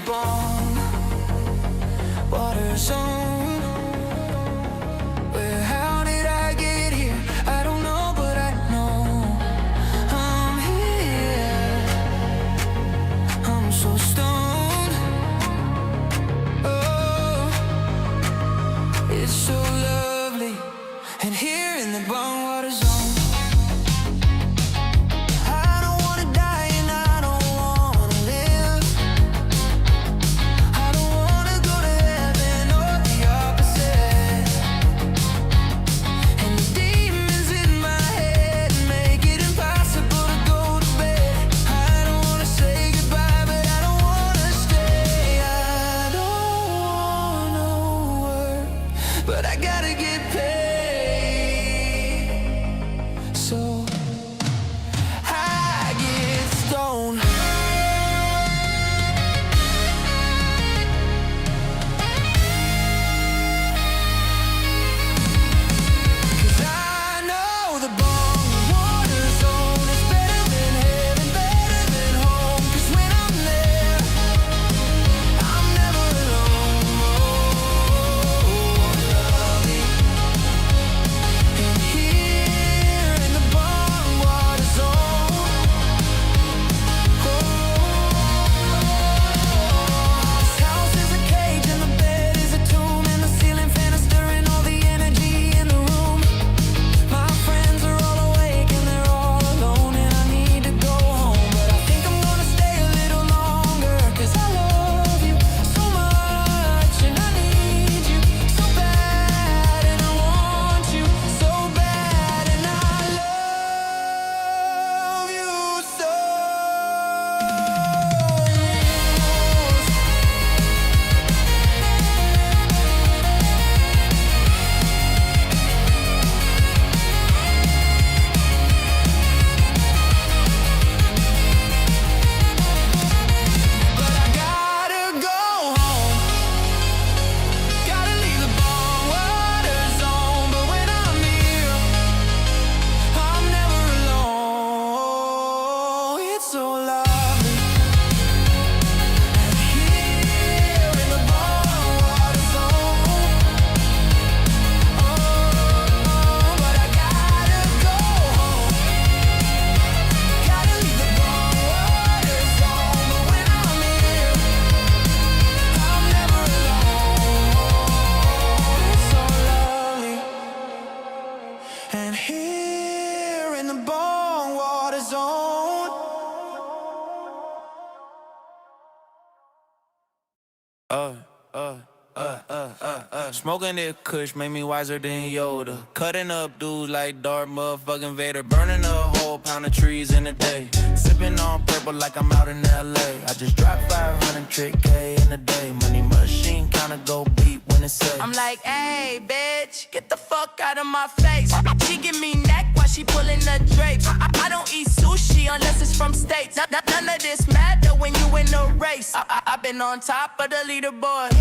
bomb water zone. Well, how did I get here? I don't know, but I know I'm here. I'm so stoned. Oh, it's so lovely, and here in the bomb water zone. But I gotta get paid, so I get stoned. Cause I know the bomb water zone is better than heaven, better than home. Cause when I'm there, I'm never alone. And here in the bomb water zone. Smoking that kush made me wiser than Yoda. Cutting up dudes like Darth motherfucking Vader. Burning a whole pound of trees in a day. Sipping on purple like I'm out in LA. I just dropped 500 trick K in a day. Money machine kinda go beat when it say. I'm like, hey, bitch, get the fuck out of my face. She give me neck while she pulling the drapes. I don't eat sushi unless it's from States. None of this matter when you in the race. I've been on top of the leaderboard.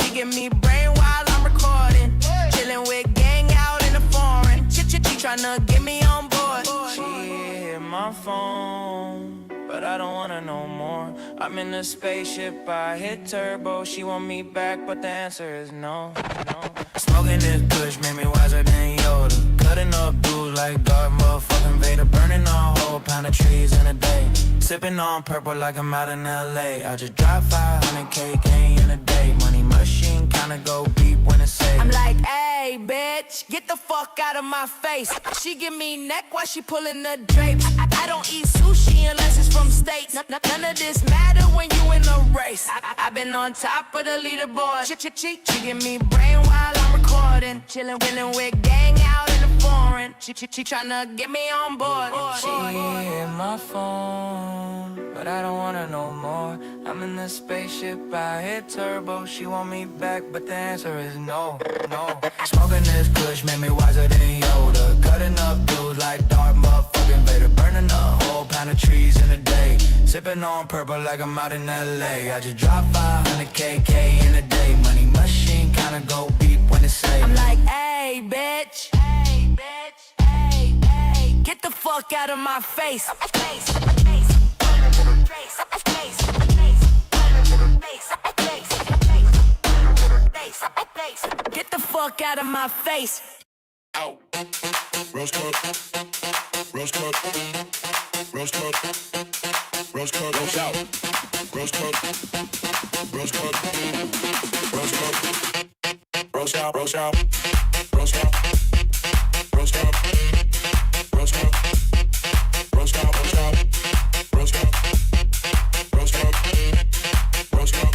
She give me brain while I'm recording. Chilling with gang out in the foreign. She tryna get me on board. She hit my phone, but I don't wanna know more. I'm in a spaceship, I hit turbo. She want me back, but the answer is no, no. Smoking this kush made me wiser than Yoda. Cutting up dudes like Darth motherfucking Vader. Burning a whole pound of trees in a day. Sipping on purple like I'm out in LA. I just dropped 500 KK in a day. Money machine kinda go beep when it say. I'm like, hey, bitch, get the fuck out of my face. She give me neck while she pulling the drapes. I don't eat sushi unless it's from States. None of this matter when you in a race. I've been on top of the leaderboard. She give me brain while I'm recording. Chilling with gang out in the foreign. She tryna get me on board. She hit my phone, but I don't wanna know more. I'm in the spaceship, I hit turbo. She want me back, but the answer is no, no. Smoking this kush made me wiser than Yoda. Cutting up dudes like Darth motherfucking Vader. Burning a whole pound of trees in a day. Sipping on purple like I'm out in LA. I just dropped 500 KK in a day. Money machine kinda go beep when it say. I'm like, hey, bitch. Hey, bitch. Hey, hey. Get the fuck out of my face. Face. fuck out of my face. Out. Rose cut. Rose cut. Rose cut. Rose cut. Rose out. Rose cut. Rose cut. Rose cut. Rose out. Rose out. Rose out. Rose out. Rose out. Rose out. Rose out. Rose out. Rose out. Rose out.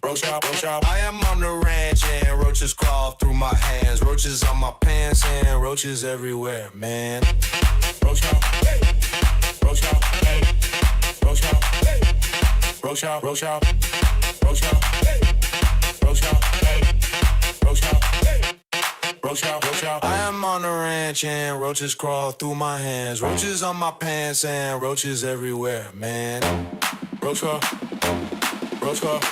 Rose out. Rose out. I am on the ranch and roaches crawl through my hands. Roaches on my pants and roaches everywhere, man. Rose out. Rose out. Rose out. Rose out. Rose out. Rose out. Rose out. Rose out. Roach out, roach out. I am on the ranch and roaches crawl through my hands. Roaches on my pants and roaches everywhere, man. Roach out, roach out,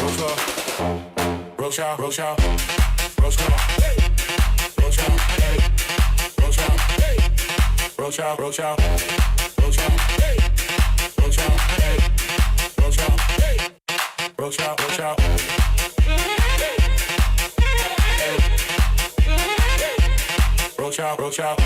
roach out, roach out, roach out, roach out, roach out, roach out, roach out, roach out, roach out, roach out, roach out, roach out, roach out. Roach out, roach out.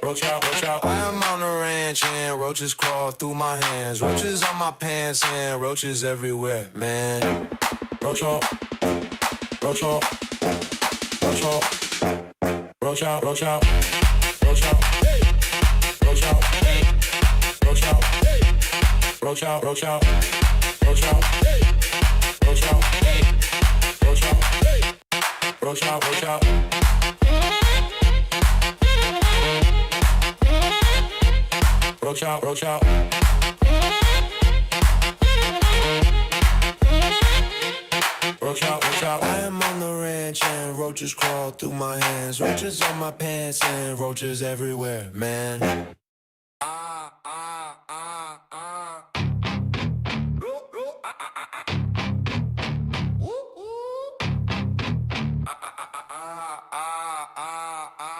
Roach out, roach out. I am on the ranch and roaches crawl through my hands. Roaches on my pants and roaches everywhere, man. Roach out, roach out, roach out, roach out, roach out, roach out, roach out, roach out, roach out, roach out, roach out, roach out. Roach out, roach out. Roach out, roach out. Roach out, roach out. I am on the ranch and roaches crawl through my hands. Roaches on my pants and roaches everywhere, man.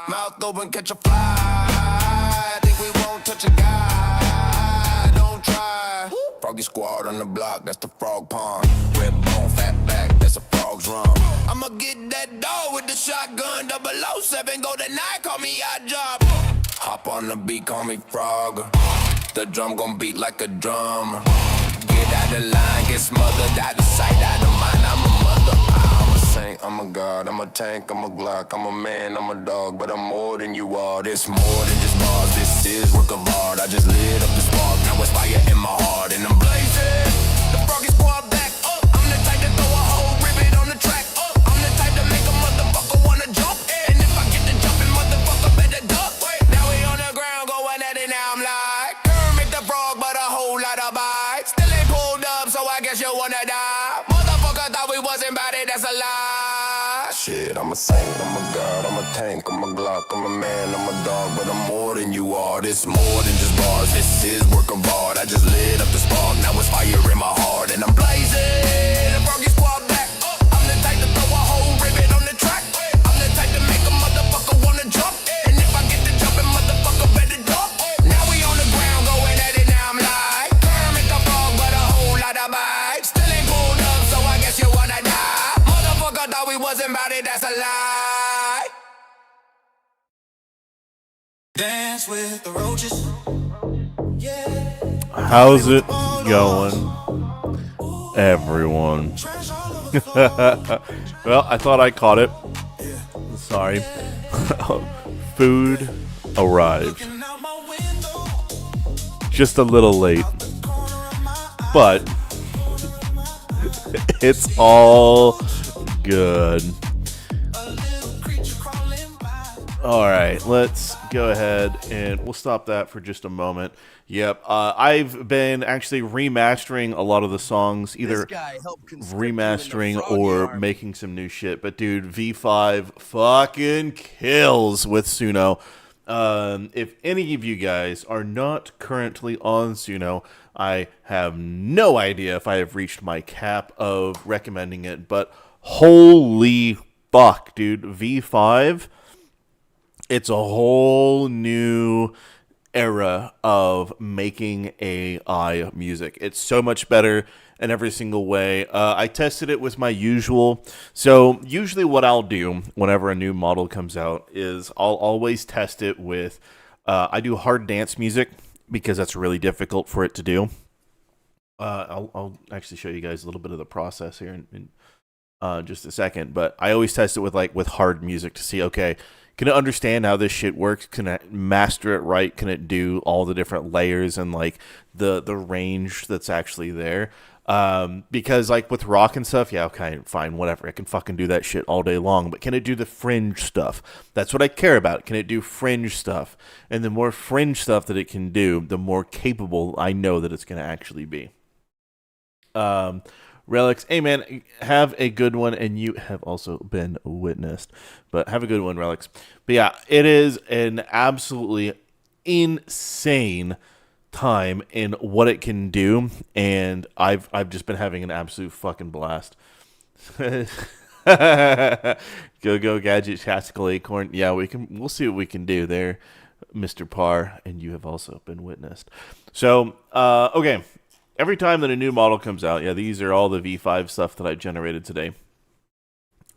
Mouth open, catch a fly. Think we won't touch a guy. Don't try. Froggy squad on the block, that's the frog pond. Red bone, fat back, that's a frog's run. I'ma get that dog with the shotgun. 007, go tonight, call me Odd Job. Hop on the beat, call me Frog. The drum gon' beat like a drum. Get out of line, get smothered, out of sight, out of mind. I'm a mother. I'm a saint, I'm a god, I'm a tank, I'm a Glock, I'm a man, I'm a dog, but I'm more than you are. This more than just bars, this is work of art. I just lit up the spark, now it's fire in my heart, and I'm blazing. The Froggy squad back up. I'm the type to throw a whole ribbon on the track up. I'm the type to make a motherfucker wanna jump. And if I get the jumping, motherfucker better duck. Now we on the ground going at it, now I'm like Kermit the Frog, but a whole lot of bites. Still ain't pulled up, so I guess you wanna die. Motherfucker thought we wasn't about it, that's a lie. Shit, I'm a saint, I'm a god, I'm a tank, I'm a Glock, I'm a man, I'm a dog, but I'm more than you are. This more than just bars, this is work of art. I just lit up the spark, now it's fire in my heart, and I'm blazing. The Froggy squad back up. I'm the type to throw a whole ribbon on the track. I'm the type to make a motherfucker wanna jump. And if I get the jumping, motherfucker better duck. Now we on the ground going at it, now I'm like Kermit the Frog, but a whole lot of bites. Still ain't pulled up, so I guess you wanna die. Motherfucker thought we wasn't about it, that's a lie. Dance with the roaches. Yeah. How's it going, everyone? Well, I thought I caught it. Sorry. Food arrived. Just a little late. But it's all good. Alright, let's go ahead and we'll stop that for just a moment. Yep, I've been actually remastering a lot of the songs, either remastering or making some new shit. But dude, V5 fucking kills with Suno. If any of you guys are not currently on Suno, I have no idea if I have reached my cap of recommending it, but holy fuck, dude, V5, it's a whole new era of making AI music. It's so much better in every single way. I tested it with my usual. So usually what I'll do whenever a new model comes out is I'll always test it with, I do hard dance music because that's really difficult for it to do. I'll actually show you guys a little bit of the process here in just a second, but I always test it with hard music to see, okay, can it understand how this shit works? Can it master it right? Can it do all the different layers and like the range that's actually there? Because like with rock and stuff, yeah, okay, fine, whatever. It can fucking do that shit all day long. But can it do the fringe stuff? That's what I care about. Can it do fringe stuff? And the more fringe stuff that it can do, the more capable I know that it's going to actually be. Relics, hey man, have a good one, and you have also been witnessed. But have a good one, Relics. But yeah, it is an absolutely insane time in what it can do, and I've just been having an absolute fucking blast. Go Gadget Tactical Acorn. Yeah, we'll see what we can do there, Mr. Parr, and you have also been witnessed. So, okay. Every time that a new model comes out, yeah, these are all the V5 stuff that I generated today.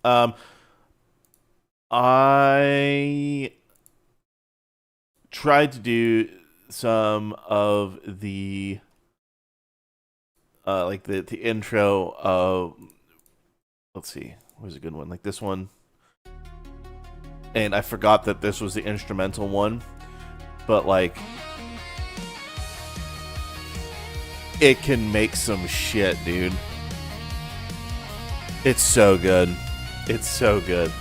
I tried to do some of the like the intro of, let's see, where's a good one? Like this one. And I forgot that this was the instrumental one, but like it can make some shit, dude. It's so good. It's so good.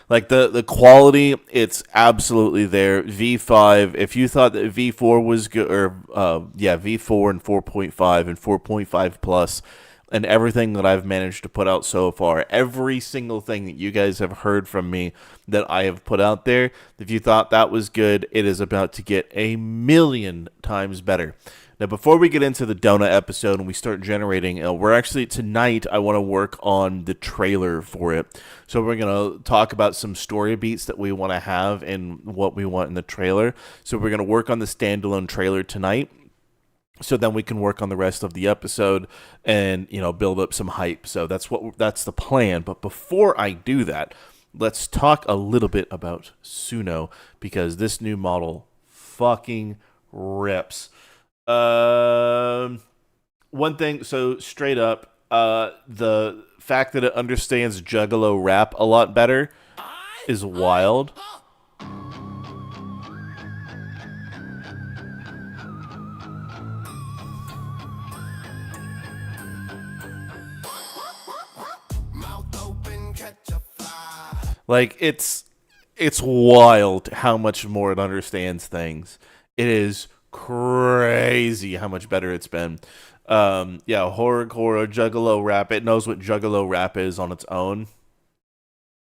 Like the quality, it's absolutely there. V5, if you thought that V4 was good, or V4 and 4.5 and 4.5 plus, and everything that I've managed to put out so far, every single thing that you guys have heard from me that I have put out there, if you thought that was good, it is about to get a million times better. Now, before we get into the donut episode and we start generating, we're actually, tonight, I want to work on the trailer for it. So we're going to talk about some story beats that we want to have and what we want in the trailer. So we're going to work on the standalone trailer tonight. So then we can work on the rest of the episode and, you know, build up some hype. So that's the plan. But before I do that, let's talk a little bit about Suno, because this new model fucking rips. One thing, so straight up, the fact that it understands Juggalo rap a lot better is wild. Like, it's wild how much more it understands things. It is crazy how much better it's been. Horrorcore, Juggalo rap. It knows what Juggalo rap is on its own.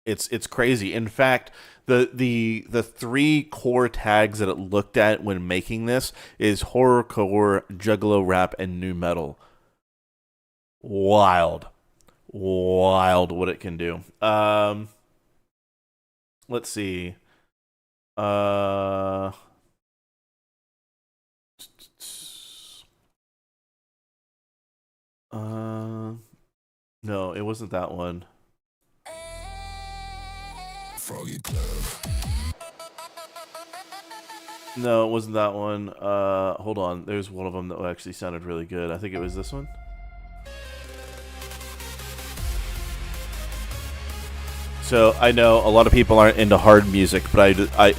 It's crazy. In fact, the three core tags that it looked at when making this is horrorcore, Juggalo rap, and nu metal. Wild what it can do. Let's see. No, it wasn't that one. Froggy Club. No, it wasn't that one. Hold on. There's one of them that actually sounded really good. I think it was this one. So I know a lot of people aren't into hard music, but I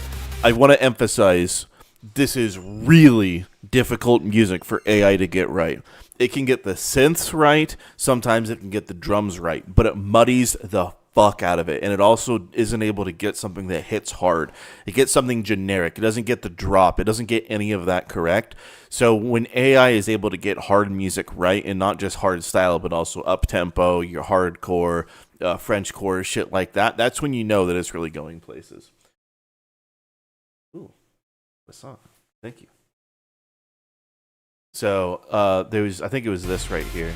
want to emphasize this is really difficult music for AI to get right. It can get the synths right, sometimes it can get the drums right, but it muddies the fuck out of it, and it also isn't able to get something that hits hard. It gets something generic. It doesn't get the drop. It doesn't get any of that correct. So when AI is able to get hard music right, and not just hard style, but also up-tempo, your hardcore, Frenchcore, shit like that, that's when you know that it's really going places. Ooh, a song. Thank you. So I think it was this right here.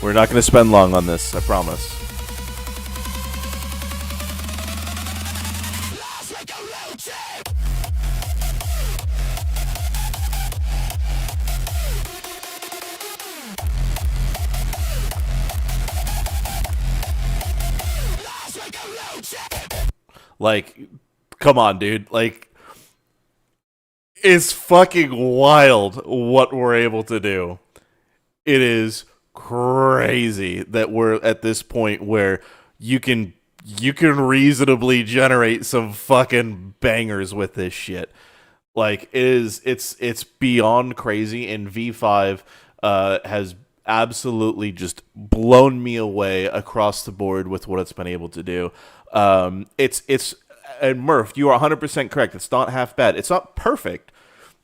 We're not going to spend long on this, I promise. Like, come on, dude. Like, it's fucking wild what we're able to do. It is crazy that we're at this point where you can reasonably generate some fucking bangers with this shit. Like, it's beyond crazy, and V5 has absolutely just blown me away across the board with what it's been able to do. It's and Murph, you are 100% correct. It's not half bad. It's not perfect.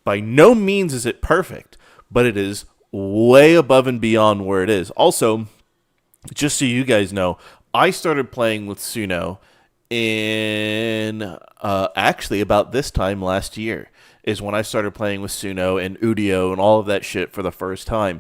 By no means is it perfect, but it is way above and beyond where it is. Also, just so you guys know, I started playing with Suno in actually about this time last year is when I started playing with Suno and Udio and all of that shit for the first time.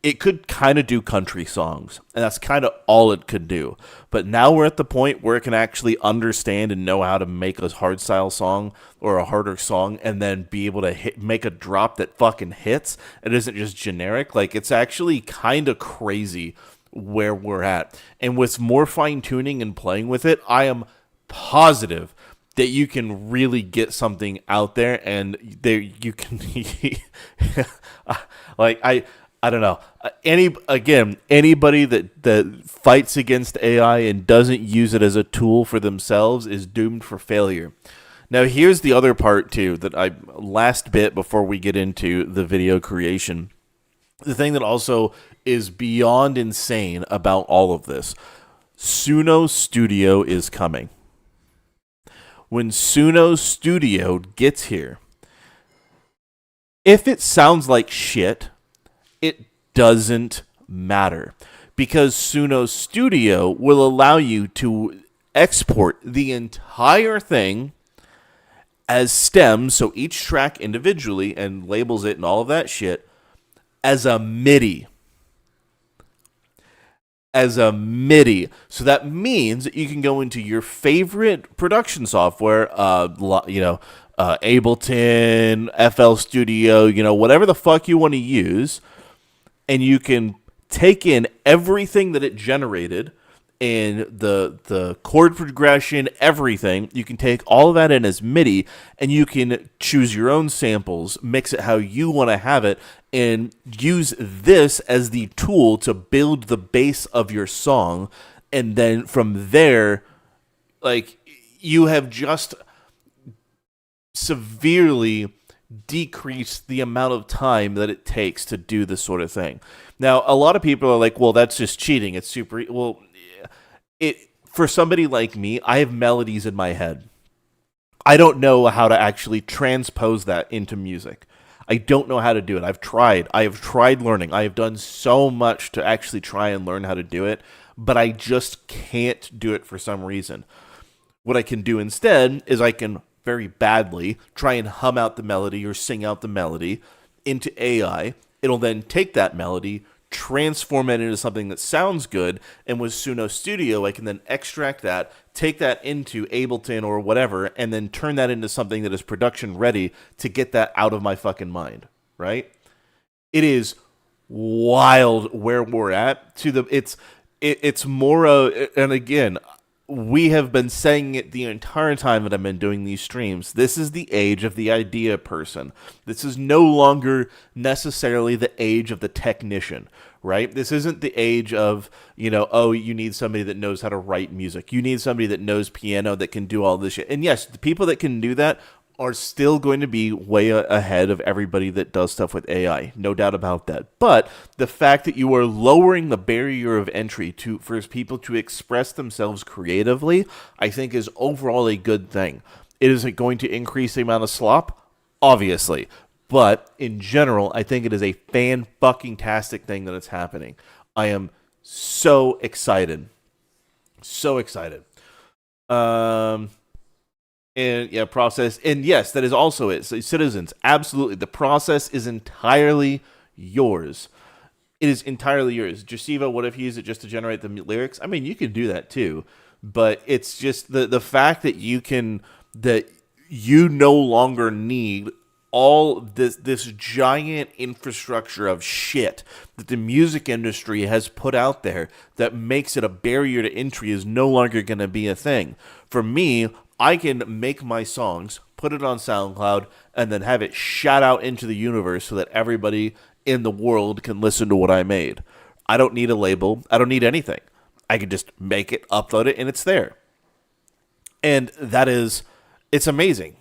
It could kind of do country songs, and that's kind of all it could do. But now we're at the point where it can actually understand and know how to make a hardstyle song or a harder song and then be able to make a drop that fucking hits. It isn't just generic. Like, it's actually kind of crazy where we're at. And with more fine-tuning and playing with it, I am positive that you can really get something out there, and there you can like I don't know. Anybody that fights against AI and doesn't use it as a tool for themselves is doomed for failure. Now, here's the other part too last bit before we get into the video creation. The thing that also is beyond insane about all of this, Suno Studio is coming. When Suno Studio gets here, if it sounds like shit, it doesn't matter, because Suno Studio will allow you to export the entire thing as stems, so each track individually, and labels it and all of that shit, as a MIDI. As a MIDI. So that means that you can go into your favorite production software, Ableton, FL Studio, whatever the fuck you want to use, and you can take in everything that it generated and the chord progression, everything. You can take all of that in as MIDI, and you can choose your own samples, mix it how you want to have it, and use this as the tool to build the base of your song. And then from there, like, you have just severely decrease the amount of time that it takes to do this sort of thing. Now, a lot of people are like, well, that's just cheating. It's super... Well, for somebody like me, I have melodies in my head. I don't know how to actually transpose that into music. I don't know how to do it. I've tried. I have tried learning. I have done so much to actually try and learn how to do it, but I just can't do it for some reason. What I can do instead is I can very badly try and hum out the melody or sing out the melody into AI. It'll then take that melody, transform it into something that sounds good, and with Suno Studio, I can then extract that, take that into Ableton or whatever, and then turn that into something that is production ready to get that out of my fucking mind, right? It is wild where we're at. It's more and again, we have been saying it the entire time that I've been doing these streams. This is the age of the idea person. This is no longer necessarily the age of the technician, right? This isn't the age of, you need somebody that knows how to write music. You need somebody that knows piano that can do all this shit. And yes, the people that can do that are still going to be way ahead of everybody that does stuff with AI. No doubt about that. But the fact that you are lowering the barrier of entry for people to express themselves creatively, I think is overall a good thing. Is it going to increase the amount of slop? Obviously. But in general, I think it is a fan-fucking-tastic thing that it's happening. I am so excited. So excited. And yeah, process. And yes, that is also it. So citizens, absolutely. The process is entirely yours. It is entirely yours. Jasiva, what if you use it just to generate the lyrics? I mean, you can do that too, but it's just the fact that you no longer need all this giant infrastructure of shit that the music industry has put out there that makes it a barrier to entry is no longer going to be a thing. For me, I can make my songs, put it on SoundCloud, and then have it shout out into the universe so that everybody in the world can listen to what I made. I don't need a label. I don't need anything. I can just make it, upload it, and it's there. And it's amazing.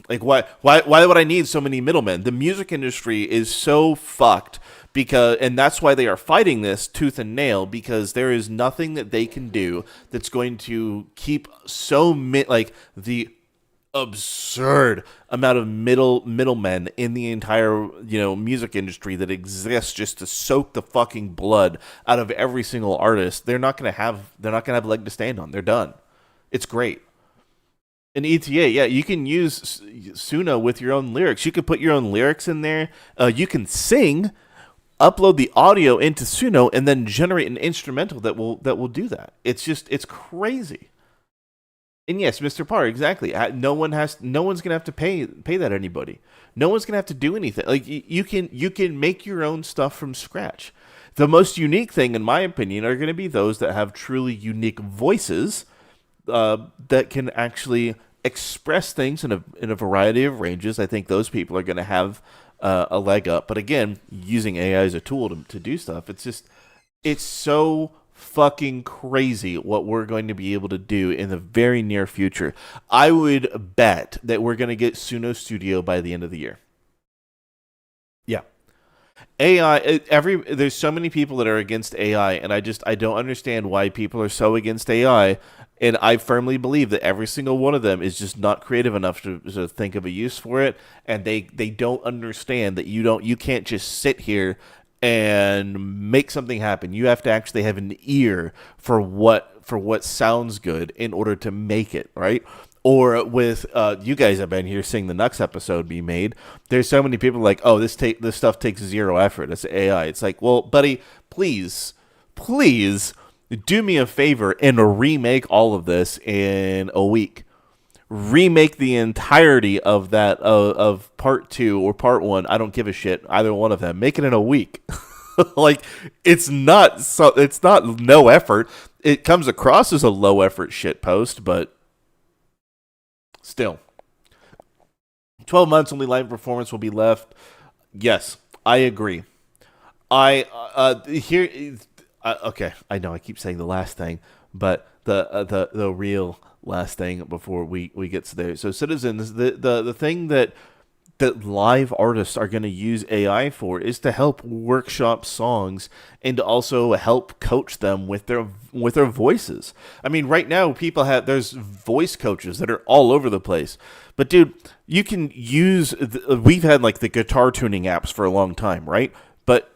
Like, why would I need so many middlemen? The music industry is so fucked and that's why they are fighting this tooth and nail, because there is nothing that they can do that's going to keep the absurd amount of middlemen in the entire music industry that exists just to soak the fucking blood out of every single artist. They're not gonna have a leg to stand on. They're done. It's great. An ETA, yeah, you can use Suno with your own lyrics. You can put your own lyrics in there. You can sing, upload the audio into Suno, and then generate an instrumental that will do that. It's crazy. And yes, Mr. Parr, exactly. No one's gonna have to pay that to anybody. No one's gonna have to do anything. Like you can make your own stuff from scratch. The most unique thing, in my opinion, are going to be those that have truly unique voices. That can actually express things in a variety of ranges. I think those people are going to have a leg up. But again, using AI as a tool to do stuff, it's so fucking crazy what we're going to be able to do in the very near future. I would bet that we're going to get Suno Studio by the end of the year. Yeah. AI, there's so many people that are against AI, and I don't understand why people are so against AI. And I firmly believe that every single one of them is just not creative enough to think of a use for it, and they don't understand that you can't just sit here and make something happen. You have to actually have an ear for what sounds good in order to make it, right? Or with you guys have been here seeing the Nux episode be made. There's so many people like, oh, this stuff takes zero effort. It's AI. It's like, well, buddy, please do me a favor and remake all of this in a week. Remake the entirety of that of part 2 or part 1. I don't give a shit, either one of them. Make it in a week. Like it's not no effort. It comes across as a low effort shit post, but still, 12 months only live performance will be left. Yes, I agree. Okay, I know I keep saying the last thing, but the real last thing before we get to there. So citizens, the thing that live artists are going to use AI for is to help workshop songs and to also help coach them with their voices. I mean, right now there's voice coaches that are all over the place. But dude, you can use we've had like the guitar tuning apps for a long time, right? But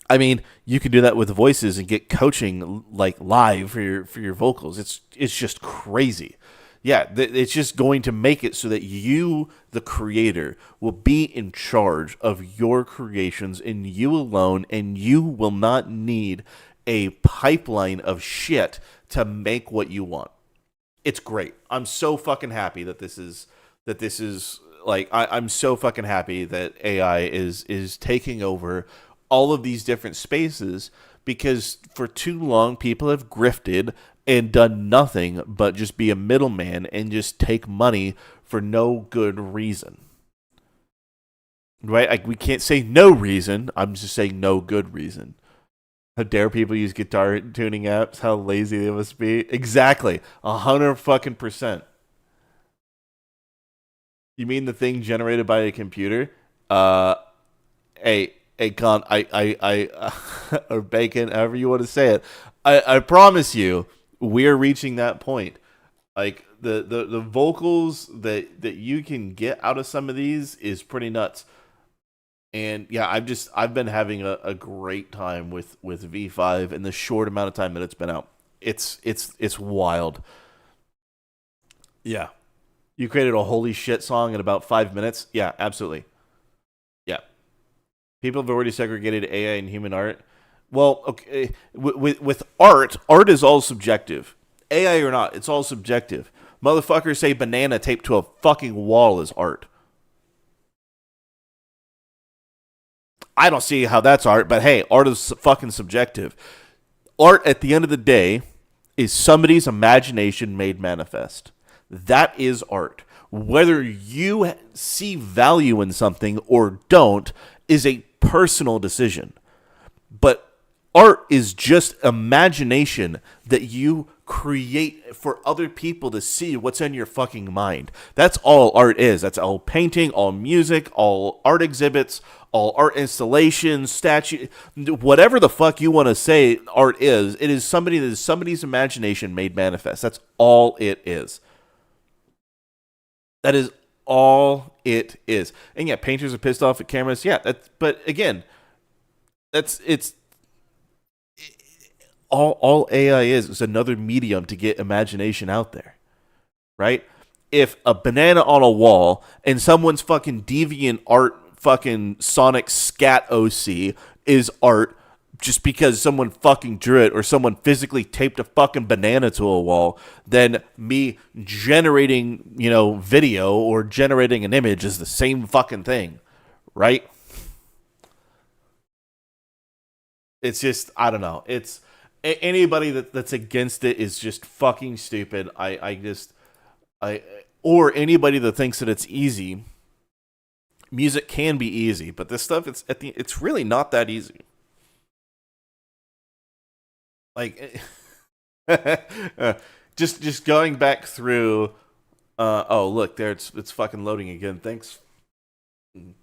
I mean, you can do that with voices and get coaching like live for your vocals. It's just crazy. Yeah, it's just going to make it so that you, the creator, will be in charge of your creations and you alone, and you will not need a pipeline of shit to make what you want. It's great. I'm so fucking happy that this is like I'm so fucking happy that AI is taking over all of these different spaces, because for too long people have grifted and done nothing but just be a middleman and just take money for no good reason. Right? Like, we can't say no reason. I'm just saying no good reason. How dare people use guitar tuning apps? How lazy they must be. Exactly. 100%. You mean the thing generated by a computer? Con, or bacon, however you want to say it. I promise you, we're reaching that point. Like the vocals that you can get out of some of these is pretty nuts. And yeah, I've been having a great time with V5 in the short amount of time that it's been out. It's wild. Yeah. You created a holy shit song in about 5 minutes? Yeah, absolutely. Yeah. People have already segregated AI and human art. Well, okay, with art, art is all subjective. AI or not, it's all subjective. Motherfuckers say banana taped to a fucking wall is art. I don't see how that's art, but hey, art is fucking subjective. Art, at the end of the day, is somebody's imagination made manifest. That is art. Whether you see value in something or don't is a personal decision. But art is just imagination that you create for other people to see what's in your fucking mind. That's all art is. That's all painting, all music, all art exhibits, all art installations, statue, whatever the fuck you want to say art is. It is somebody's imagination made manifest. That's all it is. That is all it is. And yeah, painters are pissed off at cameras. Yeah, but again, it's all AI is another medium to get imagination out there, right? If a banana on a wall and someone's fucking deviant art, fucking Sonic Scat OC is art just because someone fucking drew it or someone physically taped a fucking banana to a wall, then me generating, video or generating an image is the same fucking thing, right? It's just, I don't know. It's anybody that's against it is just fucking stupid. Or anybody that thinks that it's easy. Music can be easy, but this stuff, it's really not that easy. Like, just going back through. Oh, look there, it's fucking loading again. Thanks,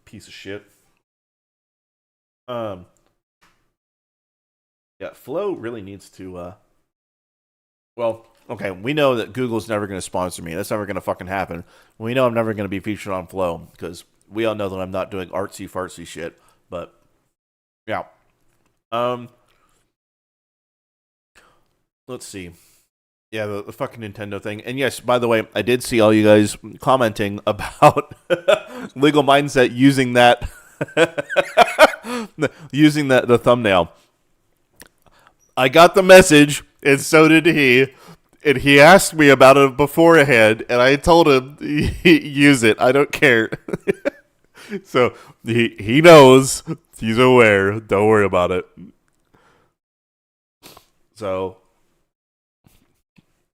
piece of shit. Yeah, Flow really needs to. Well, okay, we know that Google's never going to sponsor me. That's never going to fucking happen. We know I'm never going to be featured on Flow because we all know that I'm not doing artsy fartsy shit. But yeah, let's see. Yeah, the fucking Nintendo thing. And yes, by the way, I did see all you guys commenting about Legal Mindset using that the thumbnail. I got the message, and so did he. And he asked me about it beforehand, and I told him, use it. I don't care. So he knows. He's aware. Don't worry about it. So,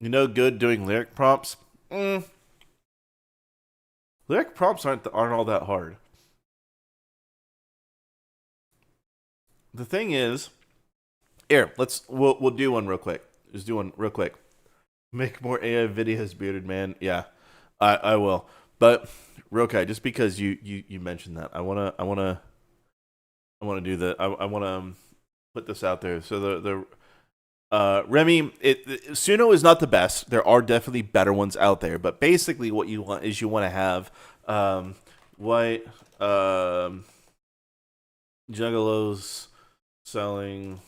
good doing lyric prompts? Lyric prompts aren't all that hard. The thing is, here, we'll do one real quick. Just do one real quick. Make more AI videos, bearded man. Yeah, I will. But real quick, just because you mentioned that, I wanna do that. I wanna put this out there. So the Remy, Suno is not the best. There are definitely better ones out there. But basically, what you want is you want to have white juggalos selling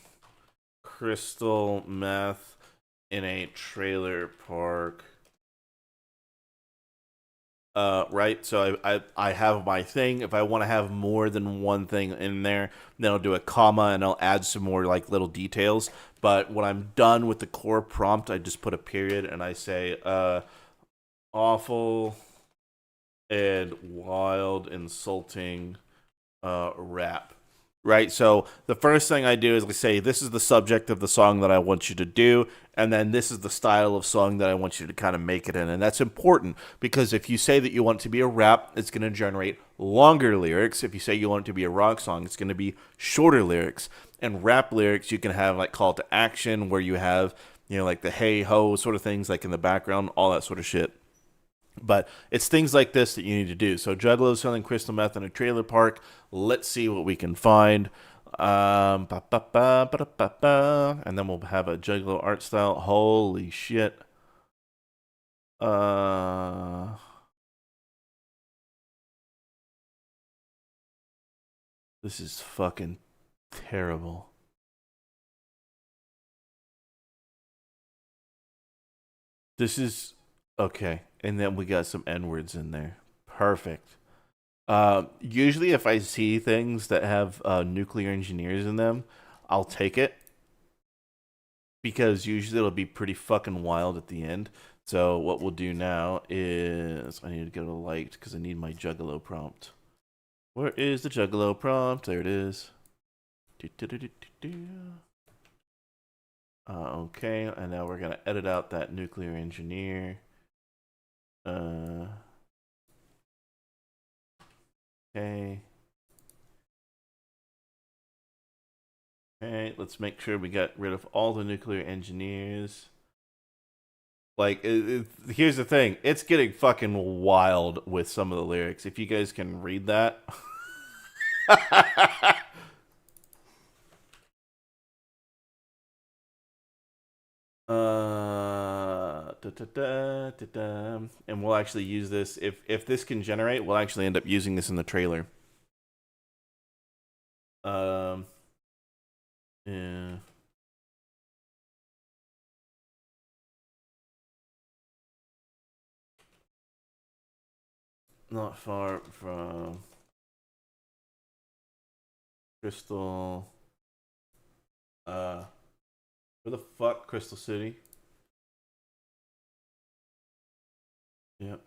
crystal meth in a trailer park. Right, so I have my thing. If I want to have more than one thing in there, then I'll do a comma and I'll add some more like little details. But when I'm done with the core prompt, I just put a period and I say awful and wild insulting rap. Right, so the first thing I do is I say, this is the subject of the song that I want you to do, and then this is the style of song that I want you to kind of make it in. And that's important, because if you say that you want it to be a rap, it's going to generate longer lyrics. If you say you want it to be a rock song, it's going to be shorter lyrics. And rap lyrics, you can have like call to action, where you have, like the hey ho sort of things, like in the background, all that sort of shit. But it's things like this that you need to do. So Juggalo selling crystal meth in a trailer park. Let's see what we can find. And then we'll have a Juggalo art style. Holy shit. This is fucking terrible. This is okay. And then we got some N-words in there. Perfect. Usually, if I see things that have nuclear engineers in them, I'll take it because usually it'll be pretty fucking wild at the end. So what we'll do now is I need to go to light because I need my Juggalo prompt. Where is the Juggalo prompt? There it is. Okay, and now we're gonna edit out that nuclear engineer. Okay. Okay, let's make sure we got rid of all the nuclear engineers. Like, here's the thing. It's getting fucking wild with some of the lyrics. If you guys can read that. And we'll actually use this. If this can generate, we'll actually end up using this in the trailer. Yeah. Not far from Crystal. Where the fuck, Crystal City? Yep.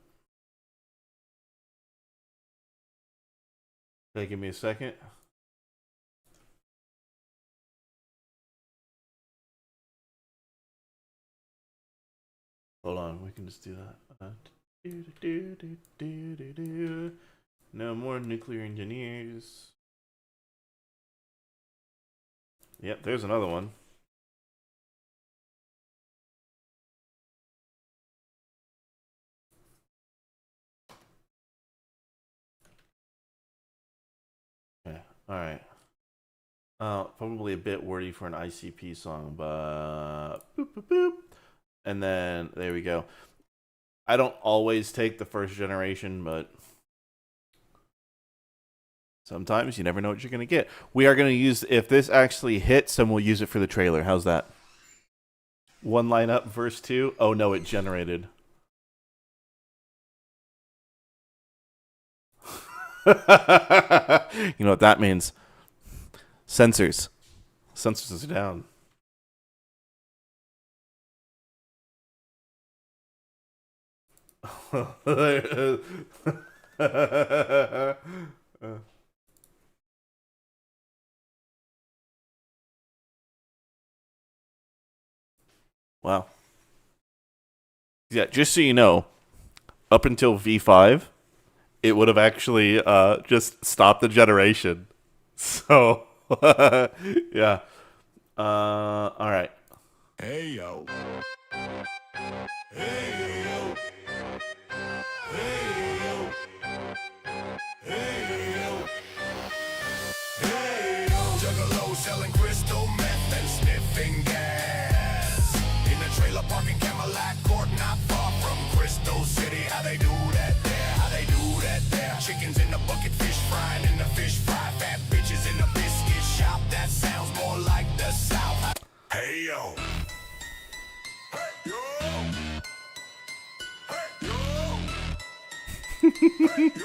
Okay, give me a second. Hold on, we can just do that. No more nuclear engineers. Yep, there's another one. Yeah, alright. Probably a bit wordy for an ICP song, but boop, boop, boop. And then there we go. I don't always take the first generation, but sometimes you never know what you're going to get. We are going to use, if this actually hits, then we'll use it for the trailer. How's that? One line up, verse 2. Oh no, it generated. You know what that means? Sensors. Sensors are down. Wow. Yeah, just so you know, up until V5, it would have actually just stopped the generation. So, yeah. All right. Hey yo. Hey yo. Hey yo. Hey yo. Hey yo. Juggalo selling crystal meth and sniffing gas. In the trailer park in Camelot Court, not far from Crystal City. How they do that there? How they do that there? Chickens in the bucket, fish frying in the fish fry. Fat bitches in the biscuit shop. That sounds more like the South. Hey yo. Hey yo. Hey yo. Hey yo.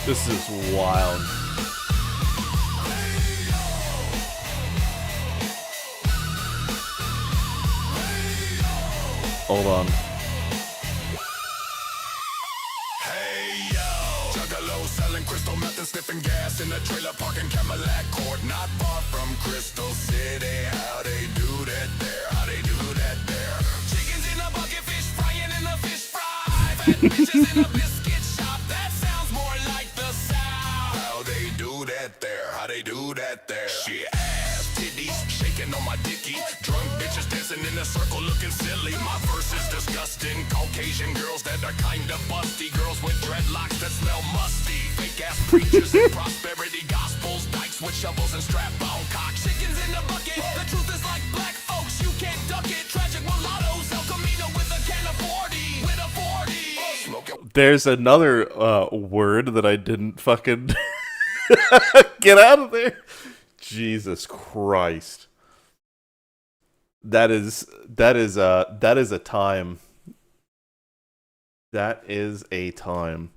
This is wild. Hold on. Hey yo, Juggalo selling crystal meth and sniffing gas in the trailer park in Camelot Court, not far from Crystal City. How they do that there? How they do that there? Chickens in a bucket, fish frying in a fish fry. Fat bitches in a biscuit shop. That sounds more like the South. How they do that there? How they do that there? She ass titties shaking on my dicky. Drunk bitches dancing in a circle looking silly. My verse is disgusting. Caucasian girls that are kinda busty. Girls with dreadlocks that smell musty. Fake ass preachers and prosperity gospels. Dykes with shovels and strap-on cock. Chickens in the bucket. The truth is like black folks. You can't duck it. Tragic mulattoes. El Camino with a can of 40. With a 40. Smoke it. There's another word that I didn't fucking get out of there. Jesus Christ. That is a time. That is a time.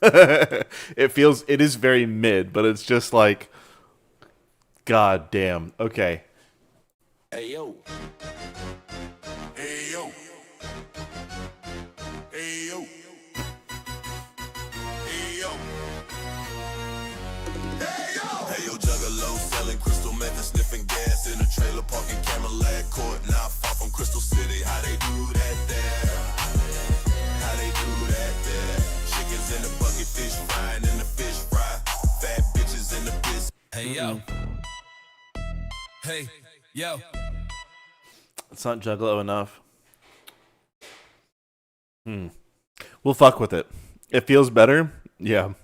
It is very mid, but it's just like, god damn. Okay. Hey yo. Hey yo. Hey yo. Hey yo. Hey yo. Hey yo, juggalo selling crystal meth and sniffing gas in a trailer park in Camelot Court, not far from Crystal City. How they do that there? How they do that there? Chickens in the bucket, fish frying in the fish fry. Fat bitches in the biz. Hey yo. Hey yo. It's not juggalo enough. We'll fuck with it. It feels better. Yeah.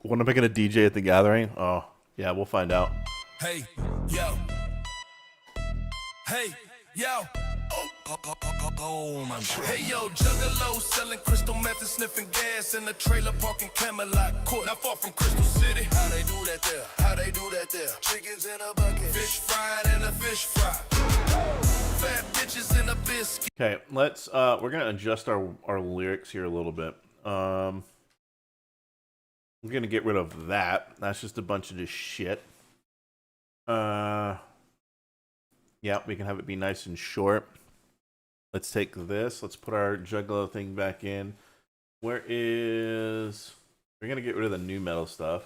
When am I gonna DJ at the gathering? Oh, yeah, we'll find out. Hey yo. Hey yo. Oh my God. Hey yo, juggalo selling crystal meth and sniffing gas in the trailer park in Camelot Court, not far from Crystal City. How they do that there? How they do that there? Chickens in a bucket, fish fried in a fish fry. Fat bitches in a biscuit. Okay, let's we're gonna adjust our lyrics here a little bit. We're gonna get rid of that. That's just a bunch of just shit. Yeah, we can have it be nice and short. Let's take this. Let's put our juggalo thing back in. We're gonna get rid of the new metal stuff.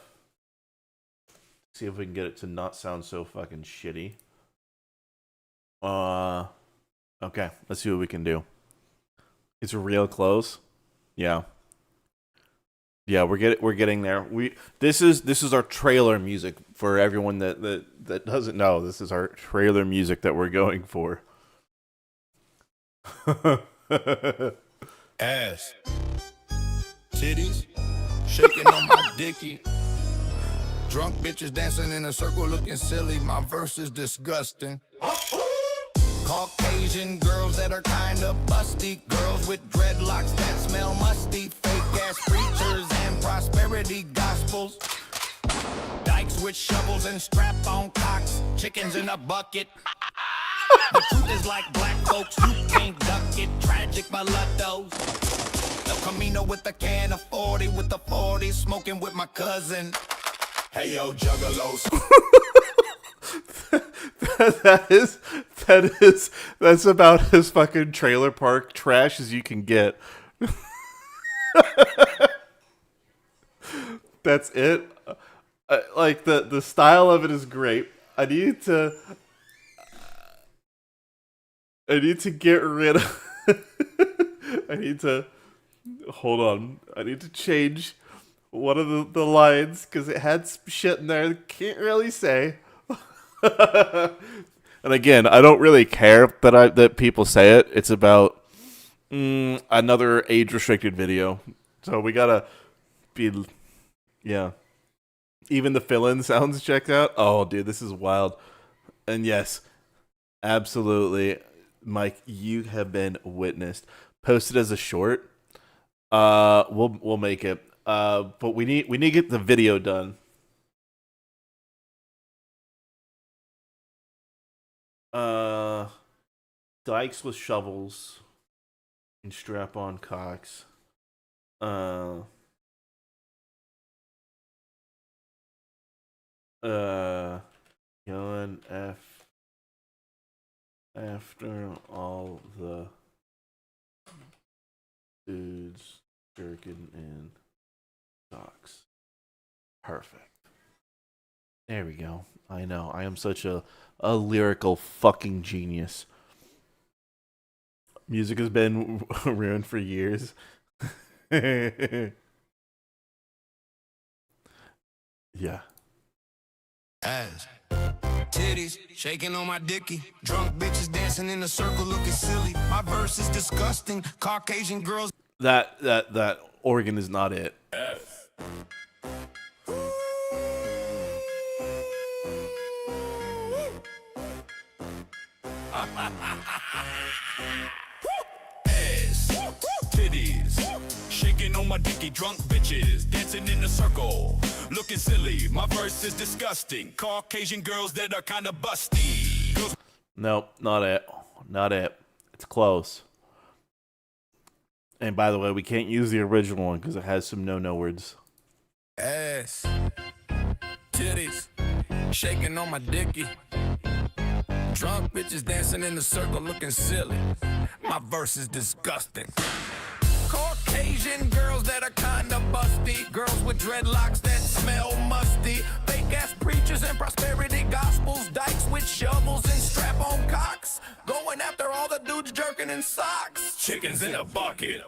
See if we can get it to not sound so fucking shitty. Okay, let's see what we can do. It's real close. Yeah. Yeah, we're getting there. This is our trailer music for everyone that doesn't know. This is our trailer music that we're going for. Ass. Titties. Shaking on my dicky. Drunk bitches dancing in a circle looking silly. My verse is disgusting. Caucasian girls that are kinda busty. Girls with dreadlocks that smell musty. Fake ass preachers and prosperity gospels. Dykes with shovels and strap-on cocks. Chickens in a bucket. The truth is like black folks, you can't duck it. Tragic mulattoes. El Camino with a can of 40, with the 40, smoking with my cousin. Hey yo, juggalos. That's about as fucking trailer park trash as you can get. That's it. Like the style of it is great. I need to get rid of. Hold on. I need to change one of the lines because it had some shit in there. Can't really say. And again, I don't really care that people say it. It's about another age-restricted video, so we gotta be, yeah. Even the fill-in sounds checked out. Oh, dude, this is wild. And yes, absolutely, Mike, you have been witnessed. Posted as a short. We'll make it. But we need to get the video done. Dykes with shovels and strap-on cocks. Going after all the dudes jerking in cocks. Perfect. There we go. I know. I am such a lyrical fucking genius. Music has been ruined for years. Yeah. Ass. Titties, shaking on my dicky. Drunk bitches dancing in a circle looking silly. My verse is disgusting. Caucasian girls. That organ is not it. Ass. Titties, shaking on my dicky. Drunk bitches dancing in a circle looking silly. My verse is disgusting. Caucasian girls that are kinda busty. Girls Nope, not it. Not it. It's close. And by the way, we can't use the original one because it has some no words. Ass, titties, shaking on my dicky. Drunk bitches dancing in a circle looking silly. My verse is disgusting. Caucasian girls that are kinda busty. Girls with dreadlocks that smell musty. Fake ass preachers and prosperity gospels. Dykes with shovels and strap on cocks. Going after all the dudes jerking in socks. Chickens in a bucket.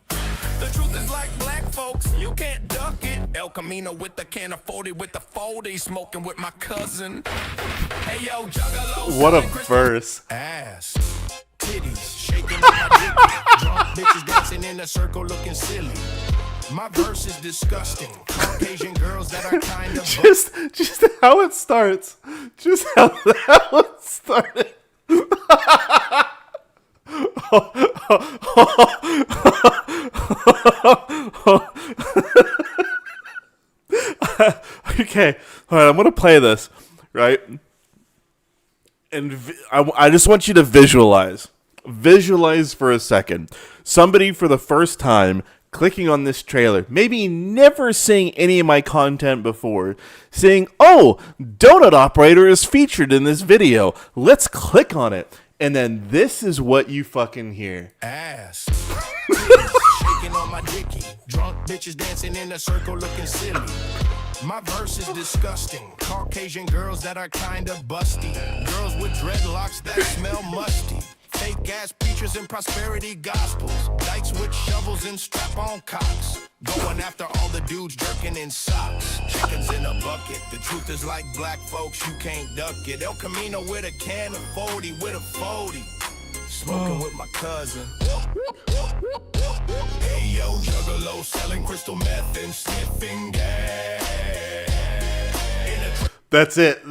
The truth is like black folks, you can't duck it. El Camino with the can of 40 with the 40. Smoking with my cousin. Hey yo, juggalo. What a verse. Ass, titties, shaking on my dick. Drunk bitches dancing in a circle looking silly. My verse is disgusting. Caucasian girls that are kind of Just how it starts. Just how it started. Okay, all right, I'm gonna play this, right? And I just want you to visualize for a second somebody for the first time clicking on this trailer, maybe never seeing any of my content before, saying, "Oh, Donut Operator is featured in this video. Let's click on it." And then this is what you fucking hear. ass. Shaking on my dicky. Drunk bitches dancing in a circle looking silly. My verse is disgusting. Caucasian girls that are kinda busty. Girls with dreadlocks that smell musty. Fake ass preachers and prosperity gospels. Dykes with shovels and strap on cocks. Going after all the dudes jerking in socks. Chickens in a bucket. The truth is like black folks, you can't duck it. El Camino with a can of 40 with a 40. Smoking with my cousin. Hey yo, juggalo selling crystal meth and sniffing gas. That's it.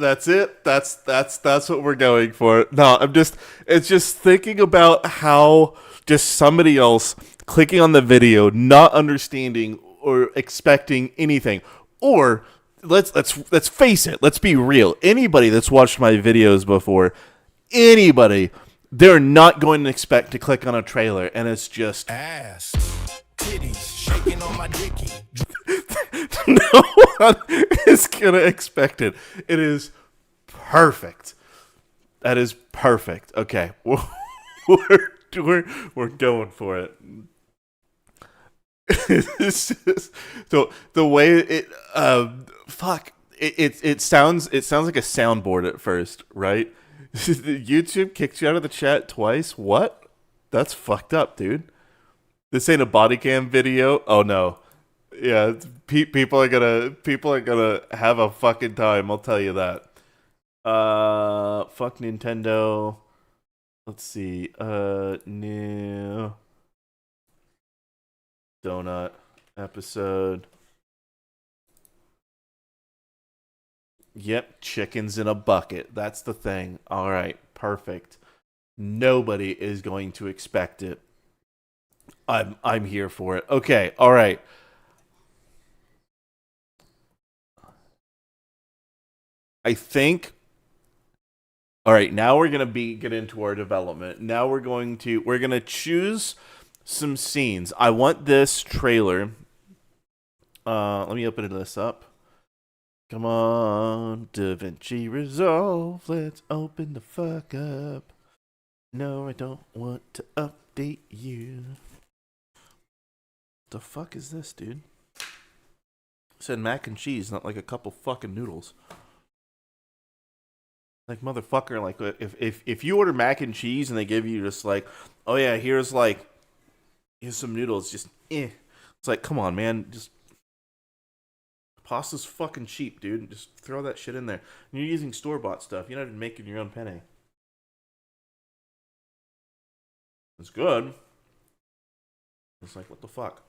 That's what we're going for. No, it's just thinking about how just somebody else clicking on the video, not understanding or expecting anything. Or let's face it, let's be real. Anybody that's watched my videos before, they're not going to expect to click on a trailer, and it's just ass, titties, shaking on my dicky. no one is gonna expect it. It is perfect. That is perfect. Okay, we're going for it. It's just, so the way it it sounds like a soundboard at first, right? YouTube kicks you out of the chat twice. What? That's fucked up, dude. This ain't a body cam video. Oh no. Yeah, people are gonna have a fucking time. I'll tell you that. Fuck Nintendo. Let's see. New donut episode. Yep, chickens in a bucket. That's the thing. All right, perfect. Nobody is going to expect it. I'm here for it. Okay, all right. I think. All right, now we're gonna get into our development. Now we're gonna choose some scenes. I want this trailer. Let me open this up. Come on, DaVinci Resolve. Let's open the fuck up. No, I don't want to update you. The fuck is this, dude? It said mac and cheese, not like a couple fucking noodles. Like, motherfucker, like, if you order mac and cheese and they give you just like, oh yeah, here's some noodles, just It's like, come on, man, just pasta's fucking cheap, dude. Just throw that shit in there. And you're using store-bought stuff. You're not even making your own penne. It's good. It's like, what the fuck?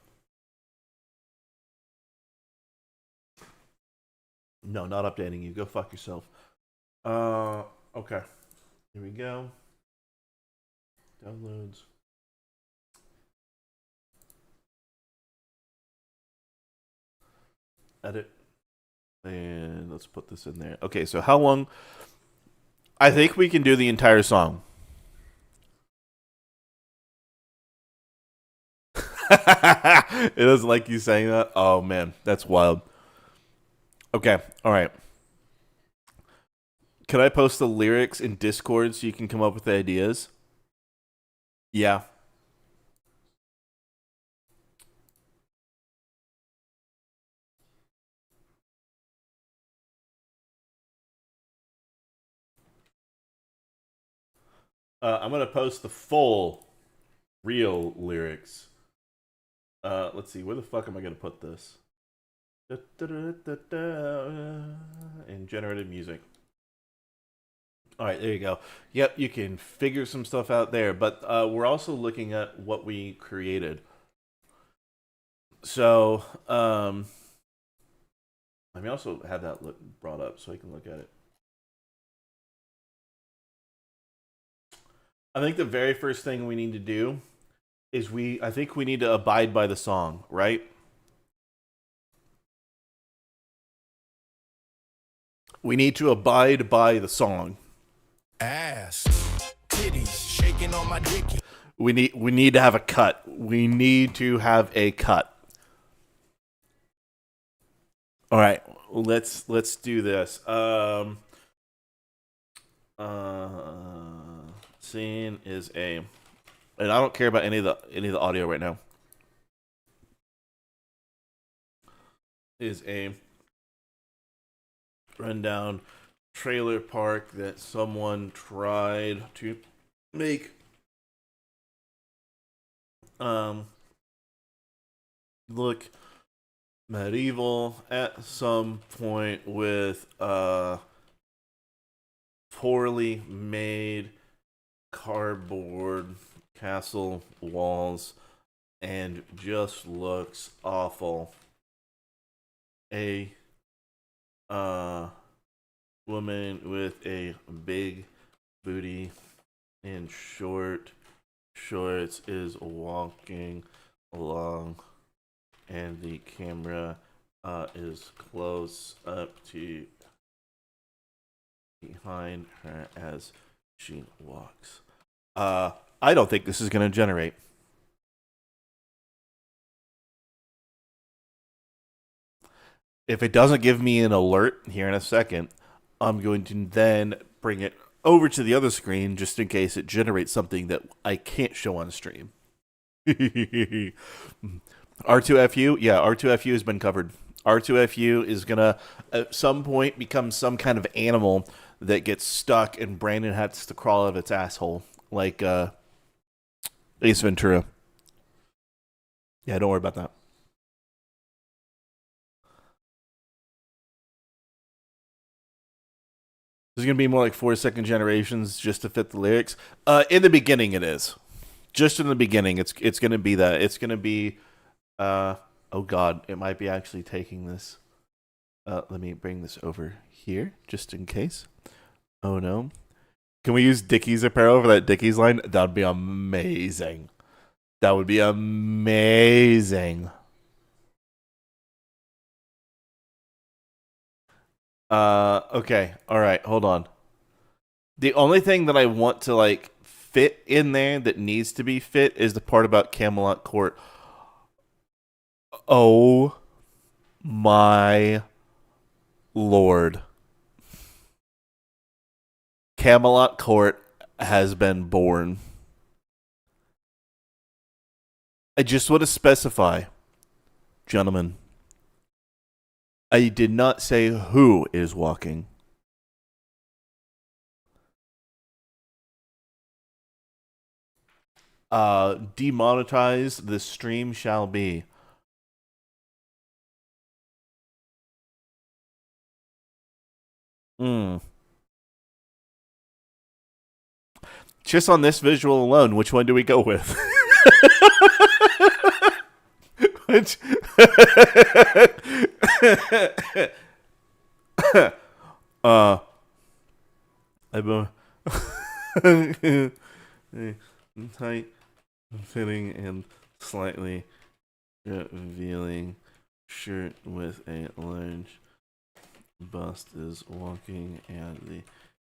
No, not updating you. Go fuck yourself. Okay. Here we go. Downloads. Edit. And let's put this in there. Okay, so how long? I think we can do the entire song. It doesn't like you saying that. Oh man, that's wild. Okay, all right. Can I post the lyrics in Discord so you can come up with ideas? Yeah. I'm gonna post the full, real lyrics. Let's see. Where the fuck am I gonna put this? In generative music. All right, there you go. Yep, you can figure some stuff out there, but we're also looking at what we created. So, let me also have that brought up so I can look at it. I think the very first thing we need to do is I think we need to abide by the song, right? We need to abide by the song. Ass, titties, shaking on my dick. We need to have a cut. We need to have a cut. All right, let's do this. Scene is and I don't care about any of the audio right now. Is a rundown trailer park that someone tried to make look medieval at some point with poorly made cardboard castle walls and just looks awful. A woman with a big booty and short shorts is walking along, and the camera is close up to behind her as she walks. I don't think this is going to generate. If it doesn't give me an alert here in a second, I'm going to then bring it over to the other screen just in case it generates something that I can't show on stream. R2FU? Yeah, R2FU has been covered. R2FU is going to, at some point, become some kind of animal that gets stuck and Brandon has to crawl out of its asshole. Like Ace Ventura. Yeah, don't worry about that. There's going to be more like 4-second generations just to fit the lyrics. In the beginning, it is. Just in the beginning, it's going to be that. It's going to be... oh, God. It might be actually taking this. Let me bring this over here, just in case. Oh, no. Can we use Dickies apparel for that Dickies line? That would be amazing. That would be amazing. Okay. All right. Hold on. The only thing that I want to like fit in there that needs to be fit is the part about Camelot Court. Oh my Lord. Camelot Court has been born. I just want to specify, gentlemen, I did not say who is walking. Demonetized the stream shall be. Just on this visual alone, which one do we go with? Which... I'm tight fitting and slightly revealing shirt with a large bust is walking and the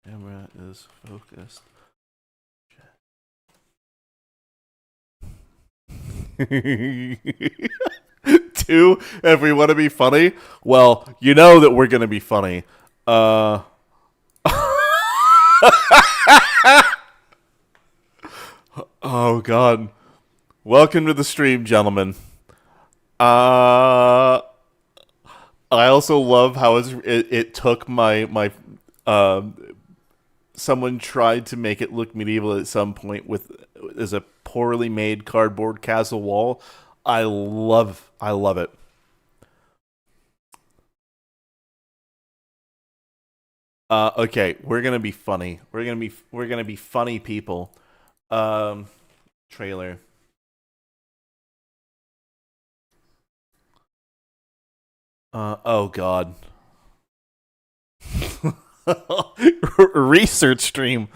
camera is focused. Two, if we want to be funny, well, you know that we're gonna be funny. Oh God. Welcome to the stream, gentlemen. I also love how it took my someone tried to make it look medieval at some point with as a poorly made cardboard castle wall. I love it. Okay, we're gonna be funny. We're gonna be funny people. Trailer. Oh God. Research stream.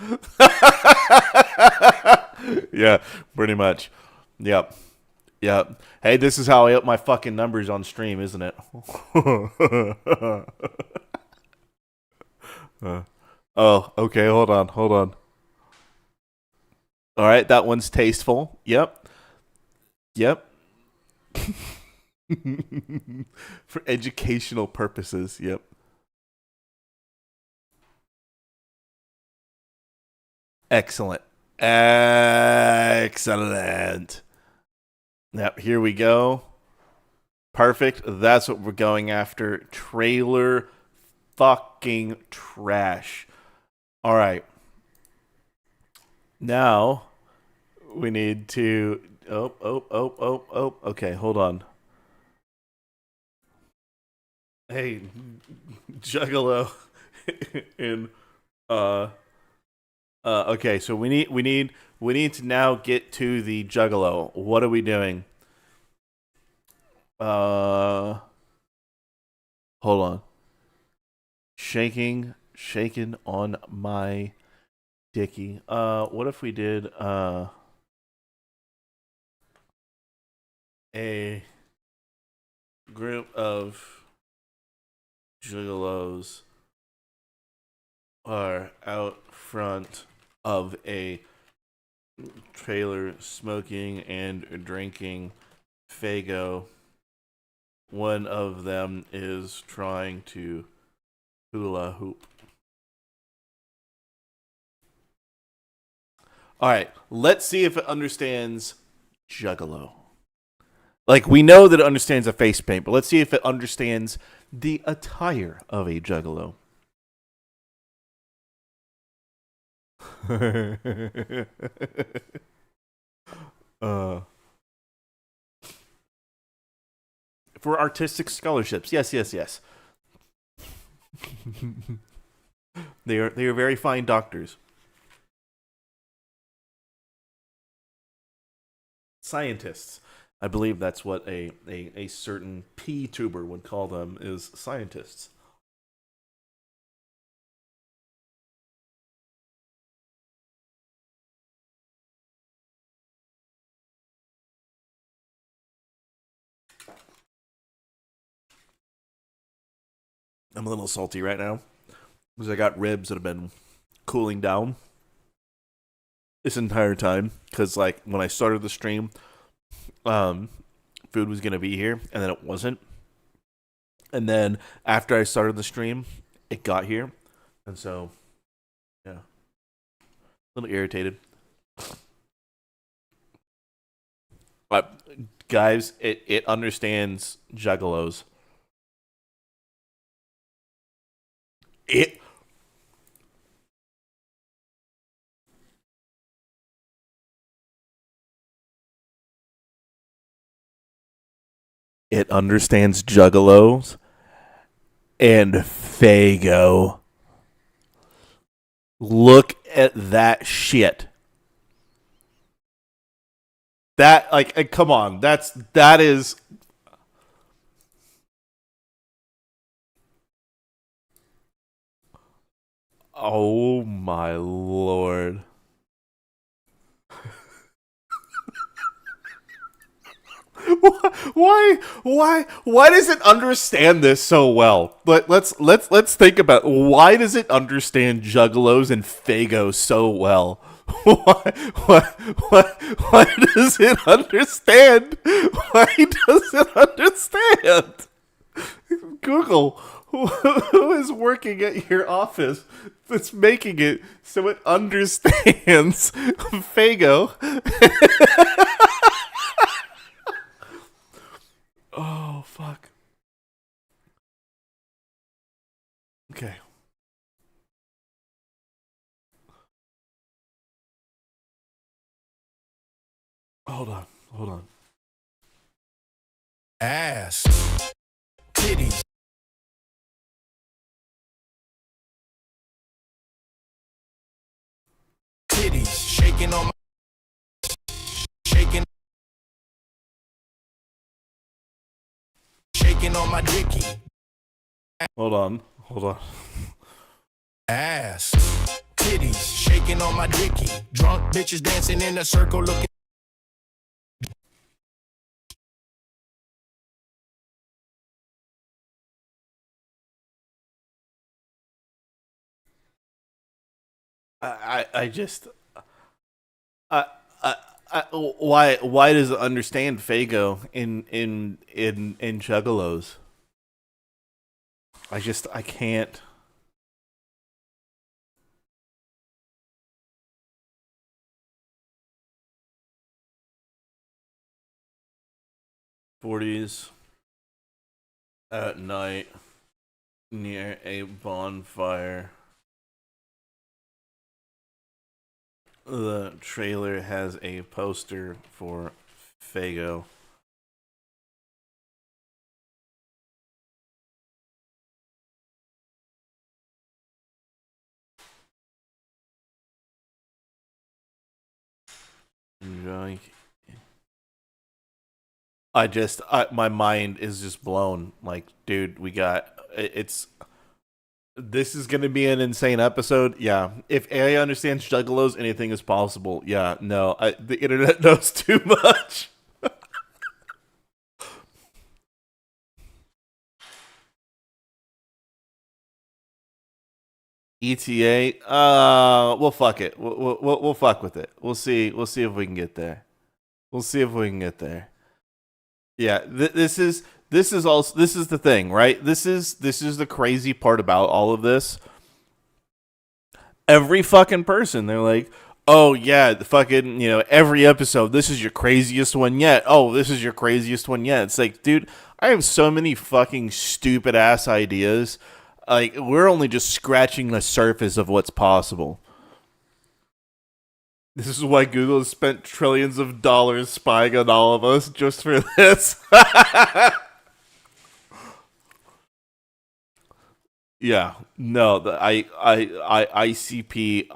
Yeah, pretty much. Yep. Yep. Hey, this is how I up my fucking numbers on stream, isn't it? Oh, okay, hold on. All right, that one's tasteful. Yep. For educational purposes, yep. Excellent. Yep, here we go. Perfect. That's what we're going after. Trailer fucking trash. All right. Now we need to okay, hold on. Hey, Juggalo in okay, so we need to now get to the Juggalo. What are we doing? Hold on. Shaking on my dicky. What if we did a group of Juggalos are out front of a trailer smoking and drinking Faygo. One of them is trying to hula hoop. Alright, let's see if it understands Juggalo. Like, we know that it understands a face paint, but let's see if it understands the attire of a Juggalo. For artistic scholarships, yes. They are very fine doctors. Scientists. I believe that's what a certain P-tuber would call them, is scientists. I'm a little salty right now because I got ribs that have been cooling down this entire time. Because, like, when I started the stream, food was going to be here, and then it wasn't. And then after I started the stream, it got here. And so, yeah. A little irritated. But, guys, it understands Juggalos. It understands Juggalos and Faygo. Look at that shit. That, like, come on. That is. Oh my lord. Why does it understand this so well? Let's think about why does it understand Juggalos and Faygo so well? Why, why, why does it understand? Why does it understand? Google, who is working at your office that's making it so it understands Fago? Oh, fuck. Okay. Hold on. Hold on. Ass, titties, titties, shaking on my, shaking, shaking on my dicky. Hold on. Hold on. Ass, titties, shaking on my dicky. Drunk bitches dancing in a circle looking. I just I, why does it understand Fago in Juggalos? I can't. '40s at night near a bonfire. The trailer has a poster for Fago. Enjoy. My mind is just blown. Like, dude, it's. This is going to be an insane episode. Yeah. If AI understands Juggalos, anything is possible. Yeah. No. The internet knows too much. ETA. We'll fuck it. We'll fuck with it. We'll see. We'll see if we can get there. We'll see if we can get there. Yeah. This is the thing, right? This is the crazy part about all of this. Every fucking person, they're like, oh yeah, the fucking, every episode, this is your craziest one yet. Oh, this is your craziest one yet. It's like, dude, I have so many fucking stupid ass ideas. Like, we're only just scratching the surface of what's possible. This is why Google has spent trillions of dollars spying on all of us just for this. Yeah, no, ICP,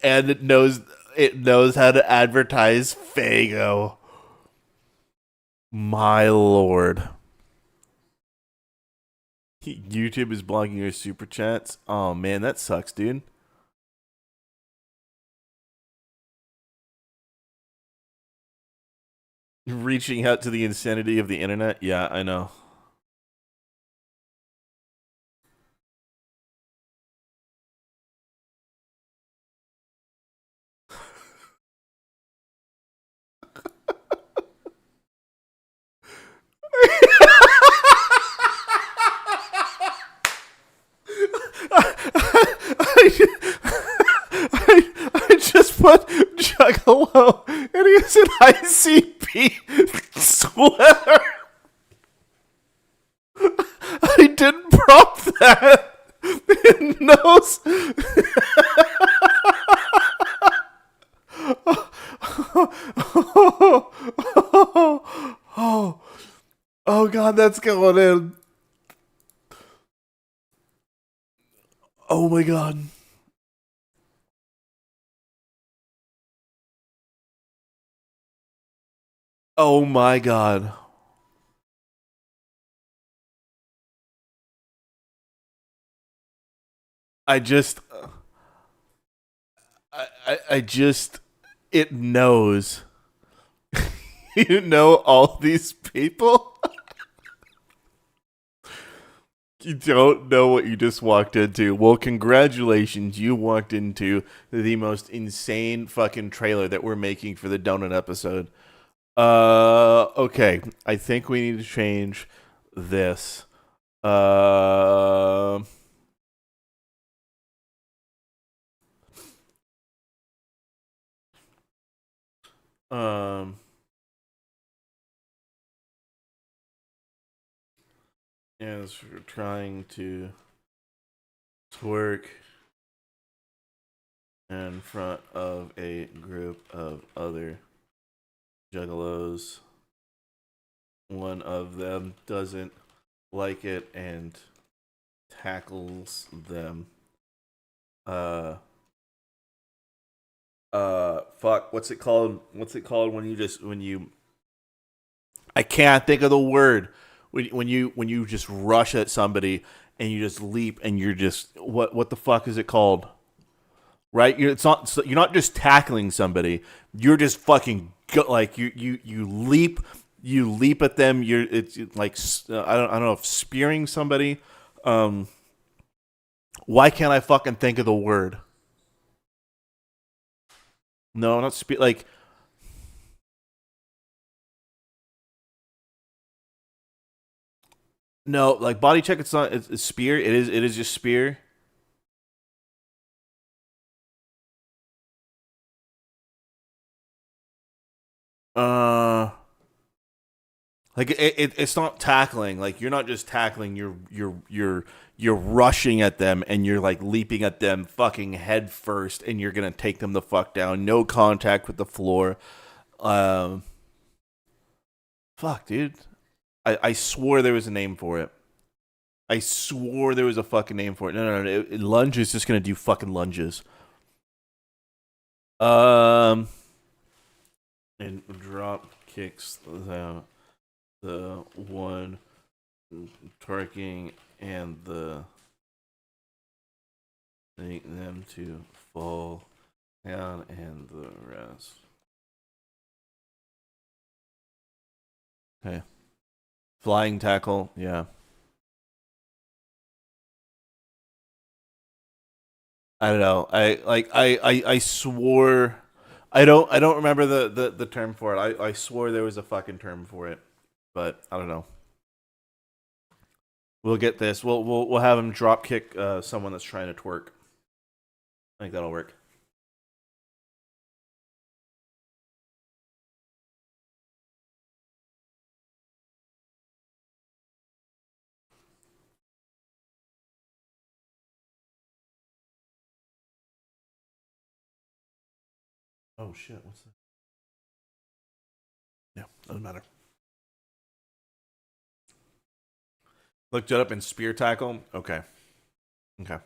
and it knows how to advertise Fago. My lord. YouTube is blocking your super chats. Oh man, that sucks, dude. Reaching out to the insanity of the internet. Yeah, I know. I just put Juggalo and he's an ICP sweater. I didn't prompt that. It knows. Oh god, that's going in. Oh my god. Oh my god. I just I just it knows. You know all these people? You don't know what you just walked into. Well, congratulations. You walked into the most insane fucking trailer that we're making for the donut episode. Okay. I think we need to change this. Uh, um, as we're trying to twerk in front of a group of other juggalos. One of them doesn't like it and tackles them. Fuck, what's it called? What's it called when you I can't think of the word. When you just rush at somebody and you just leap and you're just what the fuck is it called? Right? You're not just tackling somebody. You're just fucking like you leap at them. It's like I don't know if spearing somebody. Why can't I fucking think of the word? No, not like no, like body check. It's not. It's spear. It is. It is just spear. Uh, like it's not tackling. Like you're not just tackling. You're rushing at them and you're like leaping at them, fucking head first, and you're gonna take them the fuck down. No contact with the floor. Um, fuck, dude. I swore there was a name for it. I swore there was a fucking name for it. No. Lunge is just gonna do fucking lunges. Um, and drop kicks the one twerking and the make them to fall down and the rest. Okay. Flying tackle, yeah. I don't know. I swore I don't remember the term for it. I swore there was a fucking term for it. But I don't know. We'll get this. We'll have him drop kick someone that's trying to twerk. I think that'll work. Oh shit! What's that? Yeah, doesn't matter. Looked it up in spear tackle. Okay. Okay.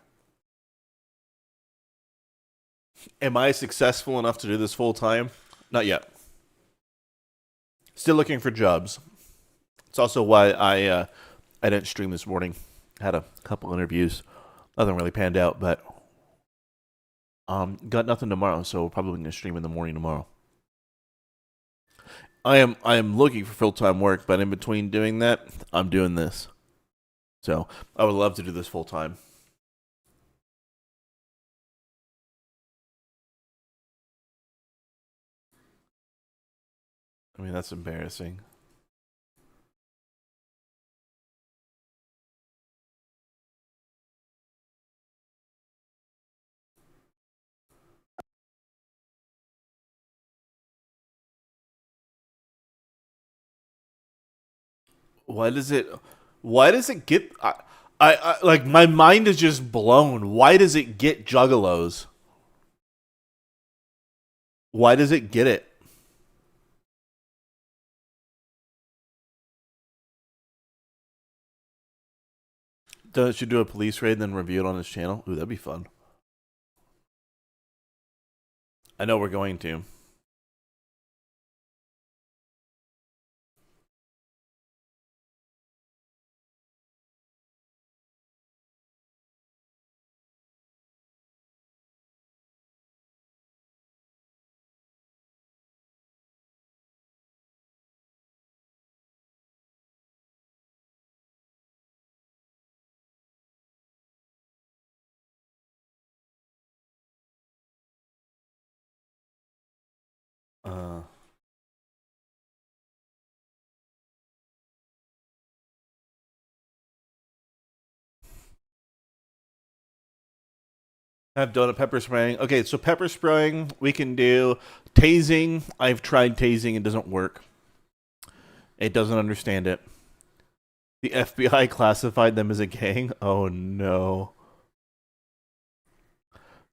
Am I successful enough to do this full time? Not yet. Still looking for jobs. It's also why I didn't stream this morning. Had a couple interviews. Nothing really panned out, but got nothing tomorrow, so we're probably gonna stream in the morning tomorrow. I am looking for full time work, but in between doing that, I'm doing this. So I would love to do this full time. I mean, that's embarrassing. Why does it? Why does it get? I like my mind is just blown. Why does it get juggalos? Why does it get it? Should do a police raid and then review it on his channel? Ooh, that'd be fun. I know we're going to. Uh, I've done a pepper spraying. Okay, so pepper spraying we can do. Tasing, I've tried tasing. It doesn't work. It doesn't understand it. The FBI classified them as a gang. Oh no.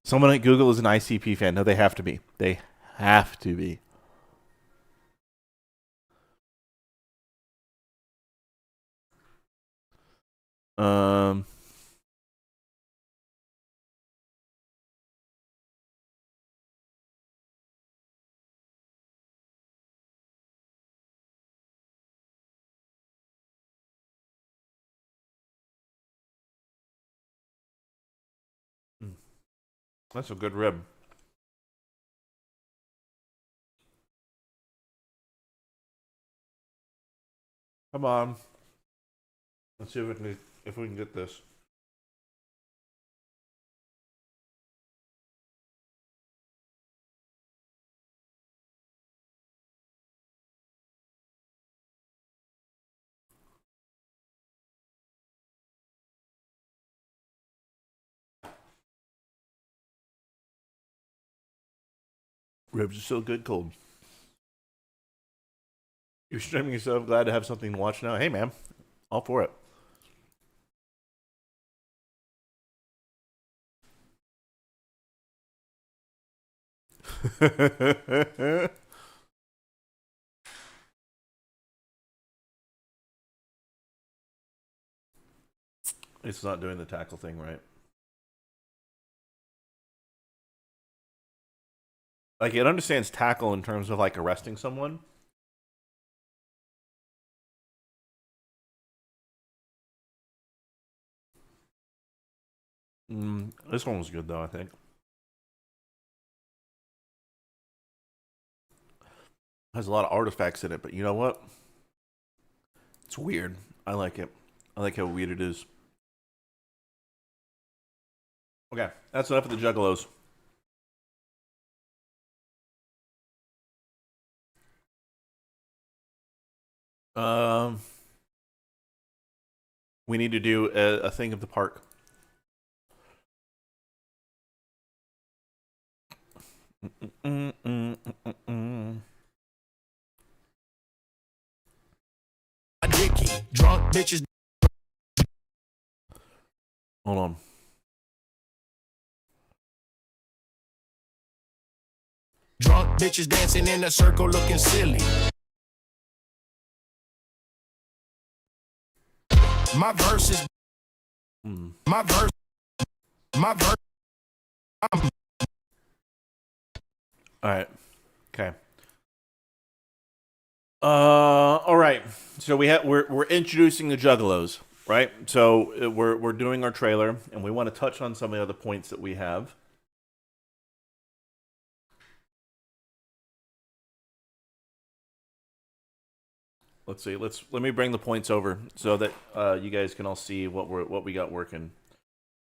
Someone at Google is an ICP fan. No, they have to be. They have to be. Um. That's a good rib. Come on. Let's see if we can get this. Ribs are so good cold. You're streaming yourself. Glad to have something to watch now. Hey, man. All for it. It's not doing the tackle thing right. Like, it understands tackle in terms of, like, arresting someone. This one was good, though, I think. Has a lot of artifacts in it, but you know what? It's weird. I like it. I like how weird it is. Okay, that's enough of the Juggalos. We need to do a thing of the park. Dicky, drunk bitches. Hold on. Drunk bitches dancing in a circle looking silly. My verse is my verse. All right. Okay. All right. So we're introducing the Juggalos, right? So we're doing our trailer, and we want to touch on some of the other points that we have. Let's see. Let me bring the points over so that you guys can all see what we got working,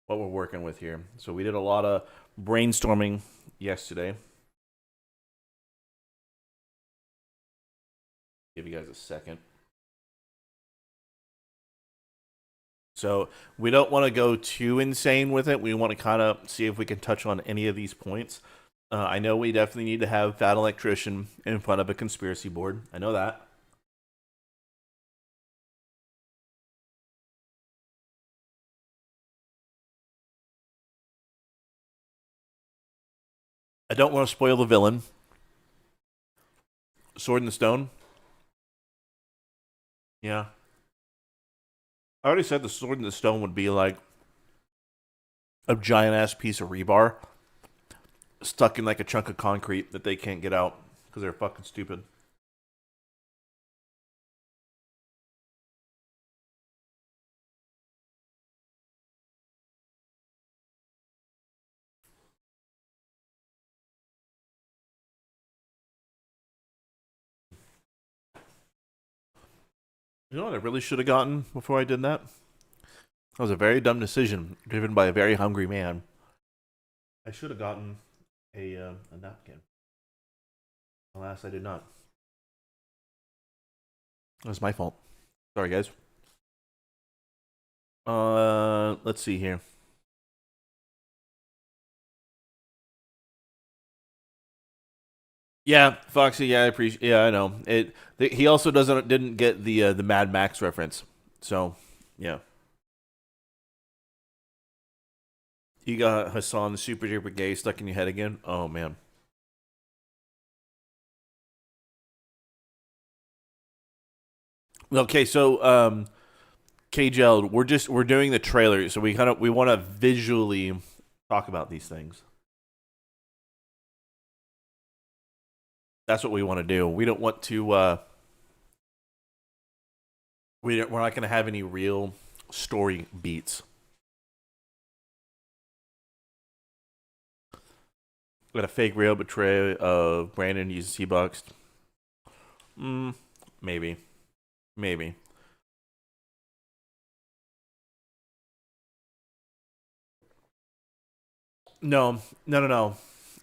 what we're working with here. So we did a lot of brainstorming yesterday. Give you guys a second. So we don't want to go too insane with it. We want to kind of see if we can touch on any of these points. I know we definitely need to have Fat Electrician in front of a conspiracy board. I know that. I don't want to spoil the villain. Sword in the Stone. Yeah. I already said the Sword in the Stone would be like a giant ass piece of rebar stuck in like a chunk of concrete that they can't get out because they're fucking stupid. You know what I really should have gotten before I did that? That was a very dumb decision, driven by a very hungry man. I should have gotten a napkin. Alas, I did not. That was my fault. Sorry, guys. Let's see here. Yeah, Foxy. Yeah, I appreciate. Yeah, I know it. He also didn't get the Mad Max reference. So, yeah. You got Hassan the super duper gay stuck in your head again. Oh man. Okay, so KGL, we're doing the trailer, so we want to visually talk about these things. That's what we want to do. We don't want to. We're not going to have any real story beats. We got a fake real betray of Brandon using C-Box. Maybe. No.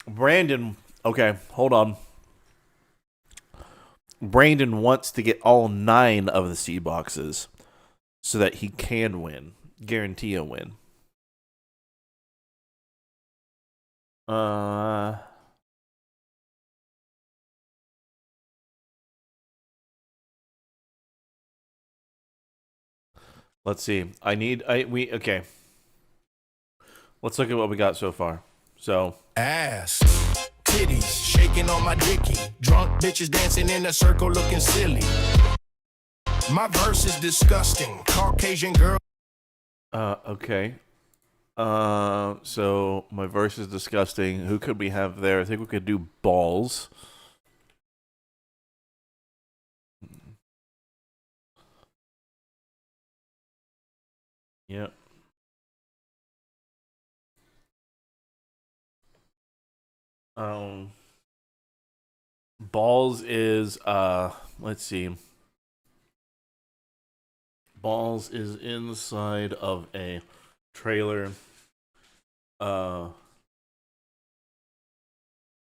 Brandon. Okay, hold on. Brandon wants to get all 9 of the C boxes so that he can win. Guarantee a win. Let's see. Okay. Let's look at what we got so far. So Ass, titties, shaking on my dicky. Drunk bitches dancing in a circle looking silly. My verse is disgusting. Caucasian girl. Okay. So my verse is disgusting. Who could we have there? I think we could do balls. Yep. Balls is let's see. Balls is inside of a trailer.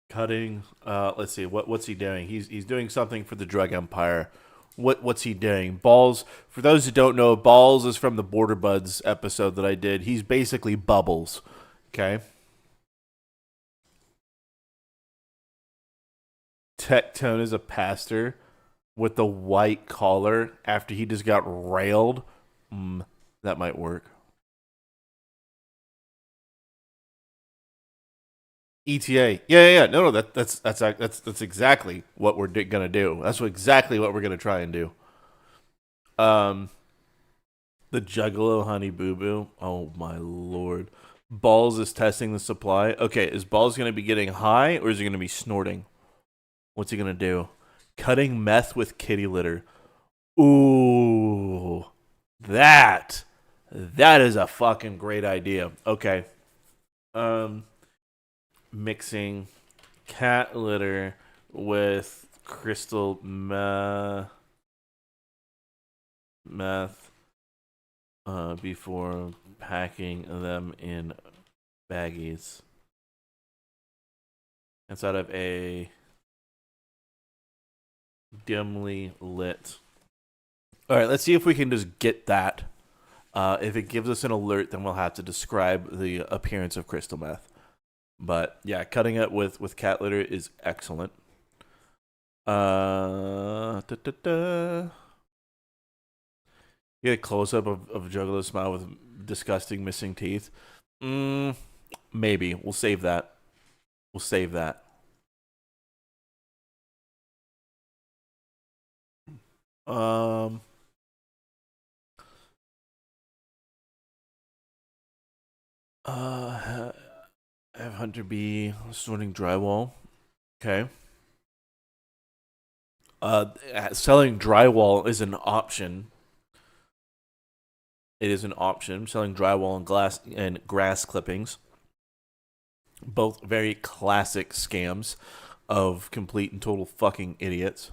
Cutting. Let's see. What's he doing? He's doing something for the drug empire. What's he doing? Balls. For those who don't know, Balls is from the Border Buds episode that I did. He's basically Bubbles. Okay. Tectone is a pastor with the white collar after he just got railed. That might work. ETA. Yeah. No. That's exactly what we're gonna do. That's exactly what we're gonna try and do. The Juggalo Honey Boo Boo. Oh my lord. Balls is testing the supply. Okay, is Balls gonna be getting high or is he gonna be snorting? What's he gonna do? Cutting meth with kitty litter. Ooh, that is a fucking great idea. Okay. Mixing cat litter with crystal meth before packing them in baggies inside of a dimly lit. All right, let's see if we can just get that. If it gives us an alert, then we'll have to describe the appearance of crystal meth. But yeah, cutting it with cat litter is excellent. Get a close up of Juggalo's smile with disgusting missing teeth. Maybe we'll save that. Have Hunter be sorting drywall. Okay. Selling drywall is an option. It is an option. Selling drywall and grass clippings. Both very classic scams of complete and total fucking idiots.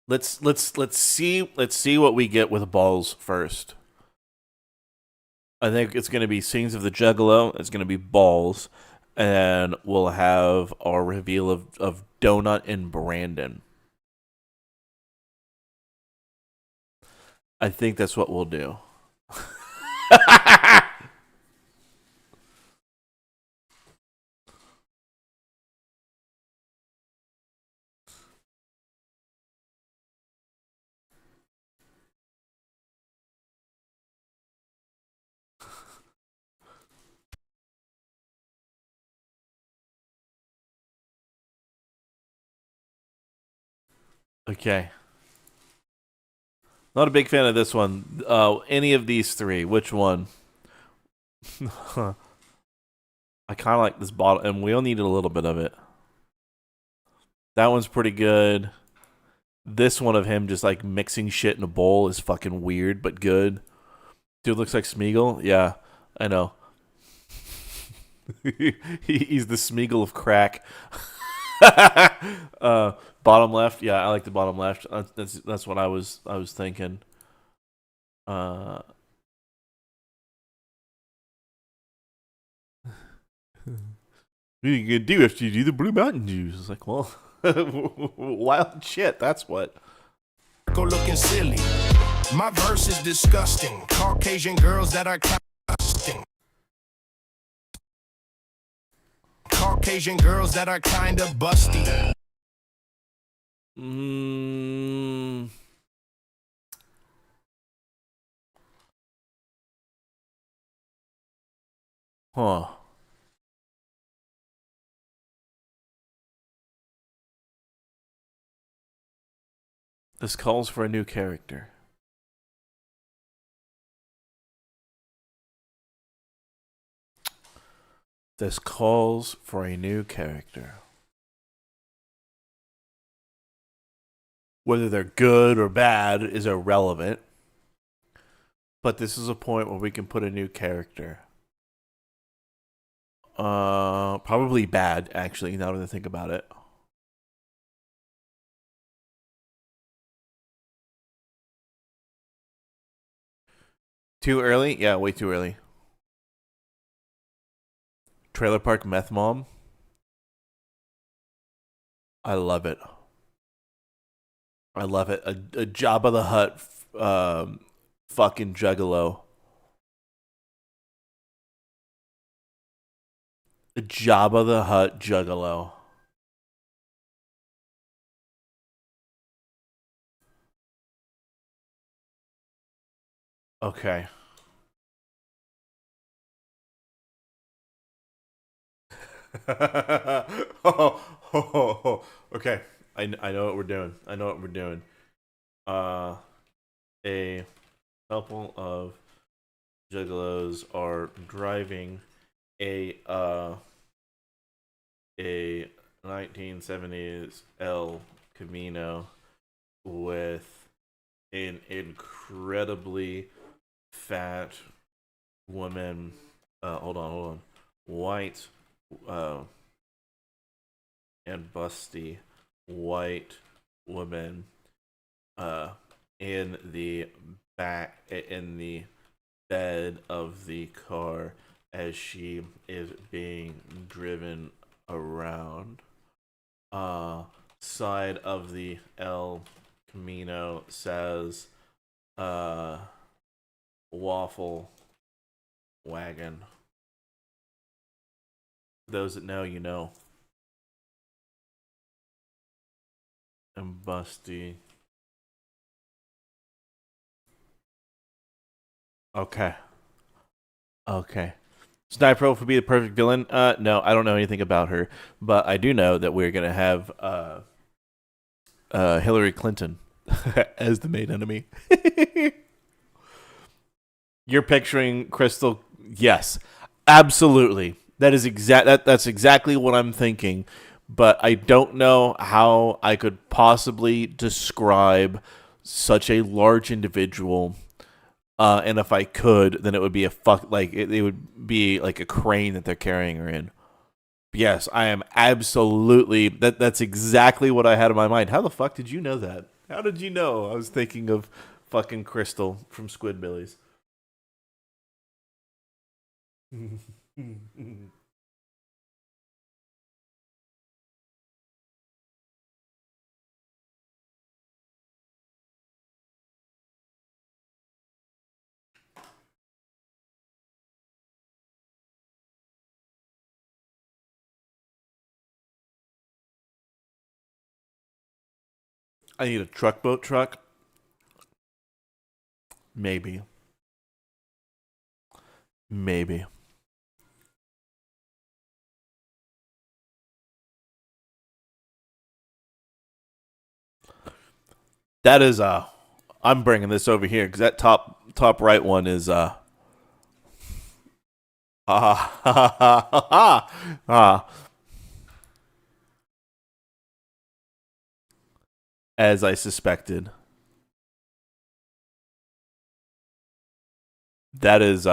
Let's see what we get with Balls first. I think it's going to be Scenes of the Juggalo. It's going to be Balls. And we'll have our reveal of Donut and Brandon. I think that's what we'll do. Okay. Not a big fan of this one. Any of these three. Which one? I kind of like this bottle, and we all needed a little bit of it. That one's pretty good. This one of him just like mixing shit in a bowl is fucking weird, but good. Dude looks like Smeagol. Yeah, I know. He's the Smeagol of crack. Bottom left. Yeah, I like the bottom left. That's what I was thinking. What are you gonna do after you do the Blue Mountain Dew? It's like, well, wild shit. That's what. Go looking silly. My verse is disgusting. Caucasian girls that are disgusting. Caucasian girls that are kinda busty. Huh. This calls for a new character. This calls for a new character. Whether they're good or bad is irrelevant. But this is a point where we can put a new character. Probably bad, actually, now that I think about it. Too early? Yeah, way too early. Trailer Park Meth Mom. I love it. I love it. A Jabba the Hutt fucking juggalo. A Jabba the Hutt juggalo. Okay. Okay. I know what we're doing. I know what we're doing. A couple of juggalos are driving a 1970s El Camino with an incredibly fat woman. Hold on. White and busty white woman in the bed of the car as she is being driven around. Side of the El Camino says waffle wagon. Those that know, you know. And busty. Okay. Sniper Wolf would be the perfect villain. No, I don't know anything about her, but I do know that we're gonna have Hillary Clinton as the main enemy. You're picturing Crystal? Yes, absolutely. That's exactly what I'm thinking. But I don't know how I could possibly describe such a large individual. And if I could, then it would be it would be like a crane that they're carrying her in. Yes, I am absolutely. That's exactly what I had in my mind. How the fuck did you know that? How did you know? I was thinking of fucking Crystal from Squidbillies. I need a truck boat truck. Maybe. Maybe. That is I'm bringing this over here because that top right one is as I suspected. That is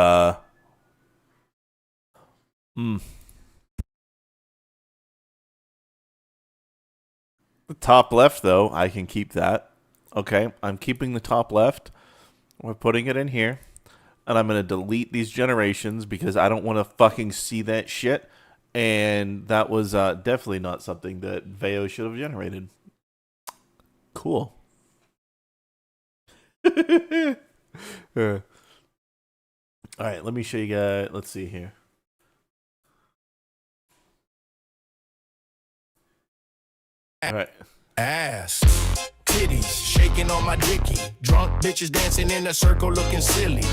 The top left though, I can keep that. Okay, I'm keeping the top left. We're putting it in here. And I'm going to delete these generations because I don't want to fucking see that shit. And that was definitely not something that Veo should have generated. Cool. All right, let me show you guys. Let's see here. All right. Ass, titties, shaking on my dicky. Drunk bitches dancing in a circle looking silly.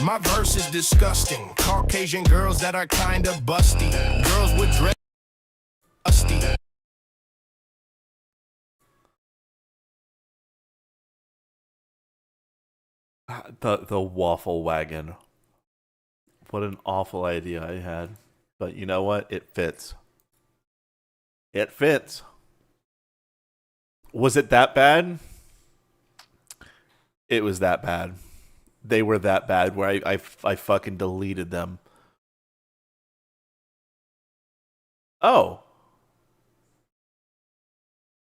My verse is disgusting. Caucasian girls that are kinda busty. Girls with dread busty. The waffle wagon. What an awful idea I had. But you know what? It fits. It fits. Was it that bad? It was that bad. They were that bad where I fucking deleted them. Oh.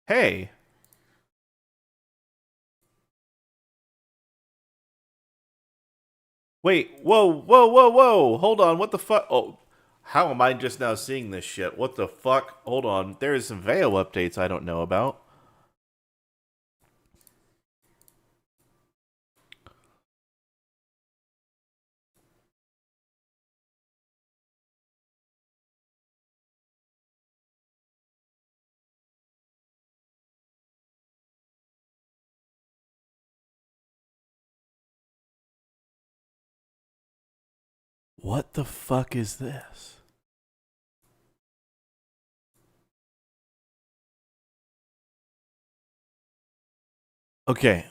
Hey. Wait, whoa. Hold on, what the fuck? Oh, how am I just now seeing this shit? What the fuck? Hold on, there is some Veo updates I don't know about. What the fuck is this? Okay,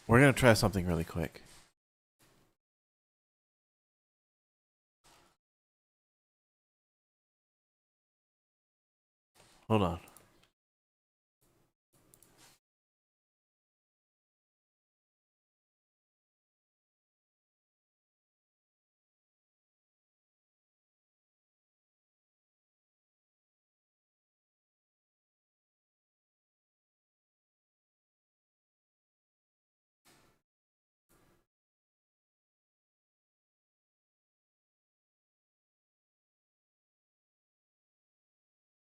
we're gonna try something really quick. Hold on.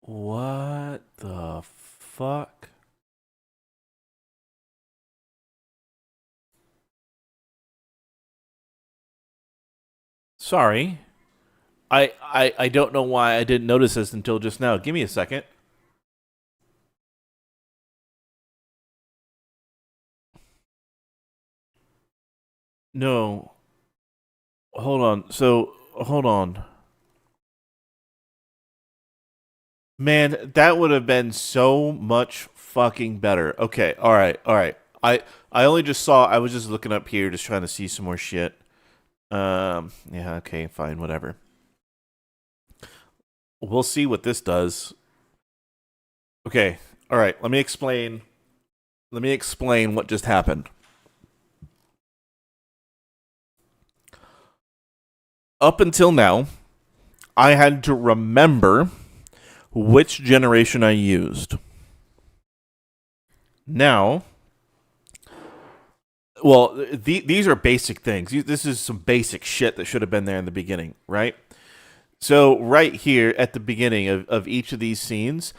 What the fuck? Sorry. I don't know why I didn't notice this until just now. Give me a second. No. Hold on. So, hold on. Man, that would have been so much fucking better. Okay, all right. I only just saw. I was just looking up here, just trying to see some more shit. Yeah. Okay. Fine. Whatever. We'll see what this does. Okay. All right. Let me explain. Let me explain what just happened. Up until now, I had to remember which generation I used. Now, well, these are basic things. This is some basic shit that should have been there in the beginning, right? So right here at the beginning of each of these scenes,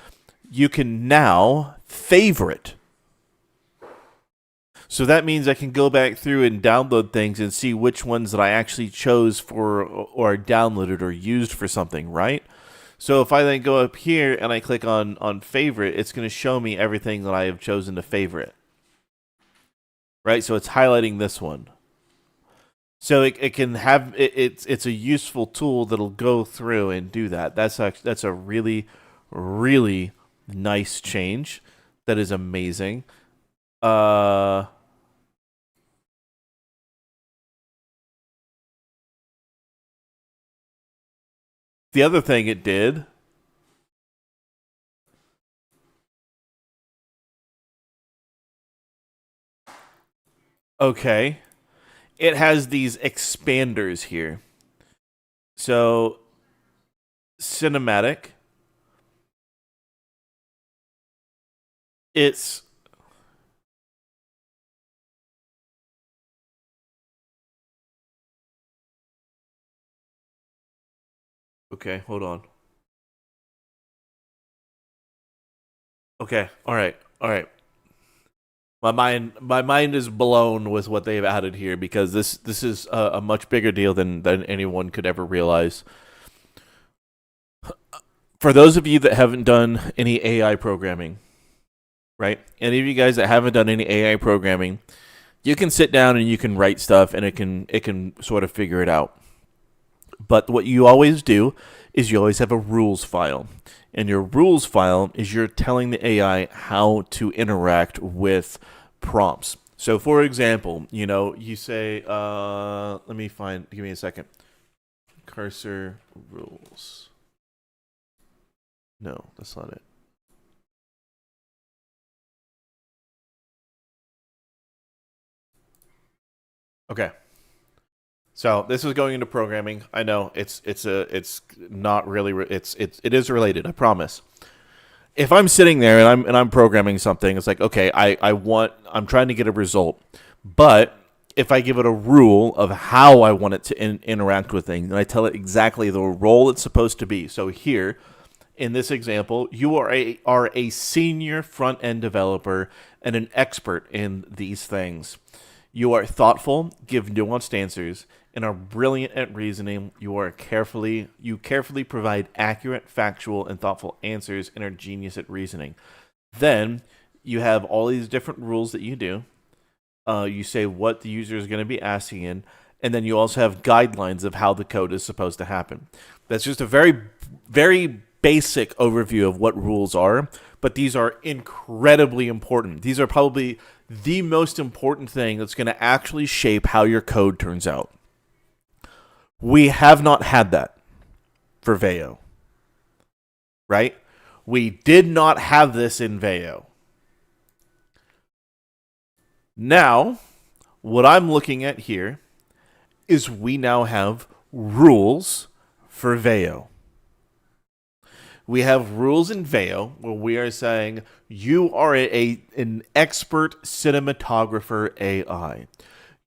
you can now favorite. So that means I can go back through and download things and see which ones that I actually chose for or downloaded or used for something, right? So if I then go up here and I click on favorite, it's going to show me everything that I have chosen to favorite. Right? So it's highlighting this one. So it can have it's a useful tool that'll go through and do that. That's a really, really nice change. That is amazing. The other thing it did. Okay. It has these expanders here. So, cinematic. It's okay, hold on. Okay, all right. My mind is blown with what they've added here because this is a much bigger deal than anyone could ever realize. For those of you that haven't done any AI programming, right? Any of you guys that haven't done any AI programming, you can sit down and you can write stuff and it can sort of figure it out. But what you always do is you always have a rules file. And your rules file is you're telling the AI how to interact with prompts. So for example, you say, give me a second. Cursor rules. No, that's not it. Okay. So this is going into programming. I know it's not really it is related. I promise. If I'm sitting there and I'm programming something, it's like okay, I'm trying to get a result, but if I give it a rule of how I want it to interact with things, and I tell it exactly the role it's supposed to be. So here, in this example, you are a senior front end developer and an expert in these things. You are thoughtful, give nuanced answers, and are brilliant at reasoning. You carefully provide accurate, factual, and thoughtful answers and are genius at reasoning. Then you have all these different rules that you do. You say what the user is going to be asking in, and then you also have guidelines of how the code is supposed to happen. That's just a very, very basic overview of what rules are, but these are incredibly important. These are probably the most important thing that's going to actually shape how your code turns out. We have not had that for Veo, right? We did not have this in Veo. Now, what I'm looking at here is we now have rules for Veo. We have rules in Veo where we are saying you are an expert cinematographer AI.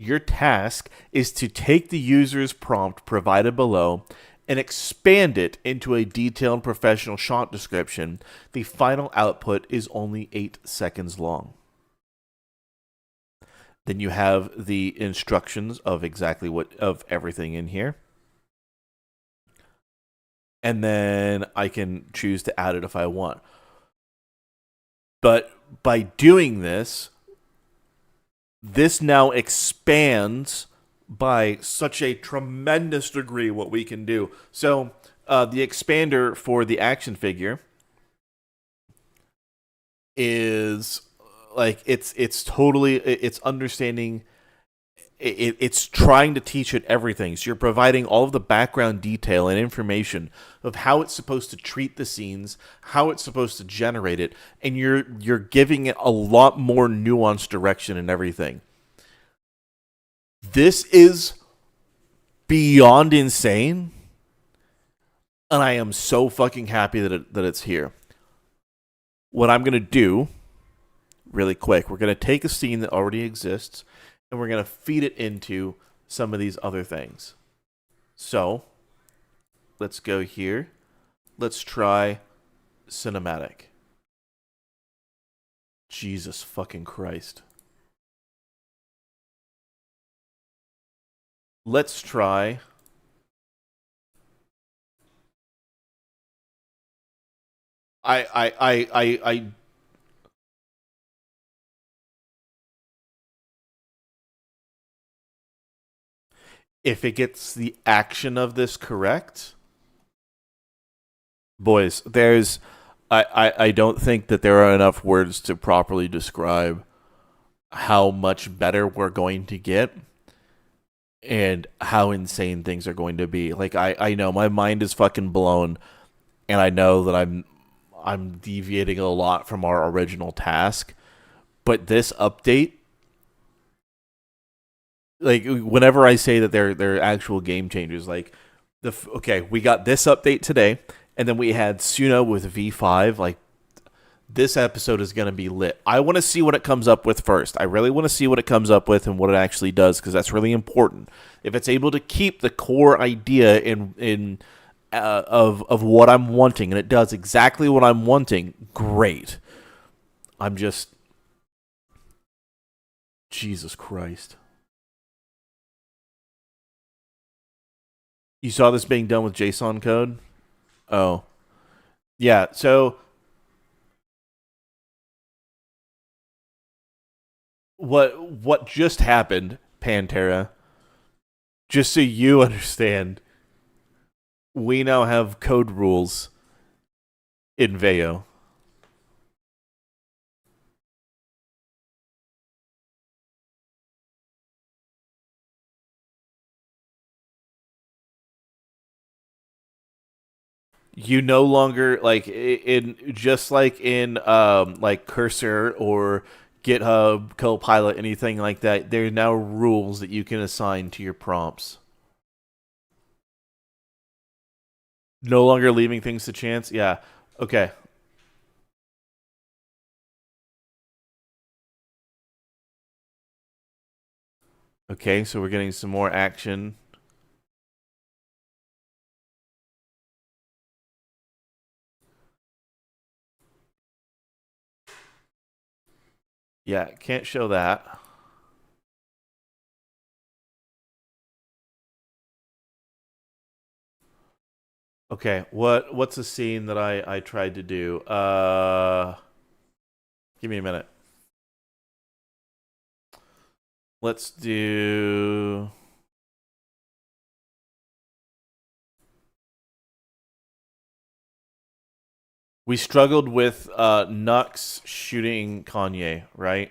Your task is to take the user's prompt provided below and expand it into a detailed professional shot description. The final output is only 8 seconds long. Then you have the instructions of exactly of everything in here. And then I can choose to add it if I want. But by doing this now expands by such a tremendous degree what we can do. So the expander for the action figure is like it's totally it's understanding. It's trying to teach it everything. So you're providing all of the background detail and information of how it's supposed to treat the scenes, how it's supposed to generate it, and you're giving it a lot more nuanced direction and everything. This is beyond insane, and I am so fucking happy that it's here. What I'm going to do, really quick, we're going to take a scene that already exists, and we're going to feed it into some of these other things. So let's go here. Let's try cinematic. Jesus fucking Christ. Let's try I if it gets the action of this correct, boys, I don't think that there are enough words to properly describe how much better we're going to get and how insane things are going to be. Like I know my mind is fucking blown, and I know that I'm deviating a lot from our original task, but this update, like whenever I say that they're actual game changers, like okay, we got this update today, and then we had Suno with V5. Like this episode is gonna be lit. I want to see what it comes up with first. I really want to see what it comes up with and what it actually does, because that's really important. If it's able to keep the core idea in of what I'm wanting, and it does exactly what I'm wanting, great. I'm just Jesus Christ. You saw this being done with JSON code? Oh. Yeah, so what just happened, Pantera, just so you understand, we now have code rules in Veo. You no longer like in just like in like Cursor or GitHub Copilot, anything like that. There are now rules that you can assign to your prompts. No longer leaving things to chance. Yeah. Okay. Okay, so we're getting some more action. Yeah, can't show that. Okay, what's a scene that I tried to do? Give me a minute. Let's do We struggled with Nux shooting Kanye, right?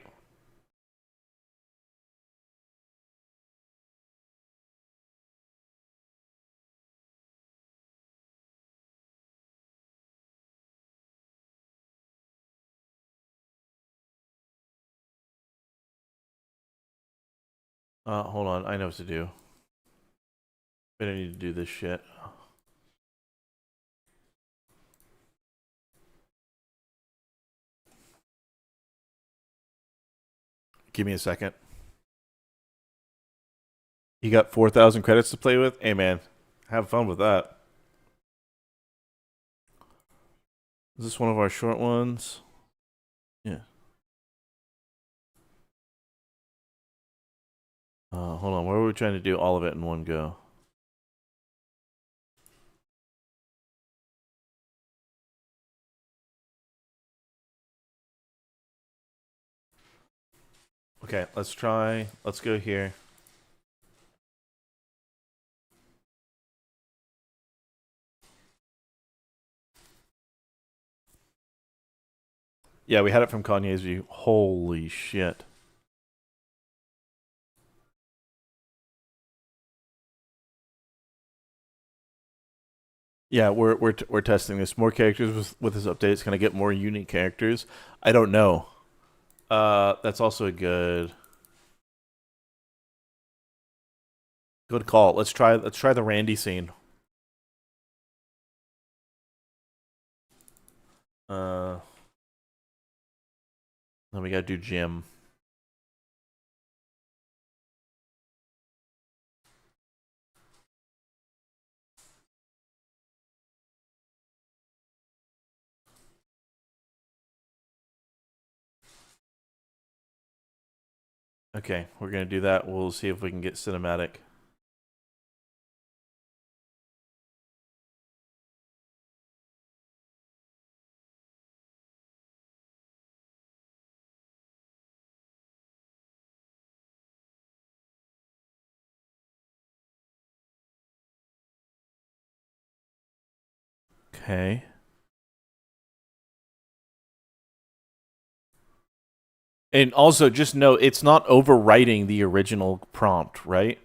Hold on, I know what to do. But I need to do this shit. Give me a second. You got 4,000 credits to play with? Hey, man. Have fun with that. Is this one of our short ones? Yeah. Hold on. Where were we trying to do all of it in one go? Okay, let's try. Let's go here. Yeah, we had it from Kanye's view. Holy shit. Yeah, we're testing this. More characters with this update. It's gonna get more unique characters. I don't know. That's also a good call. Let's try the Randy scene. Then we gotta do Jim. Okay, we're gonna do that. We'll see if we can get cinematic. Okay. And also, just note, it's not overwriting the original prompt, right?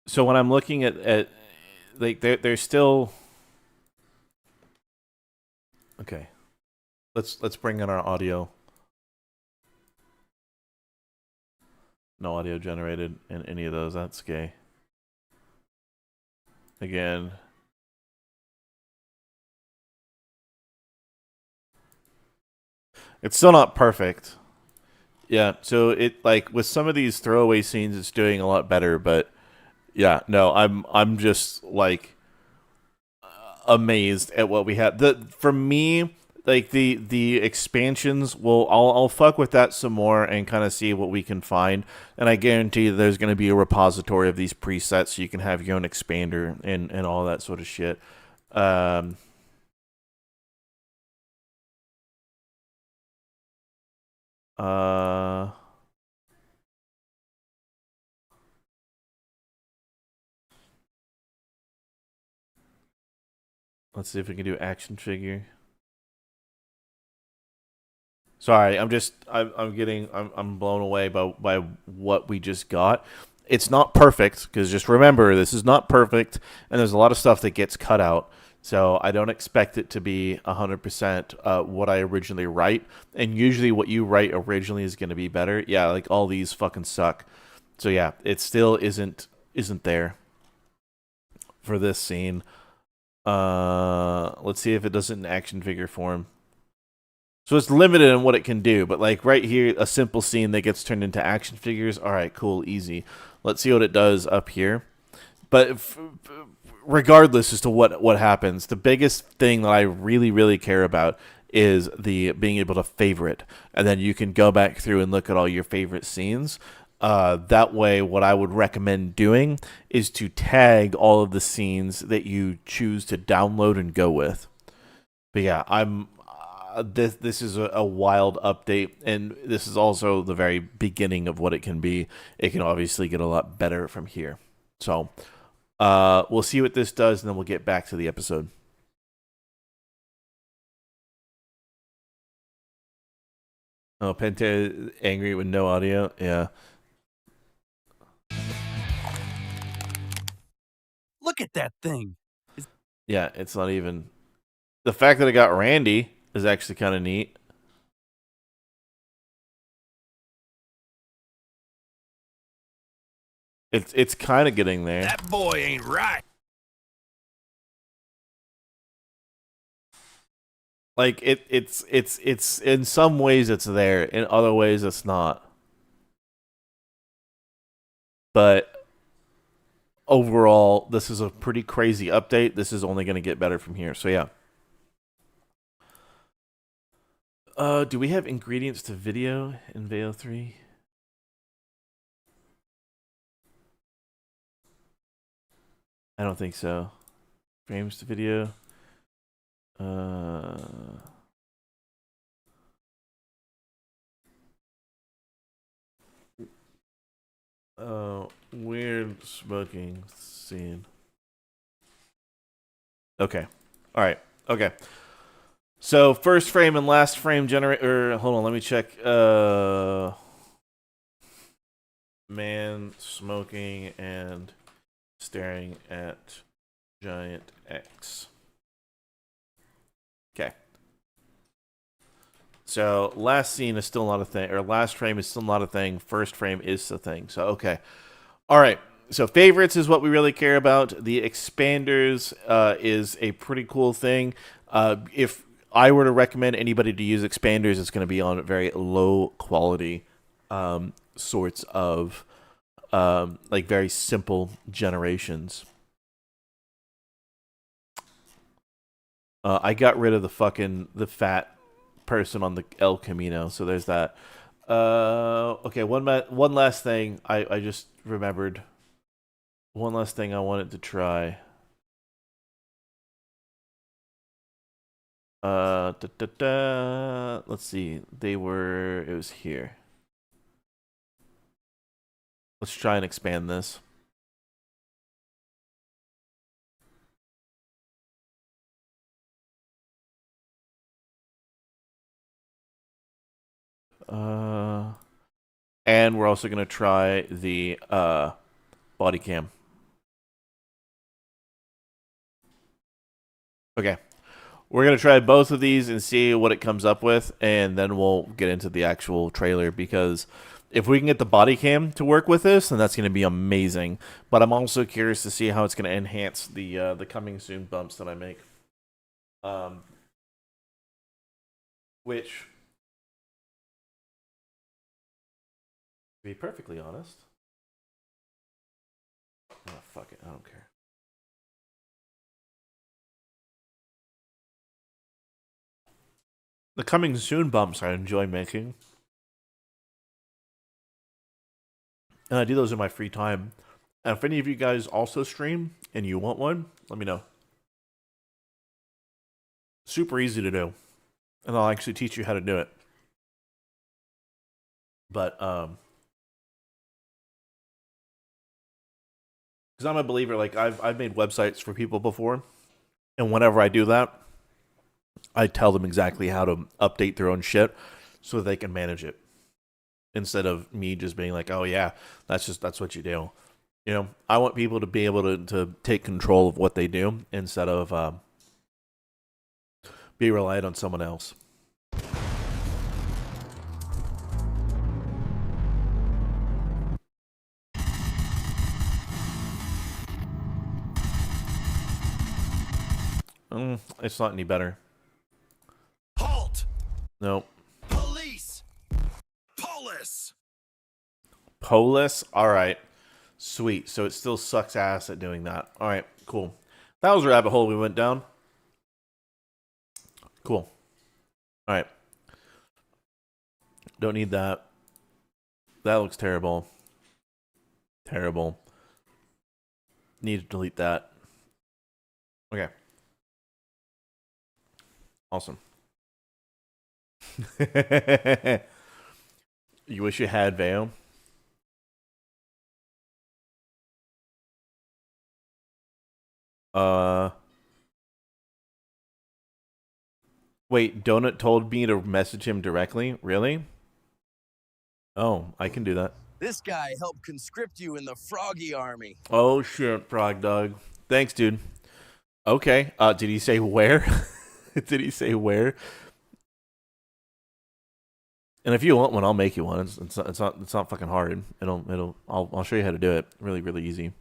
So when I'm looking at like, they're still... Okay. Let's bring in our audio. No audio generated in any of those. That's gay. Again. It's still not perfect. Yeah, so it, like, with some of these throwaway scenes, it's doing a lot better, but yeah, no, I'm just like amazed at what we have. For me, like, the expansions will, I'll fuck with that some more and kind of see what we can find, and I guarantee there's going to be a repository of these presets so you can have your own expander and all that sort of shit. Let's see if we can do action figure. Sorry, I'm blown away by what we just got. It's not perfect, because just remember, this is not perfect, and there's a lot of stuff that gets cut out. So I don't expect it to be 100% what I originally write. And usually what you write originally is going to be better. Yeah, like all these fucking suck. So yeah, it still isn't there for this scene. Let's see if it does it in action figure form. So it's limited in what it can do, but like right here, a simple scene that gets turned into action figures. All right, cool, easy. Let's see what it does up here. But regardless as to what happens, the biggest thing that I really care about is the being able to favorite, and then you can go back through and look at all your favorite scenes. That way, what I would recommend doing is to tag all of the scenes that you choose to download and go with. But yeah, this is a wild update, and this is also the very beginning of what it can be. It can obviously get a lot better from here. So we'll see what this does, and then we'll get back to the episode. Oh, Pente angry with no audio? Yeah. Look at that thing. Yeah, it's not even... The fact that it got Randy is actually kind of neat. It's kind of getting there. That boy ain't right. Like it's in some ways it's there, in other ways it's not. But overall, this is a pretty crazy update. This is only going to get better from here. So yeah. Do we have ingredients to video in Veo 3? I don't think so. Frames to video. Weird smoking scene. Okay. All right. Okay. So first frame and last frame generate. Hold on, let me check. Man smoking and staring at giant X. Okay. So last scene is still not a thing, or last frame is still not a thing. First frame is the thing. So okay. All right. So favorites is what we really care about. The expanders is a pretty cool thing. If I were to recommend anybody to use expanders, it's going to be on very low quality sorts of like very simple generations. I got rid of the fat person on the El Camino, so there's that. Okay, one last thing. I just remembered. One last thing I wanted to try. Let's see. It was here. Let's try and expand this. And we're also gonna try the body cam. Okay. We're going to try both of these and see what it comes up with, and then we'll get into the actual trailer, because if we can get the body cam to work with this, then that's going to be amazing. But I'm also curious to see how it's going to enhance the coming soon bumps that I make. Which, to be perfectly honest, oh, fuck it, I don't care. The coming soon bumps I enjoy making. And I do those in my free time. And if any of you guys also stream and you want one, let me know. Super easy to do. And I'll actually teach you how to do it. But, because I'm a believer, like, I've made websites for people before. And whenever I do that, I tell them exactly how to update their own shit so they can manage it. Instead of me just being like, oh yeah, that's what you do. You know, I want people to be able to take control of what they do instead of be reliant on someone else. It's not any better. Halt! Nope. Police! Police! Polis? Alright. Sweet. So it still sucks ass at doing that. Alright, cool. That was a rabbit hole we went down. Cool. Alright. Don't need that. That looks terrible. Terrible. Need to delete that. Okay. Awesome. You wish you had Veo? Wait, Donut told me to message him directly? Really? Oh, I can do that. This guy helped conscript you in the Froggy Army. Oh shit, Frog Dog. Thanks, dude. Okay. Did he say where? Did he say where? And if you want one, I'll make you one. It's not fucking hard. I'll show you how to do it. Really, really easy.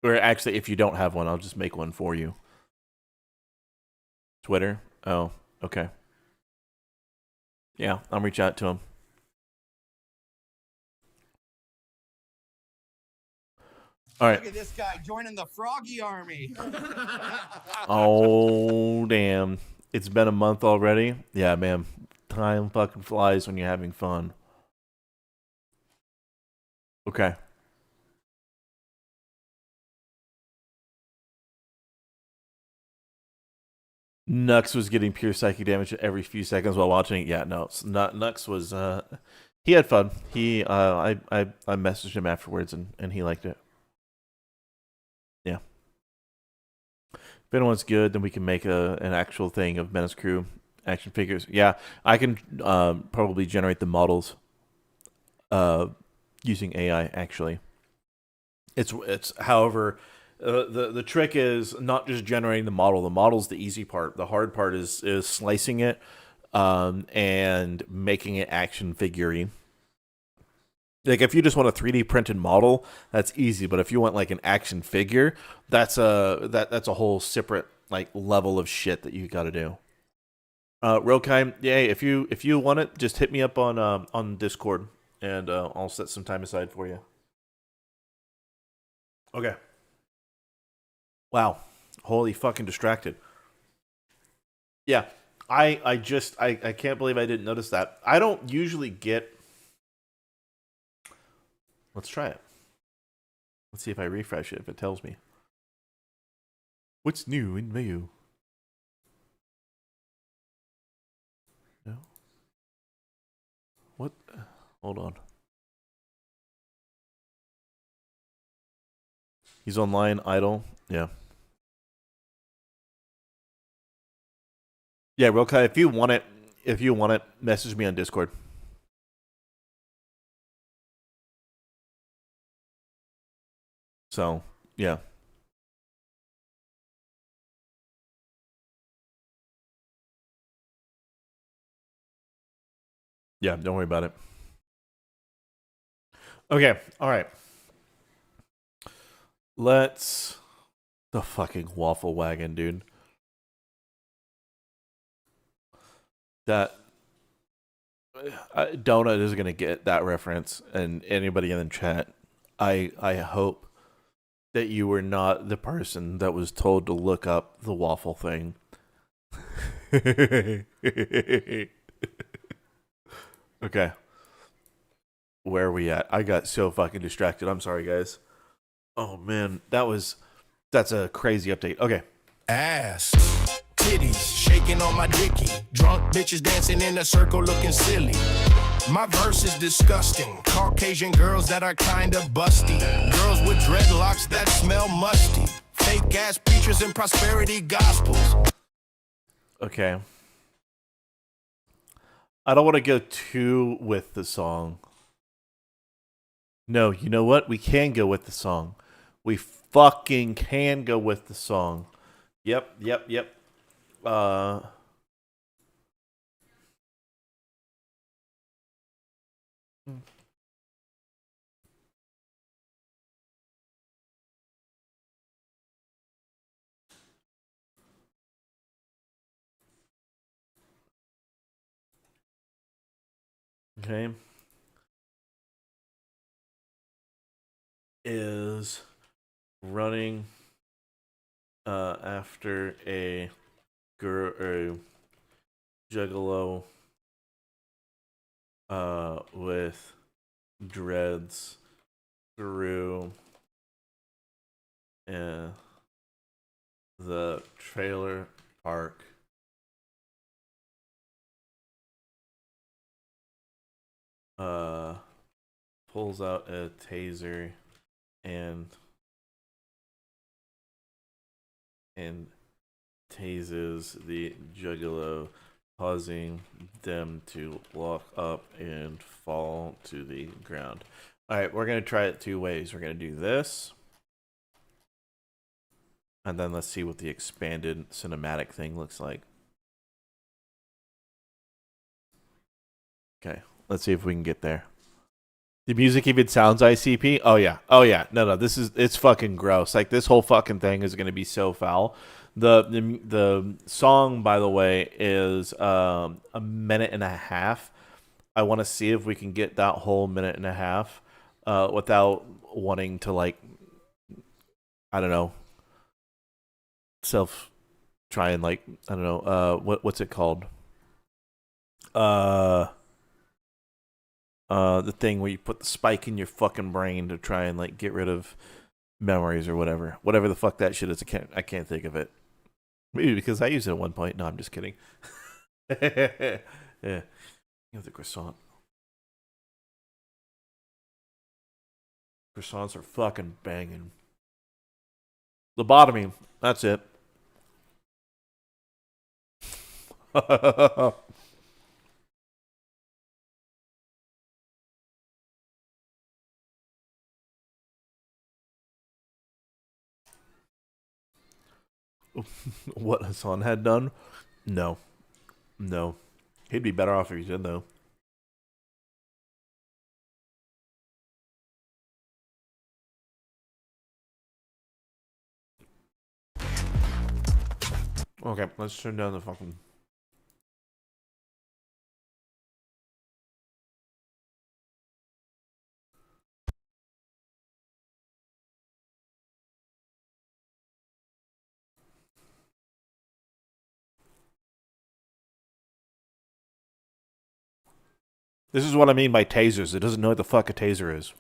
Or actually, if you don't have one, I'll just make one for you. Twitter? Oh, okay. Yeah, I'll reach out to him. All right. Look at this guy joining the Froggy Army. Oh, damn. It's been a month already? Yeah, man. Time fucking flies when you're having fun. Okay. Nux was getting pure psychic damage every few seconds while watching it. Yeah, no, Nux was he had fun. I messaged him afterwards and he liked it. Yeah. If anyone's good, then we can make an actual thing of Menace Crew action figures. Yeah, I can probably generate the models using AI actually. It's however the trick is not just generating the model. The model's the easy part. The hard part is slicing it and making it action figure-y. Like if you just want a 3D printed model, that's easy. But if you want like an action figure, that's a whole separate like level of shit that you got to do. Rokai, yeah, if you want it, just hit me up on Discord and I'll set some time aside for you. Okay. Wow. Holy fucking distracted. Yeah. I can't believe I didn't notice that. I don't usually get. Let's try it. Let's see if I refresh it, if it tells me. What's new in Mayo? No. What? Hold on. He's online, idle. Yeah. Yeah, Rokai, if you want it, message me on Discord. So, yeah. Yeah, don't worry about it. Okay, all right. Let's the fucking waffle wagon, dude. That Donut is gonna get that reference, and anybody in the chat, I hope that you were not the person that was told to look up the waffle thing. Okay. Where are we at? I got so fucking distracted. I'm sorry, guys. Oh man, that's a crazy update. Okay. Ass, titties, shaking on my dicky. Drunk bitches dancing in a circle looking silly. My verse is disgusting. Caucasian girls that are kinda busty. Girls with dreadlocks that smell musty. Fake ass preachers and prosperity gospels. Okay. I don't want to go too with the song. No, you know what? We can go with the song. We fucking can go with the song. Yep. Okay. Is running after a girl or juggalo with dreads through the trailer park. Pulls out a taser and tases the juggalo, causing them to lock up and fall to the ground. All right, we're gonna try it two ways. We're gonna do this, and then let's see what the expanded cinematic thing looks like. Okay, let's see if we can get there. The music even sounds ICP. Oh yeah. No, it's fucking gross. Like this whole fucking thing is gonna be so foul. The song, by the way, is a minute and a half. I want to see if we can get that whole minute and a half without wanting to, like, I don't know, try and, like, I don't know, what's it called? The thing where you put the spike in your fucking brain to try and, like, get rid of memories or whatever the fuck that shit is. I can't think of it. Maybe because I used it at one point. No, I'm just kidding. Yeah, you have the croissant. Croissants are fucking banging. Lobotomy. That's it. What Hassan had done? No. He'd be better off if he did, though. Okay, let's turn down the fucking... This is what I mean by tasers. It doesn't know what the fuck a taser is.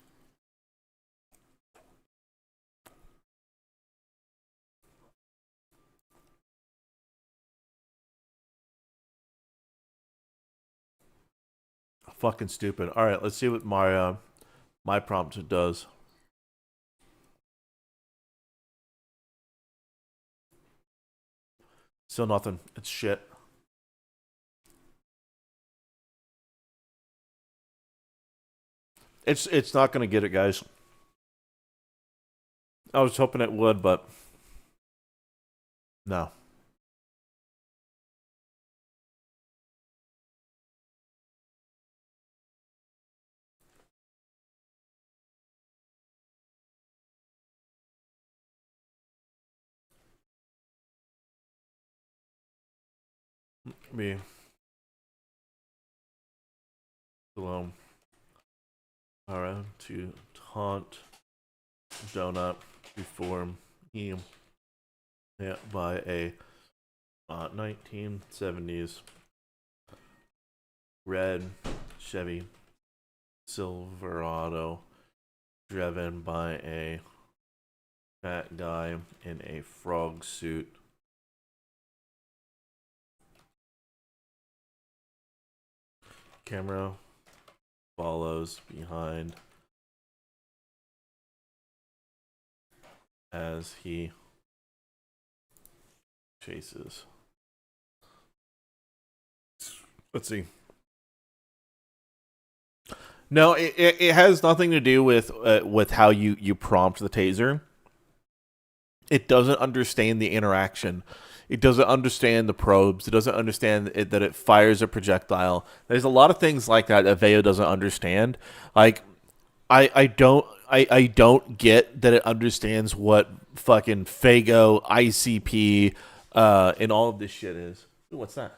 Fucking stupid. All right, let's see what my prompt does. Still nothing. It's shit. It's not gonna get it, guys. I was hoping it would, but no. Me. Alone. Alright, to taunt Donut before he hit by a 1970s red Chevy Silverado driven by a fat guy in a frog suit. Camera follows behind as he chases. Let's see. No, it has nothing to do with how you prompt the taser. It doesn't understand the interaction. It doesn't understand the probes. It doesn't understand that it fires a projectile. There's a lot of things like that Veo doesn't understand. Like, I don't get that it understands what fucking Fago, ICP, and all of this shit is. Ooh, what's that?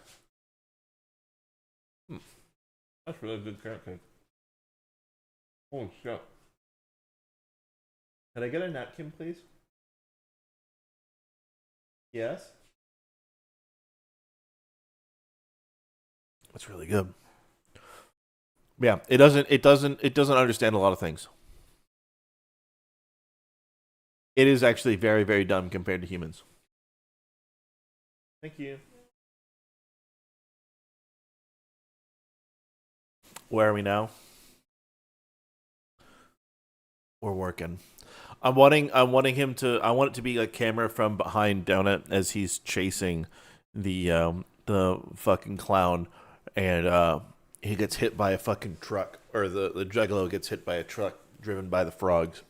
That's really good carrot cake. Holy shit. Can I get a napkin, please? Yes? That's really good. Yeah, it doesn't understand a lot of things. It is actually very, very dumb compared to humans. Thank you. Where are we now? We're working. I want it to be a camera from behind Donut as he's chasing the fucking clown, and he gets hit by a fucking truck, or the Juggalo gets hit by a truck driven by the frogs.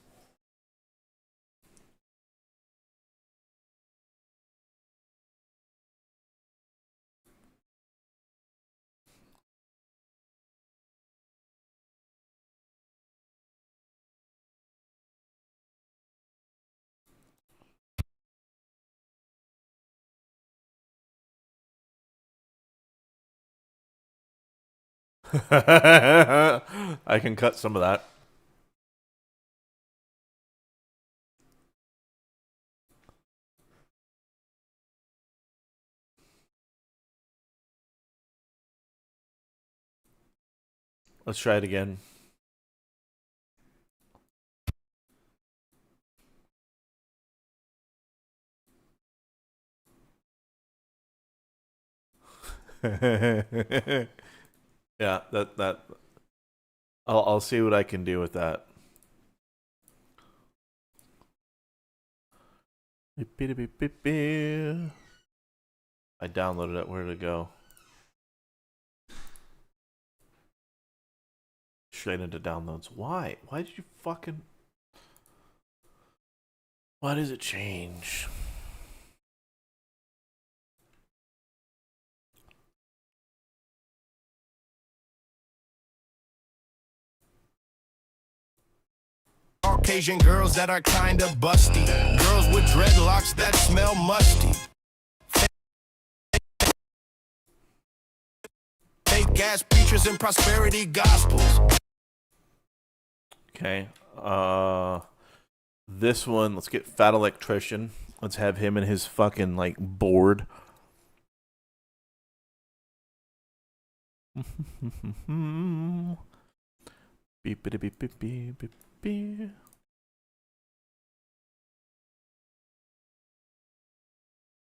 I can cut some of that. Let's try it again. Yeah, that I'll see what I can do with that. I downloaded it. Where did it go? Straight into downloads. Why? Why did you fucking... Why does it change? Caucasian girls that are kinda busty. Girls with dreadlocks that smell musty. Fake gas preachers and prosperity gospels. Okay. This one, let's get Fat Electrician. Let's have him and his fucking, like, board. Beep beep beep beep beep beep beep.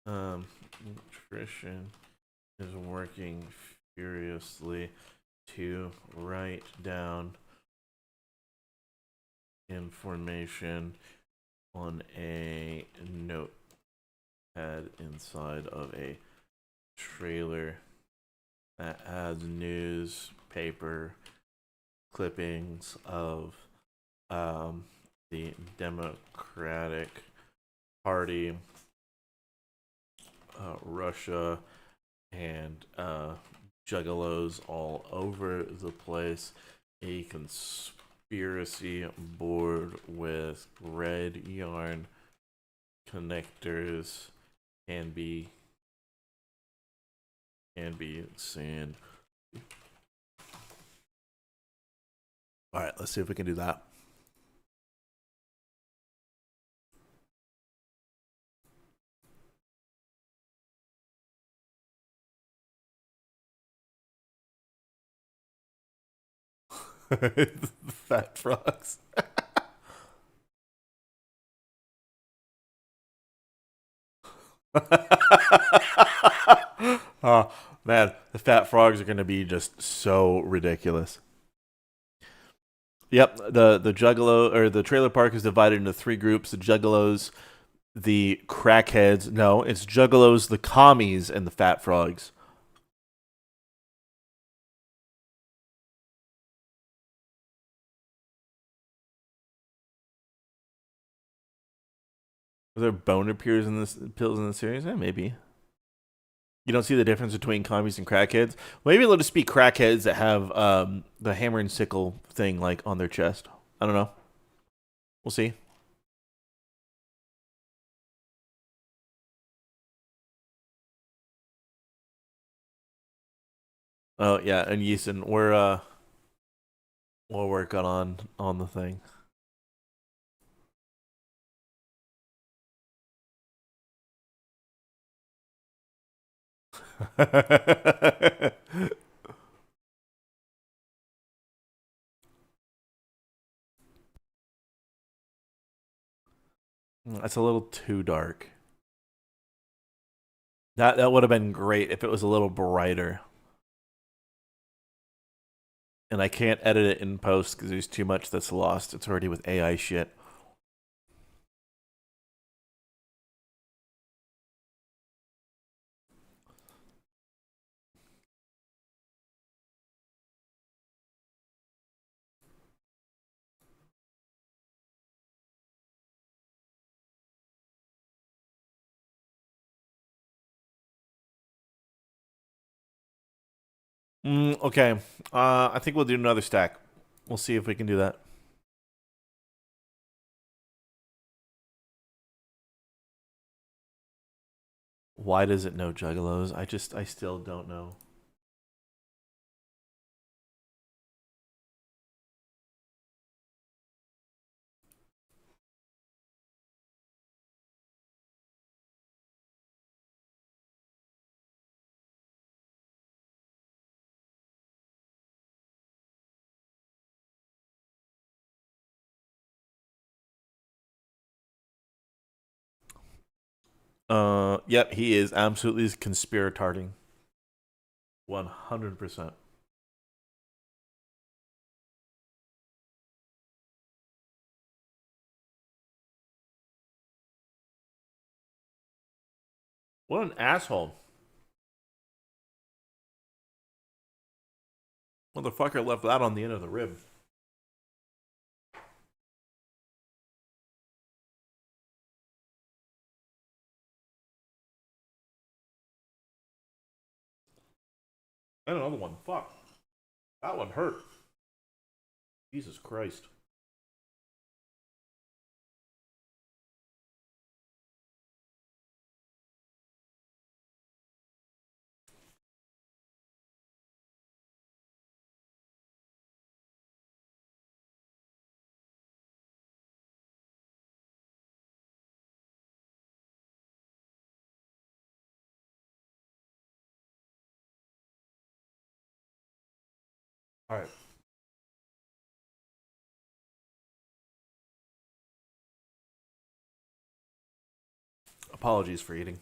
Nutrition is working furiously to write down information on a notepad inside of a trailer that has newspaper clippings of the Democratic Party, Russia, and juggalos all over the place. A conspiracy board with red yarn connectors can be seen. All right, let's see if we can do that. Fat frogs. Oh man, the fat frogs are gonna be just so ridiculous. Yep, the juggalo or the trailer park is divided into three groups: the juggalos, the crackheads. No, it's juggalos, the commies, and the fat frogs. Are there boner pills in the series? Maybe. You don't see the difference between commies and crackheads. Maybe it'll just be crackheads that have the hammer and sickle thing like on their chest. I don't know. We'll see. Oh yeah, and Yeeson, we'll work on the thing. That's a little too dark. That would have been great if it was a little brighter. And I can't edit it in post because there's too much that's lost. It's already with AI shit. Okay. I think we'll do another stack. We'll see if we can do that. Why does it know juggalos? I still don't know. Yep, he is absolutely conspiratarding. 100%. What an asshole. Motherfucker left that on the end of the rib. And another one. Fuck. That one hurt. Jesus Christ. All right. Apologies for eating.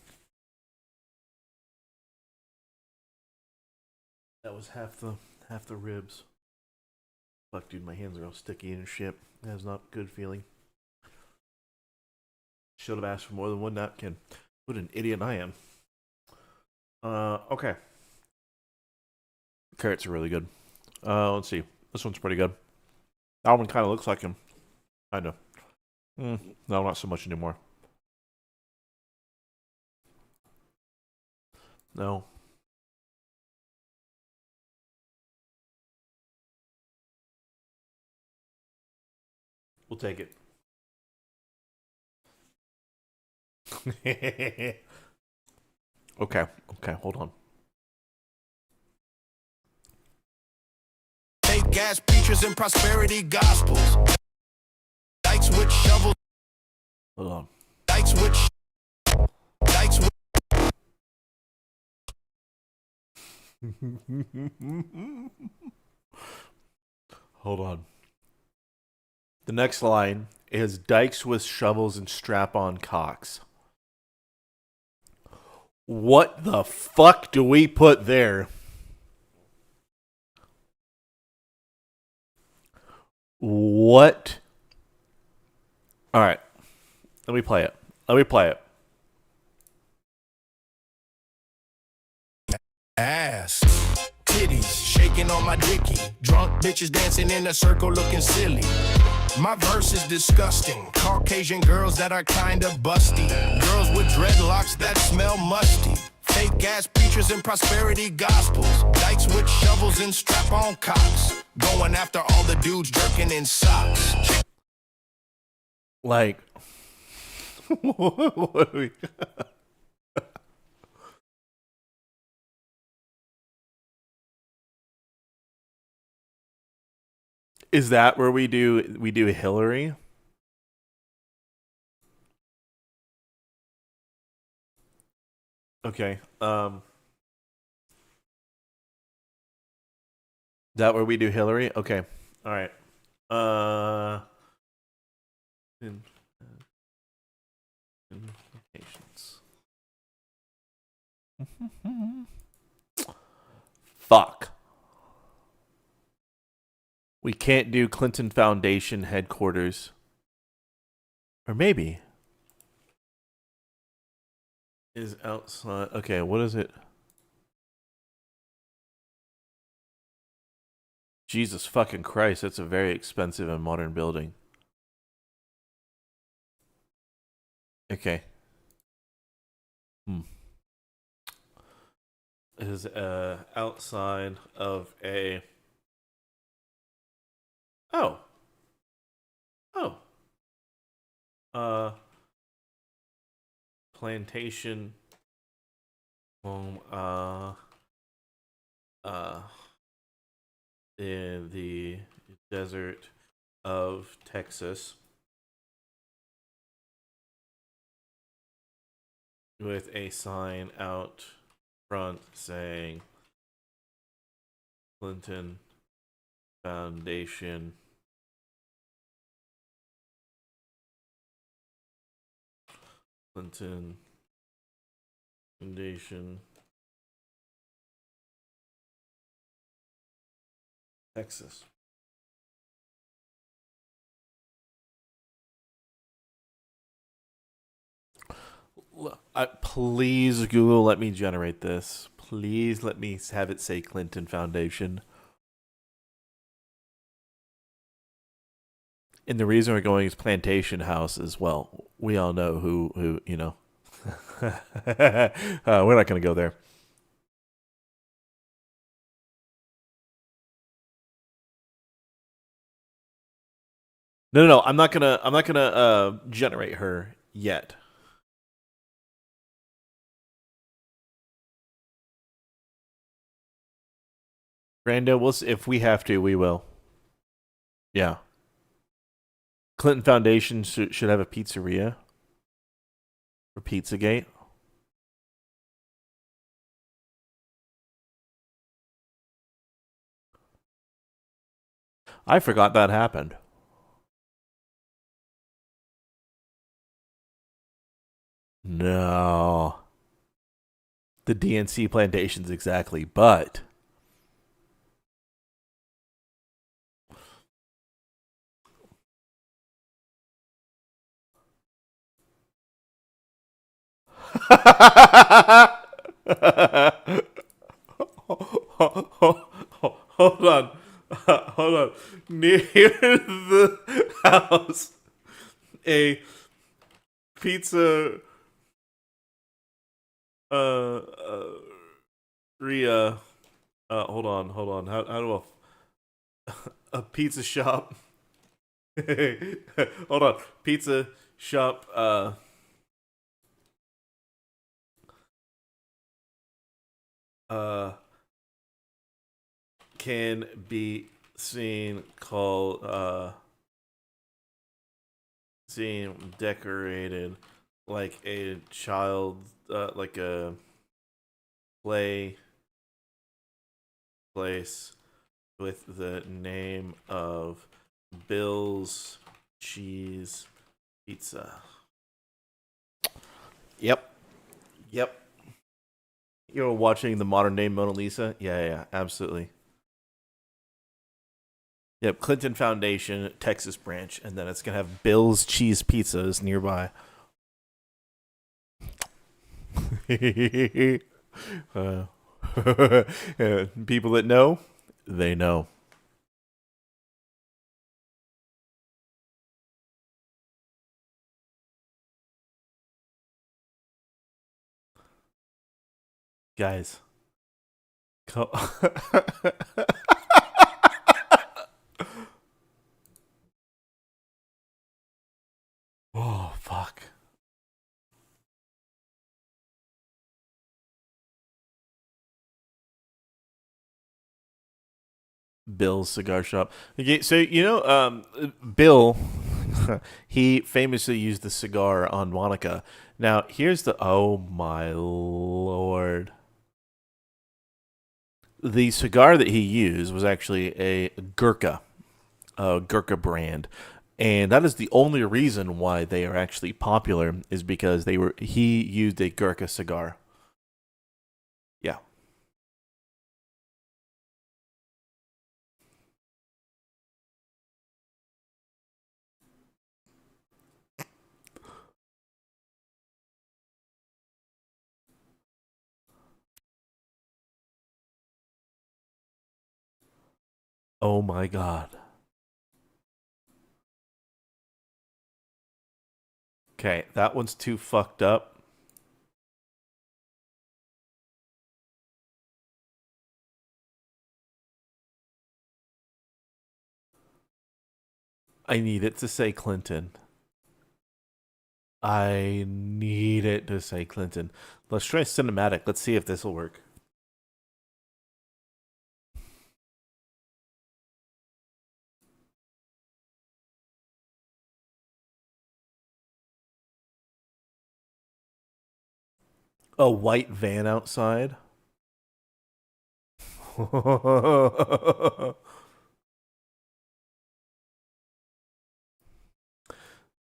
That was half the ribs. Fuck, dude, my hands are all sticky and shit. That's not a good feeling. Should have asked for more than one napkin. What an idiot I am. Okay. Carrots are really good. Let's see. This one's pretty good. That one kind of looks like him. Kind of. No, not so much anymore. No. We'll take it. Okay, hold on. Fake gas preachers and prosperity gospels. Dykes with shovels. Hold on. Dykes with. Dykes with. Hold on. The next line is dykes with shovels and strap-on cocks. What the fuck do we put there? What? All right. Let me play it. Ass. Titties shaking on my dicky. Drunk bitches dancing in a circle looking silly. My verse is disgusting. Caucasian girls that are kinda busty. Girls with dreadlocks that smell musty. Fake ass preachers and prosperity gospels. Dykes with shovels and strap-on cocks. Going after all the dudes jerking in socks. Like, what do we... Is that where we do Hillary? Okay. Is that where we do Hillary? Okay. All right. Implications. Fuck. We can't do Clinton Foundation headquarters. Or maybe. Is outside. Okay, what is it? Jesus fucking Christ, that's a very expensive and modern building. Okay. Is outside of a... Oh. Plantation home in the desert of Texas with a sign out front saying Clinton Foundation Texas. Please, Google, let me generate this. Please let me have it say Clinton Foundation. And the reason we're going is Plantation House as well. We all know who you know. We're not going to go there. No. I'm not gonna generate her yet. Brando, we'll see. If we have to, we will. Yeah. Clinton Foundation should have a pizzeria. For Pizzagate. I forgot that happened. No. The DNC plantations, exactly. But hold on. Hold on. Near the house, a pizza Ria. Hold on, hold on. How do a pizza shop? Hold on, pizza shop. Uh, can be seen decorated like a child, like a play place with the name of Bill's Cheese Pizza. Yep. Yep. You're watching the modern day Mona Lisa? Yeah, absolutely. Yep, Clinton Foundation, Texas branch, and then it's gonna have Bill's Cheese Pizzas nearby. uh, people that know, they know. Guys. Oh, fuck. Bill's cigar shop. Okay, so Bill, he famously used the cigar on Monica. Now, here's the oh my lord. The cigar that he used was actually a Gurkha brand. And that is the only reason why they are actually popular is because he used a Gurkha cigar. Yeah. Oh my god. Okay, that one's too fucked up. I need it to say Clinton. I need it to say Clinton. Let's try cinematic. Let's see if this will work. A white van outside.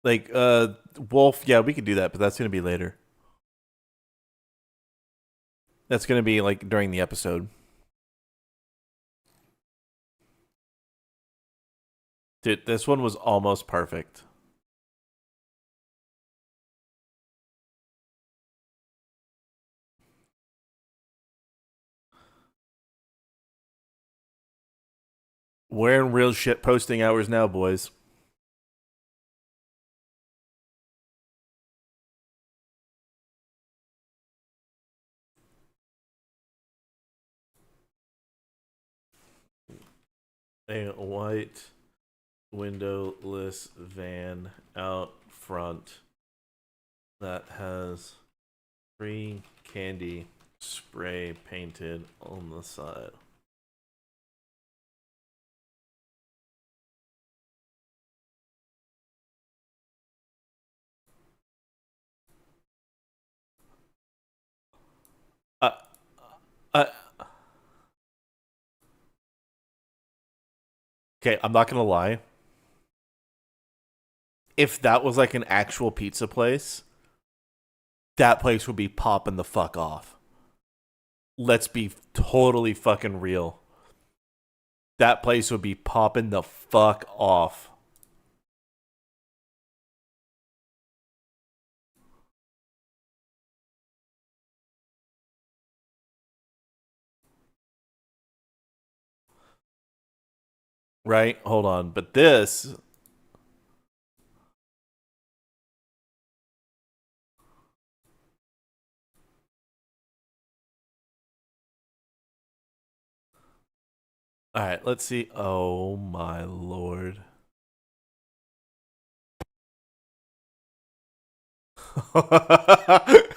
Like, Wolf, yeah, we could do that, but that's going to be later. That's going to be, like, during the episode. Dude, this one was almost perfect. We're in real shit posting hours now, boys. A white windowless van out front that has free candy spray painted on the side. Uh, uh, Okay, I'm not gonna lie. If that was like an actual pizza place, that place would be popping the fuck off. Let's be totally fucking real. That place would be popping the fuck off. Right? Hold on. But this. All right, let's see. Oh my lord.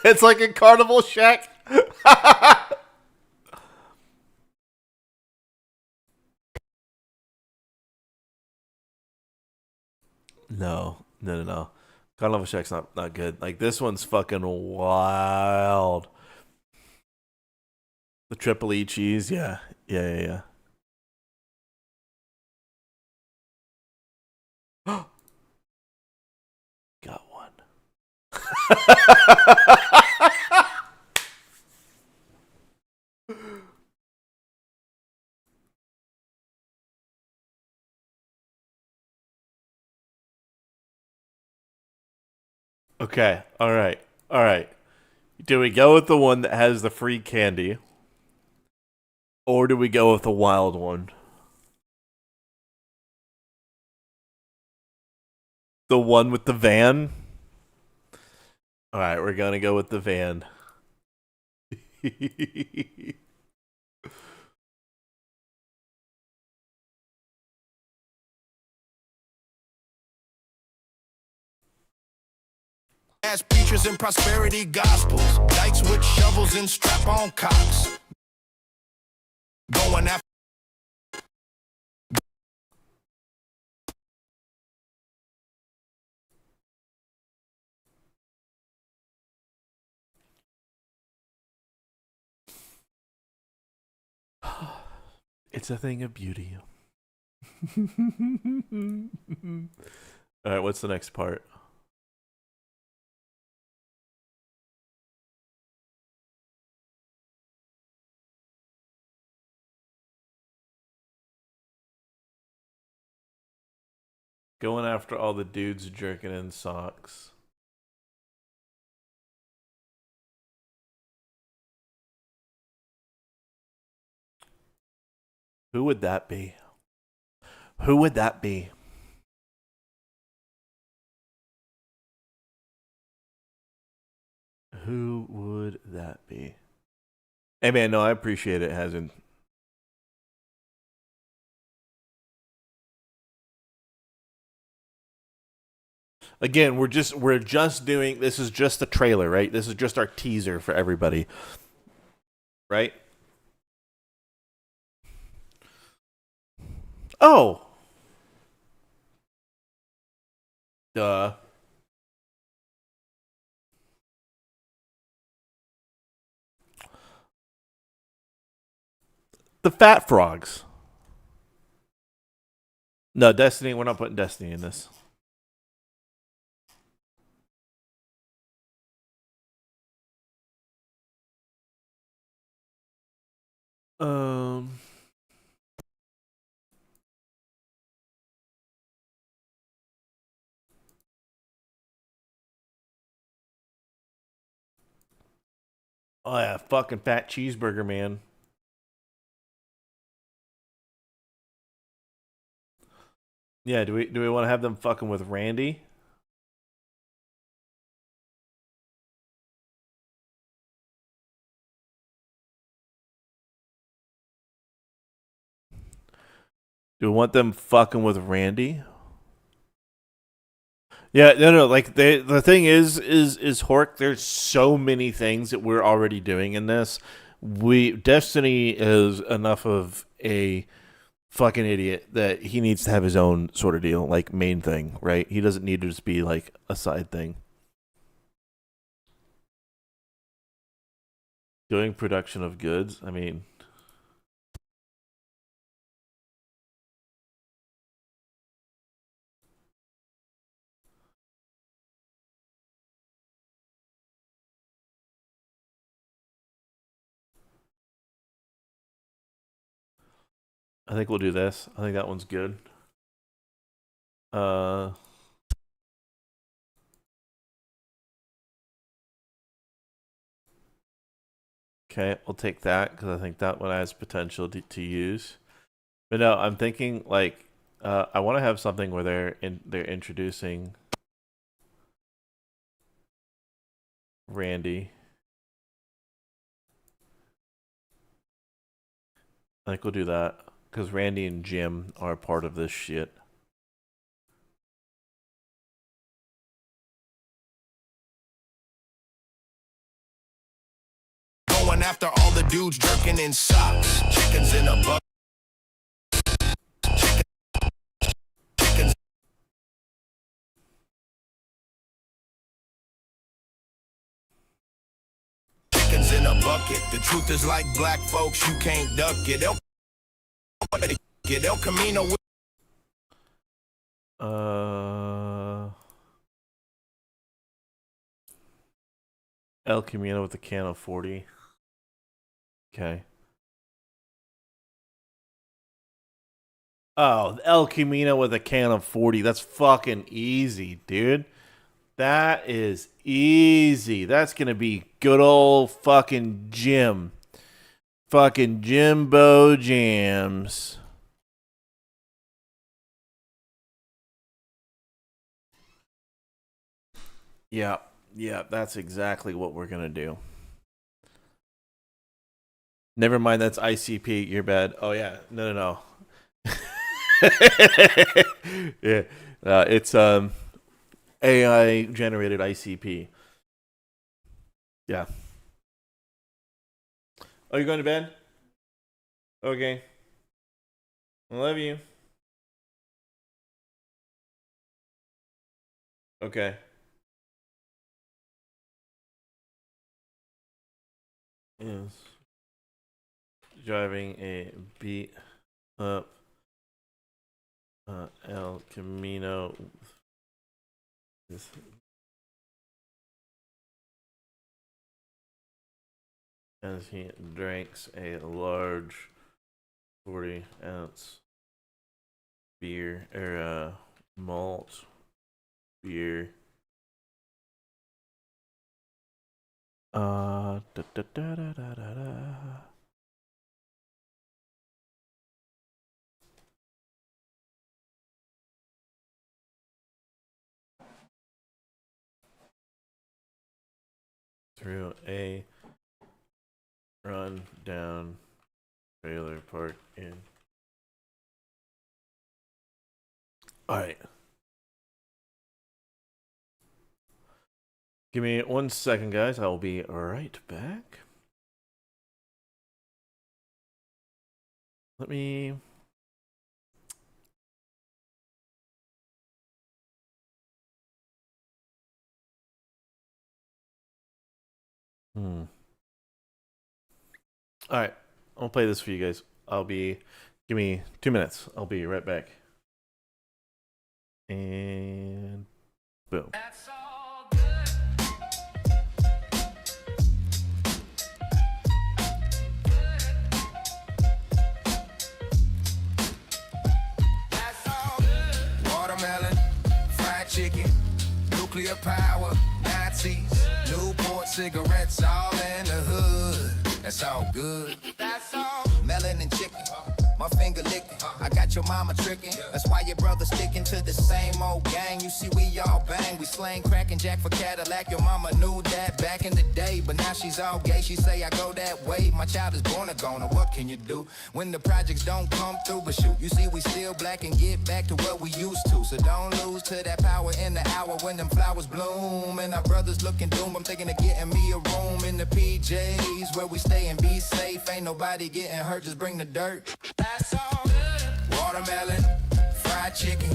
It's like a carnival shack. No. Carnival shack's not good. Like this one's fucking wild. The triple E cheese, yeah. Got one. Okay, all right. Do we go with the one that has the free candy? Or do we go with the wild one? The one with the van? Alright, we're gonna go with the van. As preachers and prosperity gospels, dykes with shovels and strap-on cocks. Going after. It's a thing of beauty. Alright, what's the next part? Going after all the dudes jerking in socks. Who would that be? Who would that be? Who would that be? Hey man, no, I appreciate it. Hasn't. Again, we're just doing, this is just the trailer, right? This is just our teaser for everybody. Right? Oh. Duh. The Fat Frogs. No, Destiny, we're not putting Destiny in this. Um Oh yeah, fucking fat cheeseburger man. Yeah, do we want to have them fucking with Randy? Do we want them fucking with Randy? Yeah, no. Like the thing is Hork. There's so many things that we're already doing in this. Destiny is enough of a fucking idiot that he needs to have his own sort of deal, like main thing, right? He doesn't need to just be like a side thing. Doing production of goods. I mean, I think we'll do this. I think that one's good. Okay, we'll take that because I think that one has potential to use. But no, I'm thinking like I want to have something where they're introducing Randy. I think we'll do that because Randy and Jim are part of this shit. Going after all the dudes jerking in socks. Chickens in a bucket. Chickens in a bucket. The truth is like black folks, you can't duck it. El Camino. El Camino with a can of 40. Okay. Oh, El Camino with a can of 40. That's fucking easy, dude. That is easy. That's going to be good old fucking Jim. Fucking Jimbo Jams. Yeah. Yeah, that's exactly what we're going to do. Never mind, that's ICP. You're bad. Oh, yeah. No. Yeah. It's AI generated ICP. Yeah. Oh, you're going to bed? Okay. I love you. Okay. Yes. Driving a beat up El Camino as he drinks a large 40-ounce beer or malt beer. Da, da, da, da, da, da, da. Through a run down trailer park in. All right. Give me 1 second, guys. I will be right back. Let me... All right. I'll play this for you guys. Give me 2 minutes. I'll be right back. And boom. That's all good. That's all good. Watermelon, fried chicken, nuclear power, Nazis, Newport cigarettes, all in the hood. That's all good. That's all. Melon and chicken, my finger licking. I got your mama tricking. That's why your brother sticking to the same old gang. You see, we all bang. We slang, cracking Jack for Cadillac. Your mama knew that back in the day, but now she's all gay. She say I go that way. My child is born a goner. What can you do when the projects don't come through? But shoot, you see, we still black and get back to what we used to. So don't lose to that power in the hour when them flowers bloom. And our brothers looking doom. I'm thinking of getting me a room in the PJs where we stay and be safe. Ain't nobody getting hurt. Just bring the dirt. That's all good. Watermelon, fried chicken,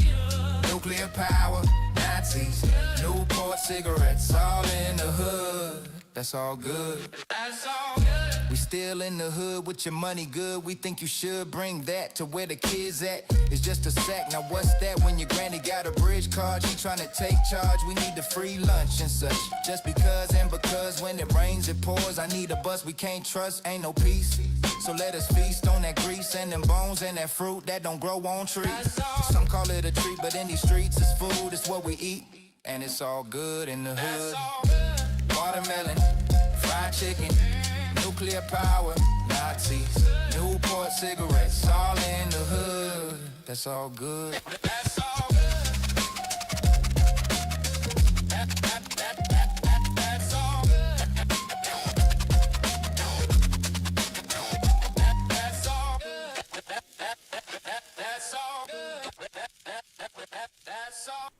nuclear power, Nazis, Newport cigarettes, all in the hood. That's all good. That's all good. We still in the hood with your money good. We think you should bring that to where the kids at. It's just a sack. Now what's that when your granny got a bridge card? She trying to take charge. We need the free lunch and such. Just because and because when it rains it pours. I need a bus we can't trust. Ain't no peace. So let us feast on that grease and them bones and that fruit that don't grow on trees. Some call it a treat, but in these streets it's food, it's what we eat. And it's all good in the hood. Watermelon, fried chicken, nuclear power, Nazis, Newport cigarettes, all in the hood. That's all good. That's all good. That's all good. That's all good. That's all good. That's all.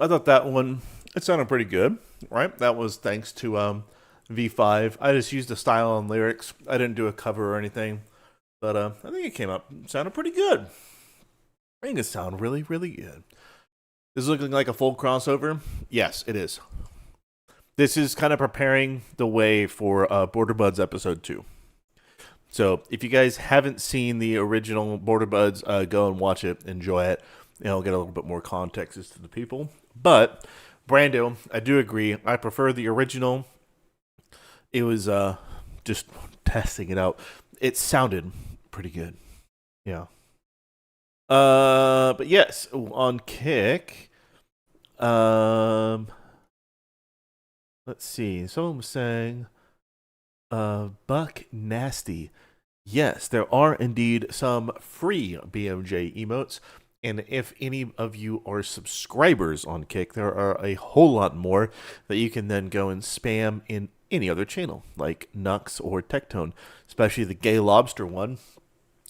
I thought that one, it sounded pretty good, right? That was thanks to V5. I just used the style and lyrics. I didn't do a cover or anything, but I think it came up, sounded pretty good. I think it sounded really, really good. Is it looking like a full crossover? Yes, it is. This is kind of preparing the way for Border Buds episode 2. So if you guys haven't seen the original Border Buds, go and watch it, enjoy it, and I'll get a little bit more context as to the people. But Brando, I do agree. I prefer the original. It was just testing it out. It sounded pretty good. Yeah. But yes, on Kick. Let's see. Someone was saying Buck Nasty. Yes, there are indeed some free BMJ emotes. And if any of you are subscribers on Kick, there are a whole lot more that you can then go and spam in any other channel, like Nux or Tectone, especially the Gay Lobster one.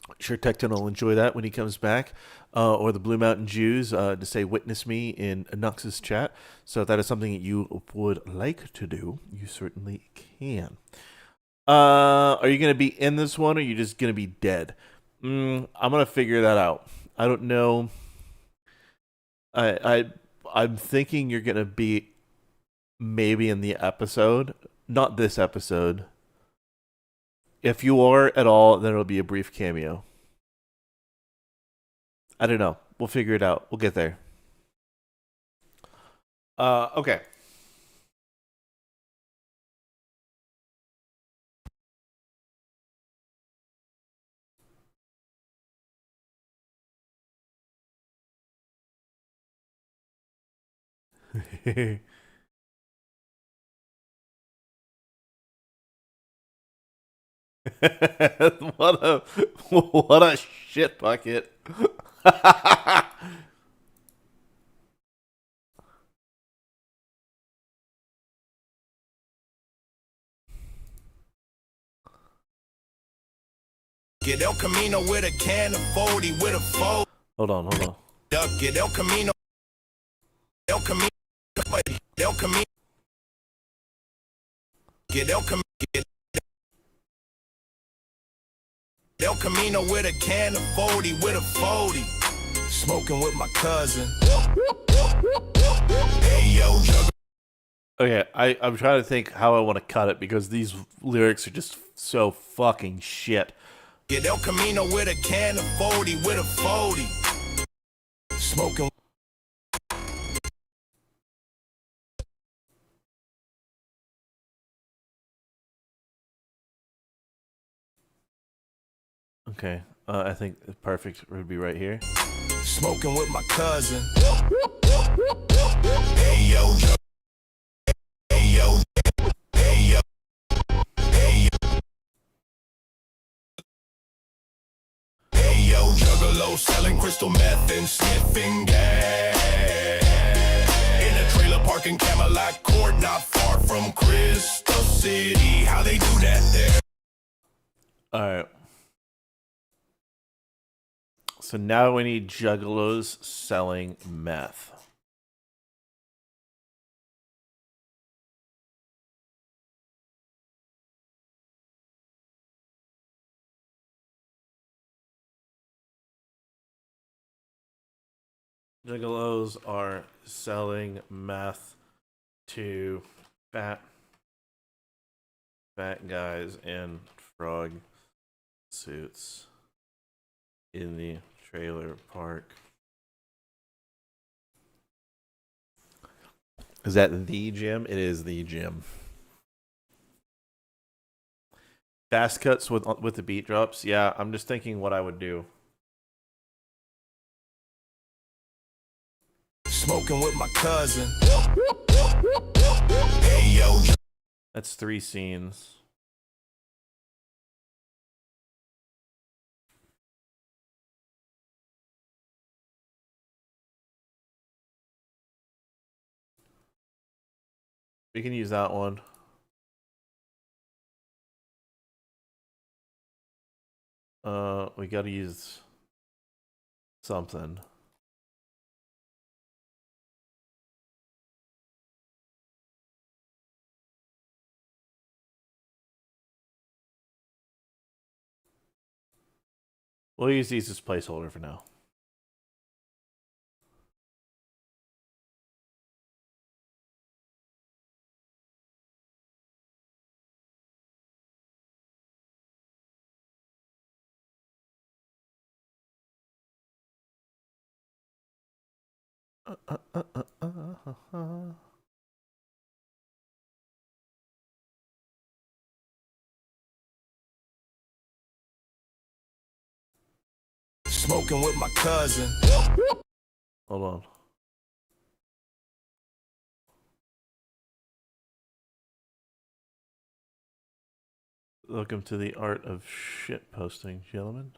I'm sure Tectone will enjoy that when he comes back, or the Blue Mountain Jews to say "Witness me" in Nux's chat. So if that is something that you would like to do, you certainly can. Are you going to be in this one, or are you just going to be dead? I'm going to figure that out. I don't know. I'm thinking you're gonna be maybe in the episode, not this episode. If you are at all, then it'll be a brief cameo. I don't know. We'll figure it out. We'll get there. Okay. what a shit bucket. Get El Camino with a can of 40 with a fold. Hold on. Duck it, El Camino. El Camino. El Camino. Get El Camino. El Camino with a can of 40 with a 40. Smoking with my cousin. Hey yo, Okay, I'm trying to think how I want to cut it because these lyrics are just so fucking shit. Get El Camino with a can of 40 with a 40. Smoking. Okay, I think perfect would be right here. Smoking with my cousin. Hey yo, hey yo, hey yo, hey yo, hey yo, juggalo selling crystal meth and sniffing gas in a trailer park in Camelot Court, not far from Crystal City. How they do that there? All right. So now we need juggalos selling meth. Juggalos are selling meth to fat guys in frog suits in the trailer park. Is that the gym? It is the gym. Fast cuts with the beat drops. Yeah, I'm just thinking what I would do. Smoking with my cousin. Hey yo. That's 3 scenes. We can use that one. We gotta use something. We'll use these as placeholder for now. Smoking with my cousin. Hold on. Welcome to the art of shit posting, gentlemen.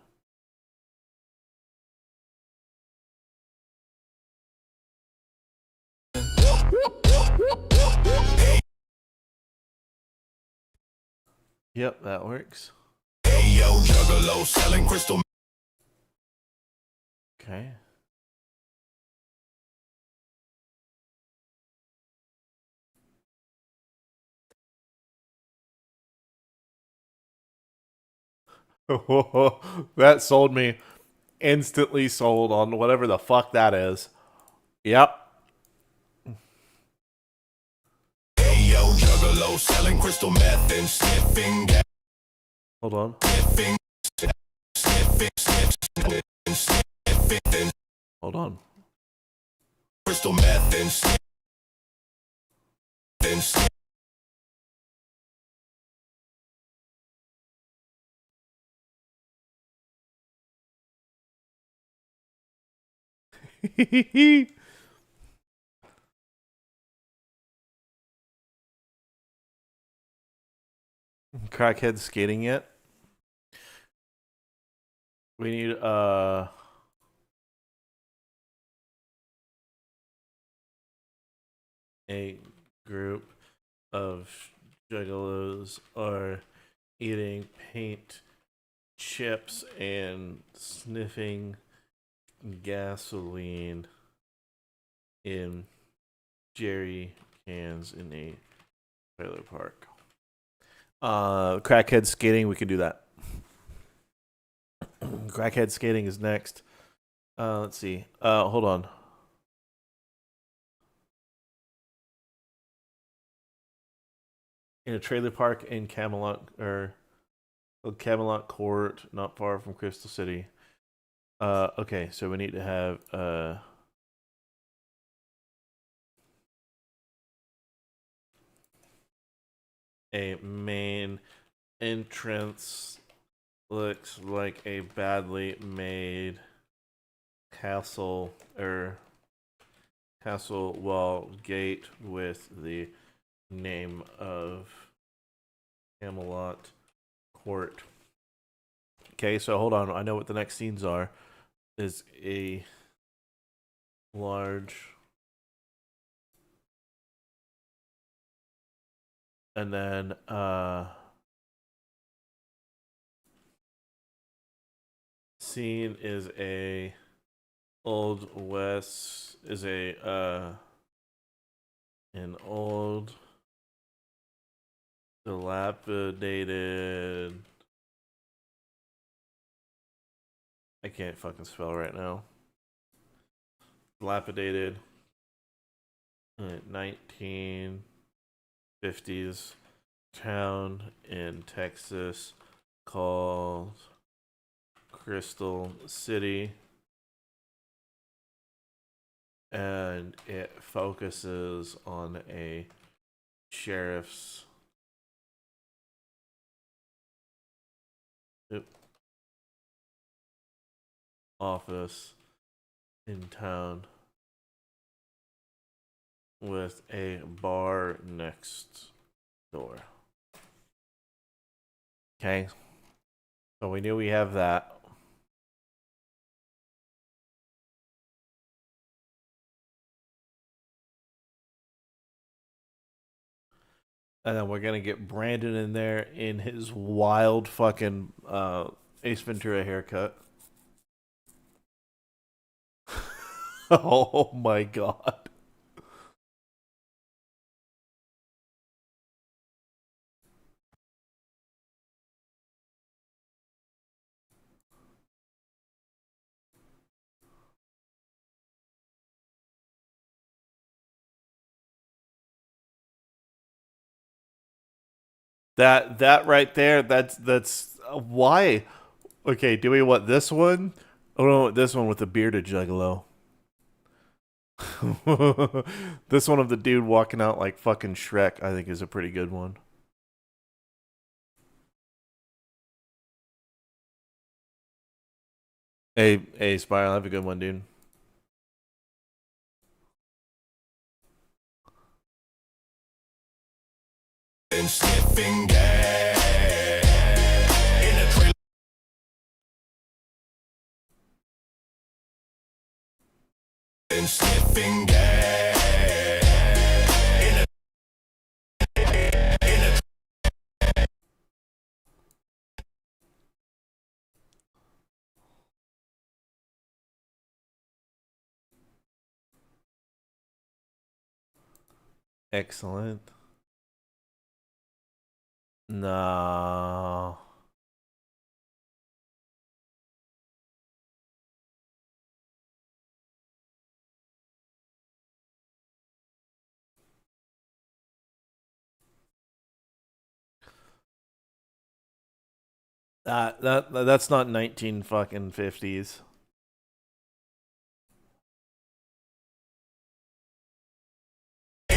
Yep, that works. Hey yo, juggalo selling crystal. Okay. That sold me. Instantly sold on whatever the fuck that is. Yep. Hey yo, juggalo selling crystal meth and sniffing gas. Hold on. Sniffing. Hold on. Crystal meth and sniffing. Crackhead skating yet? We need a group of juggalos are eating paint chips and sniffing gasoline in jerry cans in a trailer park. Crackhead skating, we could do that. Crackhead skating is next. Let's see. Hold on. In a trailer park in Camelot or Camelot Court, not far from Crystal City. Okay, so we need to have a main entrance. Looks like a badly made castle or castle wall gate with the name of Camelot Court. Okay, so hold on. I know what the next scenes are. Is a large and then scene is a old west is a an old dilapidated, I can't fucking spell right now, dilapidated 1950s town in Texas called Crystal City, and it focuses on a sheriff's Yep. Office in town with a bar next door. Okay. So we knew we have that. And then we're gonna get Brandon in there in his wild fucking Ace Ventura haircut. Oh my god. That right there, that's why. Okay, do we want this one? Oh no, this one with the bearded juggalo. This one of the dude walking out like fucking Shrek, I think, is a pretty good one. Hey, Spiral, have a good one, dude. And sniffing gas in a trailer. And sniffing gas in a Excellent. No. That's not 19 fucking 50s.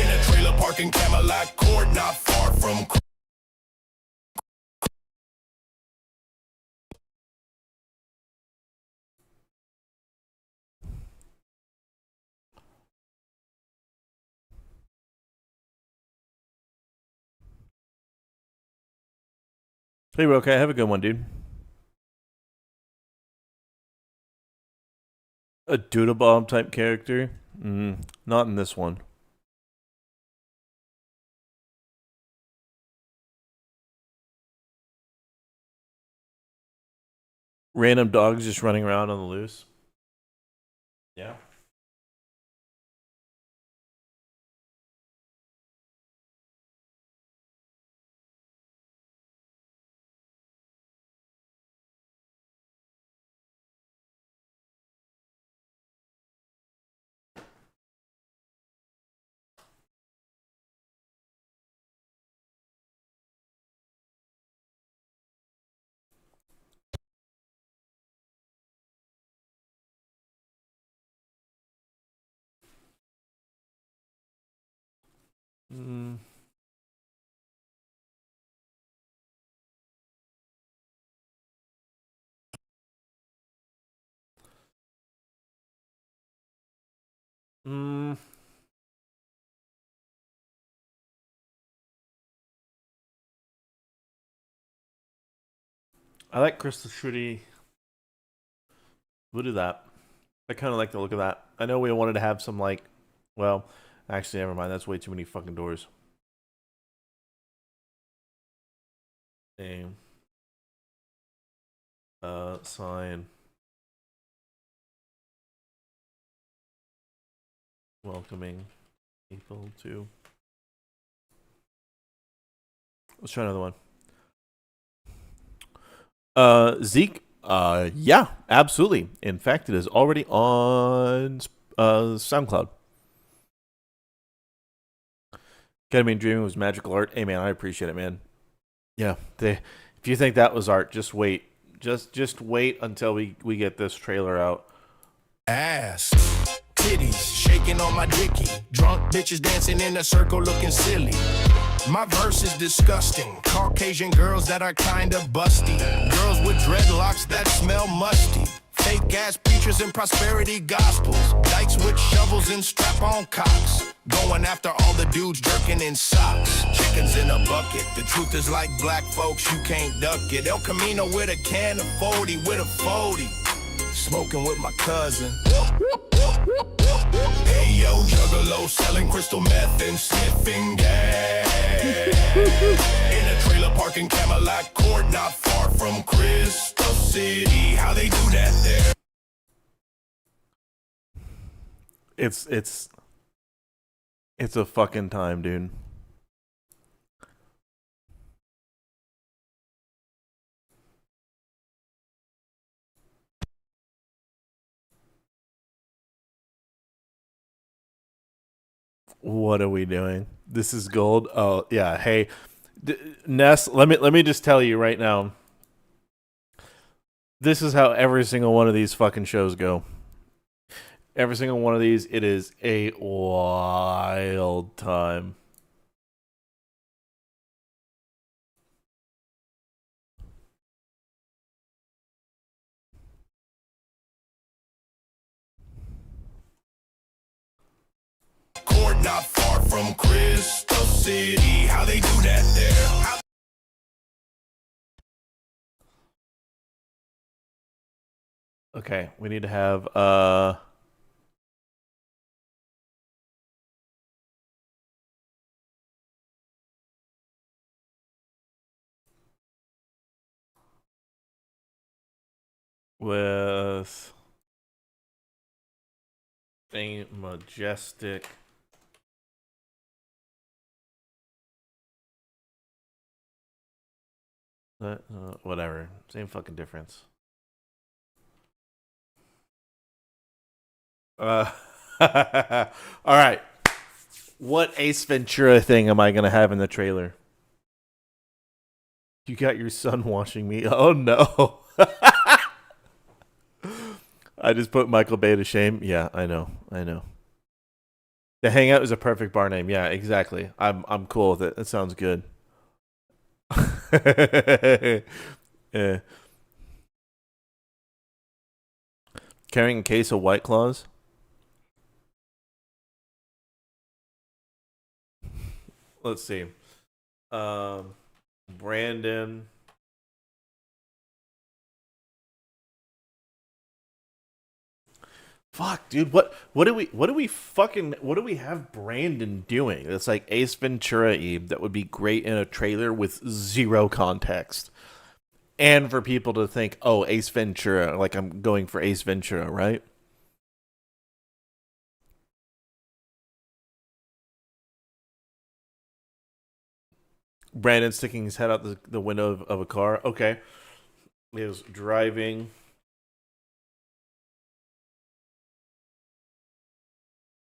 in a trailer park in Camelot Court, not far from. Hey, okay, have a good one, dude. A Doodle-Bomb type character? Not in this one. Random dogs just running around on the loose. Yeah. Mm. Mm. I like Crystal Shruti. We'll do that. I kind of like the look of that. I know we wanted to have some, like, well, actually, never mind. That's way too many fucking doors. Name. Sign. Welcoming people to. Let's try another one. Zeke. Yeah, absolutely. In fact, it is already on SoundCloud. Ketamine Dreaming was magical art. Hey, man, I appreciate it, man. Yeah, if you think that was art, just wait. Just wait until we get this trailer out. Ass, titties, shaking on my dicky. Drunk bitches dancing in a circle looking silly. My verse is disgusting. Caucasian girls that are kinda busty. Girls with dreadlocks that smell musty. Fake ass preachers and prosperity gospels. Dykes with shovels and strap on cocks. Going after all the dudes jerking in socks. Chickens in a bucket. The truth is like black folks, you can't duck it. El Camino with a can of 40 with a 40. Smoking with my cousin. Hey yo, juggalo selling crystal meth and sniffing gas. In a trailer park in Camelot Court, not far from Crystal City. How they do that there? It's a fucking time, dude. What are we doing? This is gold. Oh yeah. Hey, Ness. Let me just tell you right now. This is how every single one of these fucking shows go. Every single one of these, it is a wild time. Court not far from Crystal City. How they do that there? Okay, we need to have with a majestic whatever, same fucking difference. All right, what Ace Ventura thing am I gonna have in the trailer? You got your son watching me. Oh no. I just put Michael Bay to shame. Yeah, I know. The Hangout is a perfect bar name. Yeah, exactly. I'm cool with it. That sounds good. Yeah. Carrying a case of White Claws. Let's see. Brandon. Fuck, dude. What do we have Brandon doing? It's like Ace Ventura-y that would be great in a trailer with zero context. And for people to think, oh, Ace Ventura, like I'm going for Ace Ventura, right? Brandon sticking his head out the window of a car. Okay. He was driving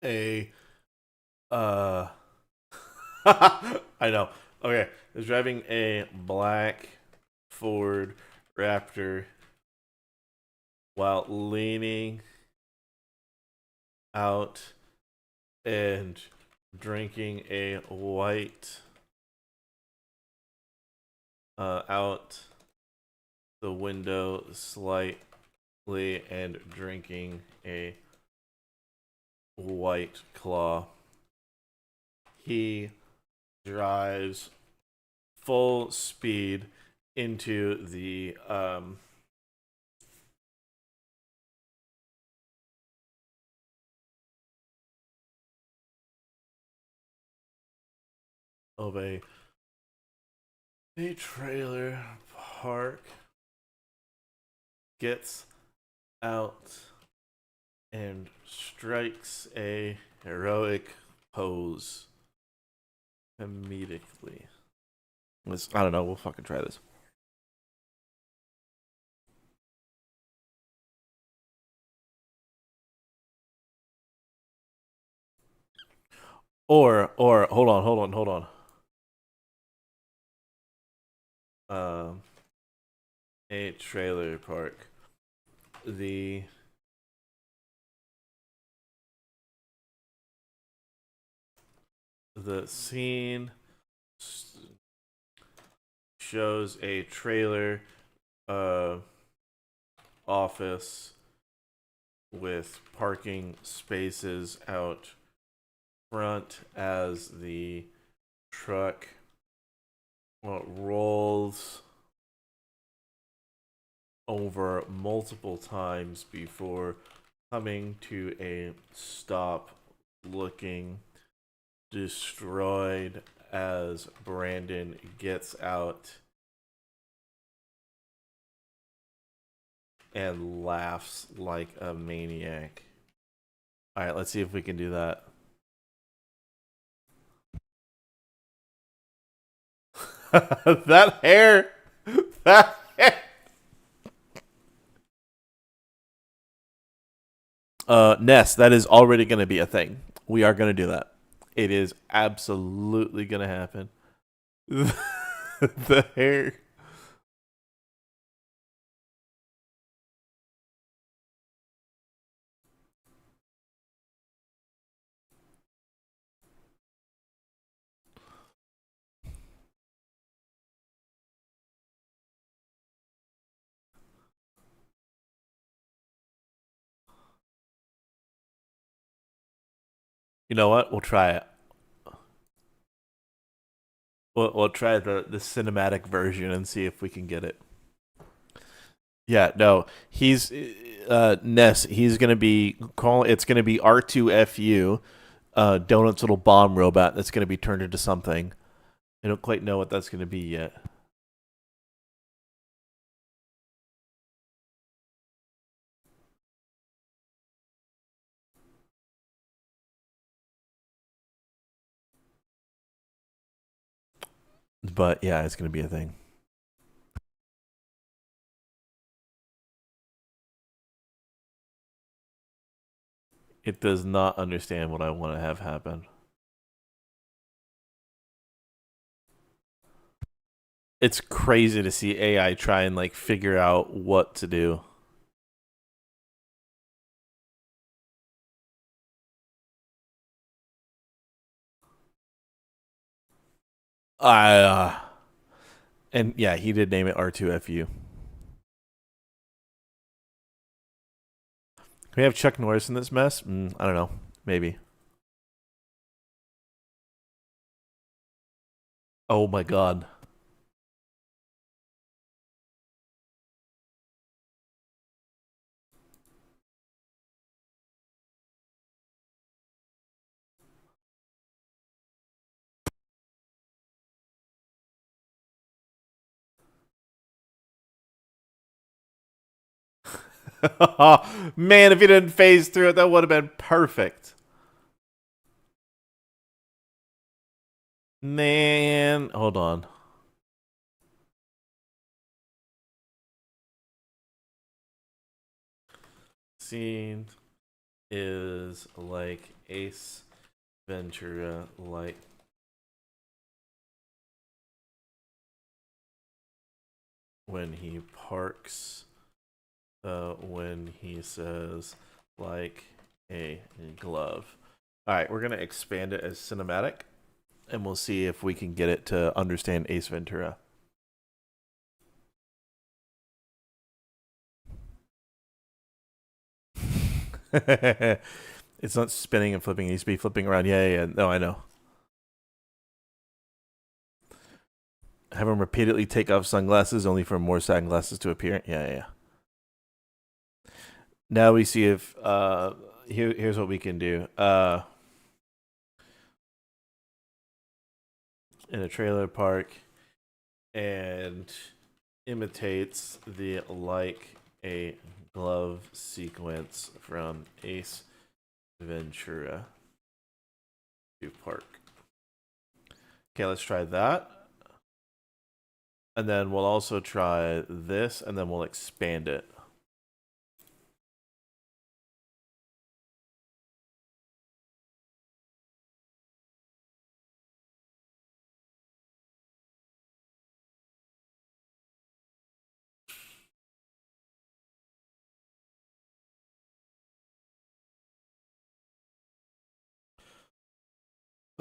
a I know. Okay. He was driving a black Ford Raptor while leaning out and drinking a white out the window slightly and drinking a White Claw. He drives full speed into the of a trailer park, gets out and strikes a heroic pose comedically. I don't know, we'll fucking try this. Or hold on. A trailer park. The scene shows a trailer office with parking spaces out front as the truck rolls over multiple times before coming to a stop, looking destroyed as Brandon gets out and laughs like a maniac. All right, let's see if we can do that. That hair. That hair. Ness, that is already going to be a thing. We are going to do that. It is absolutely going to happen. The hair. You know what? We'll try it. We'll try the cinematic version and see if we can get it. Yeah, no, he's Ness. He's gonna be It's gonna be R2FU, Donut's little bomb robot that's gonna be turned into something. I don't quite know what that's gonna be yet. But yeah, it's gonna be a thing. It does not understand what I want to have happen. It's crazy to see AI try and like figure out what to do. And yeah, he did name it R2FU. Can we have Chuck Norris in this mess? I don't know. Maybe. Oh my god. Man, if he didn't phase through it, that would have been perfect. Man, hold on. Scene is like Ace Ventura, like when he parks, when he says like a glove. All right, we're gonna expand it as cinematic, and we'll see if we can get it to understand Ace Ventura. It's not spinning and flipping. It needs to be flipping around. Yeah. No, I know. Have him repeatedly take off sunglasses only for more sunglasses to appear. Yeah. Now we see if here's what we can do. In a trailer park, and imitates the like a glove sequence from Ace Ventura to park. Okay, let's try that. And then we'll also try this, and then we'll expand it.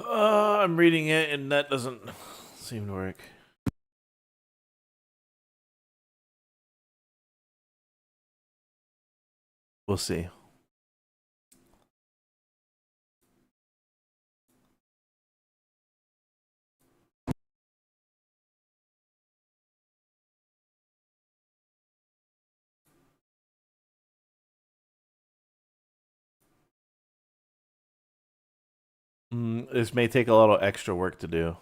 I'm reading it, and that doesn't seem to work. We'll see. This may take a little extra work to do.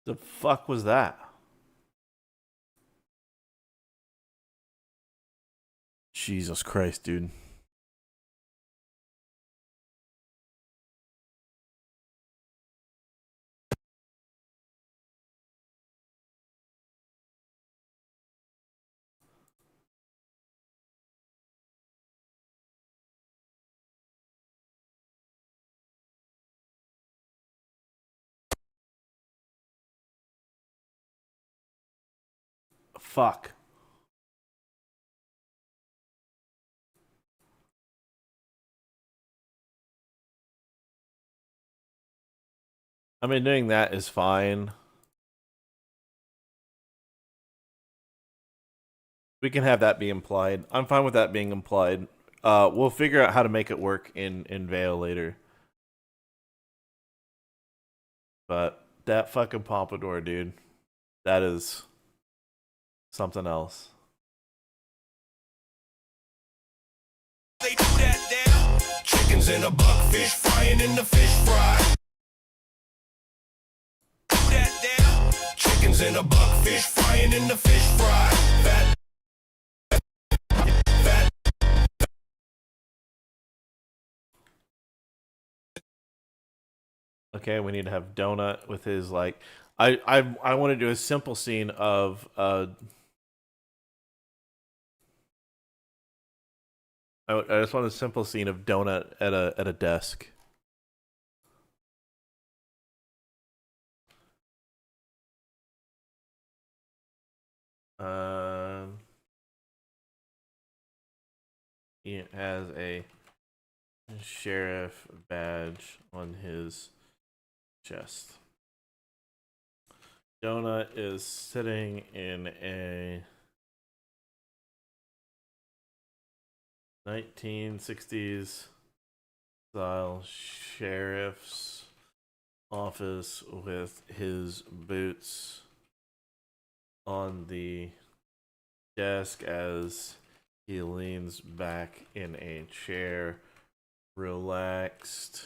The fuck was that? Jesus Christ, dude. Fuck. I mean, doing that is fine. We can have that be implied. I'm fine with that being implied. We'll figure out how to make it work in Veil later. But that fucking pompadour, dude, that is something else. They do that there. Chickens in a buck, fish frying in the fish fry. Do that there. Chickens in a buck, fish frying in the fish fry. Fat. Okay, we need to have Donut with his like. I want to do a simple scene of I just want a simple scene of Donut at a desk. He has a sheriff badge on his chest. Donut is sitting in a 1960s style sheriff's office with his boots on the desk as he leans back in a chair, relaxed.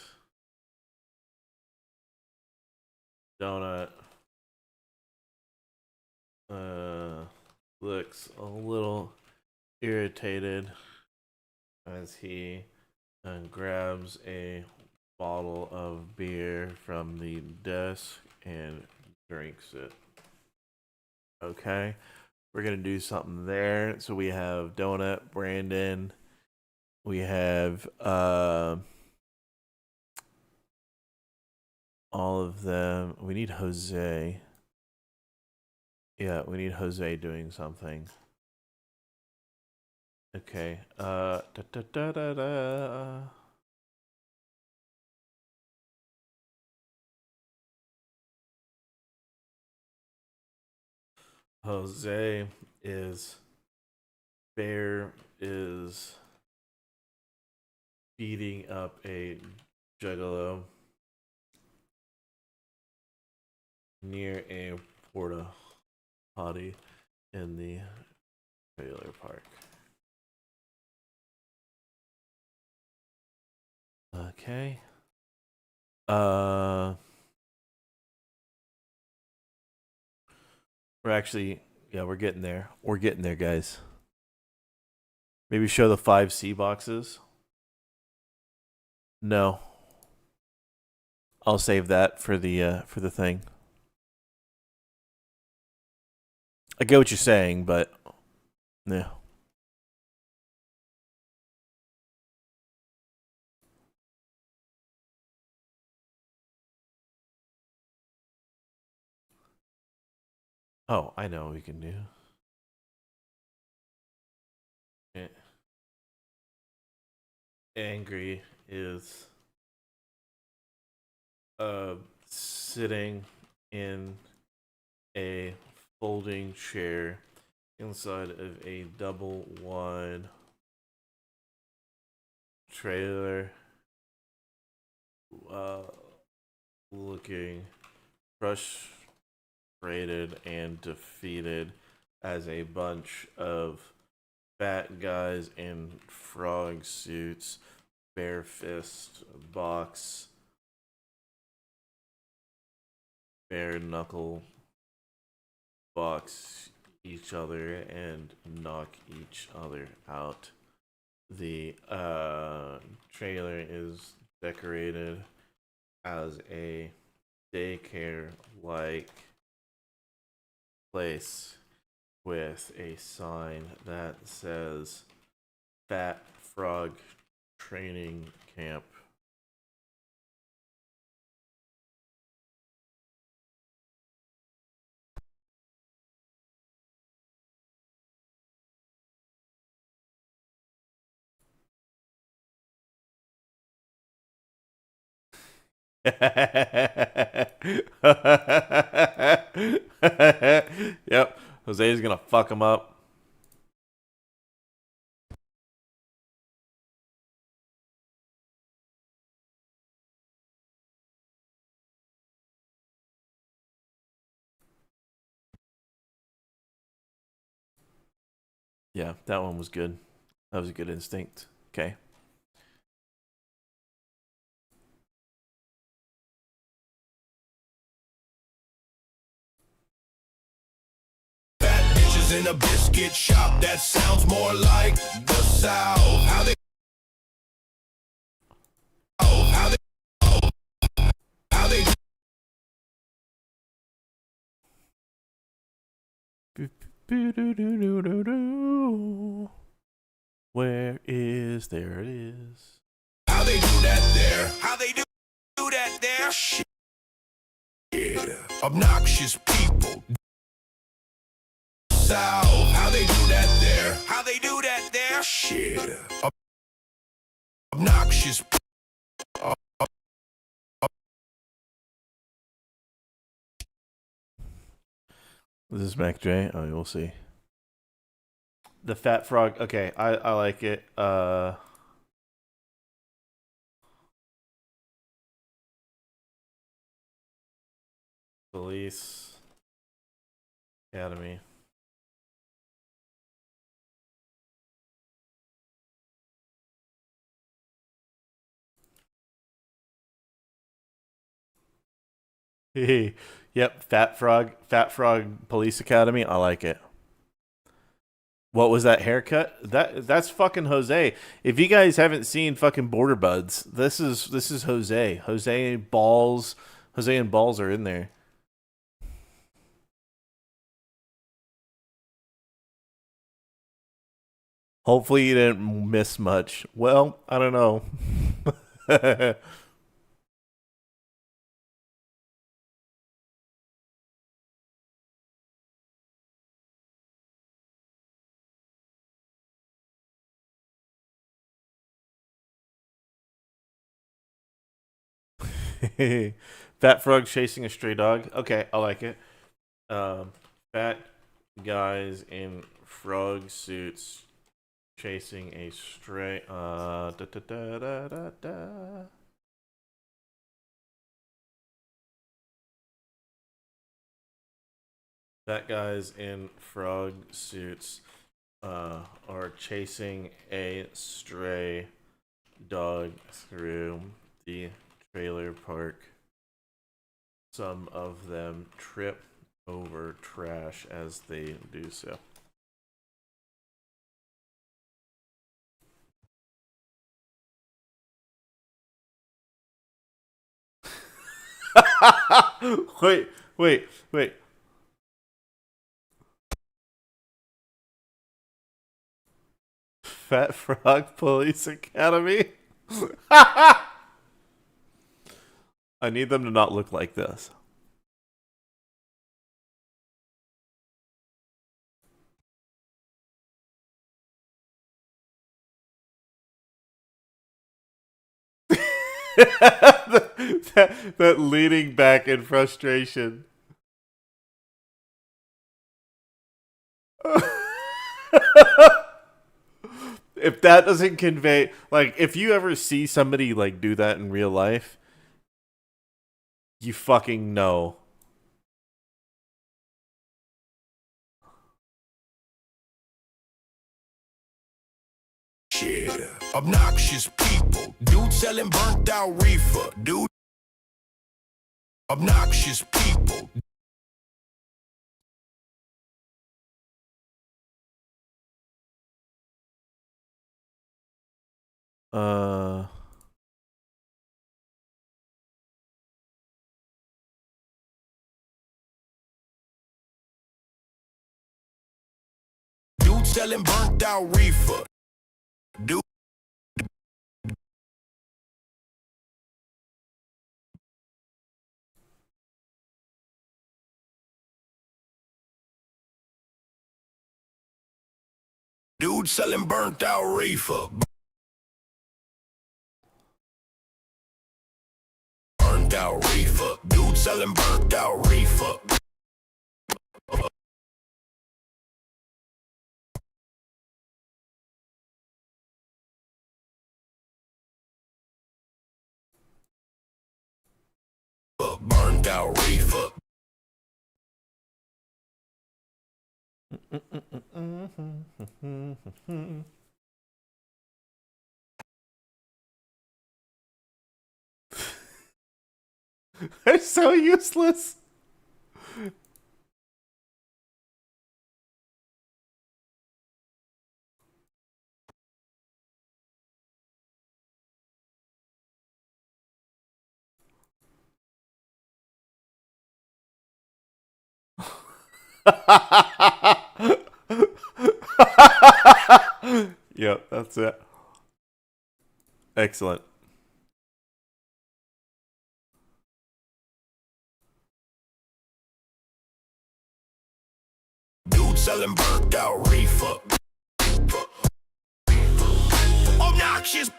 Donut looks a little irritated as he grabs a bottle of beer from the desk and drinks it. Okay, we're gonna do something there. So we have Donut, Brandon, we have all of them. We need Jose. Yeah, we need Jose doing something. Okay. Da, da, da, da, da. Jose is Bear is beating up a juggalo near a porta potty in the trailer park. Okay. We're actually, yeah, we're getting there. We're getting there, guys. Maybe show the 5C boxes. No. I'll save that for the thing. I get what you're saying, but yeah. Oh, I know what we can do. Angry is sitting in a folding chair inside of a double wide trailer, looking frustrated and defeated as a bunch of fat guys in frog suits bare fist box bare knuckle box each other and knock each other out. The trailer is decorated as a daycare like place with a sign that says Fat Frog Training Camp. Yep, Jose's gonna fuck him up. Yeah, that one was good. That was a good instinct. Okay. In a biscuit shop that sounds more like the South. How they Where is there it is? how they do that there? How they do that there? Shit. Obnoxious people. South. How they do that there? How they do that there? Shit. Obnoxious. This is Mac J. Oh, we'll see. The Fat Frog. Okay, I like it. Police Academy. Yep, Fat Frog Police Academy. I like it. What was that haircut? That's fucking Jose. If you guys haven't seen fucking Border Buds, this is Jose. Jose and Balls are in there. Hopefully you didn't miss much. Well, I don't know. Fat frog chasing a stray dog. Okay, I like it. Fat guys in frog suits chasing a stray. Da, da, da, da, da, da. Fat guys in frog suits are chasing a stray dog through the trailer park. Some of them trip over trash as they do so. Wait. Fat Frog Police Academy? I need them to not look like this. that leaning back in frustration. If that doesn't convey, like, if you ever see somebody like do that in real life, you fucking know. Yeah, obnoxious people. Dude selling burnt out reefer. Dude, obnoxious people. Uh. Dude selling burnt out reefer. Dude. Dude selling burnt out reefer. Burnt out reefer. Dude selling burnt out reefer. Burnt out reefer. They're so useless. Yep, that's it. Excellent. Dude selling burnt out reefer. Obnoxious.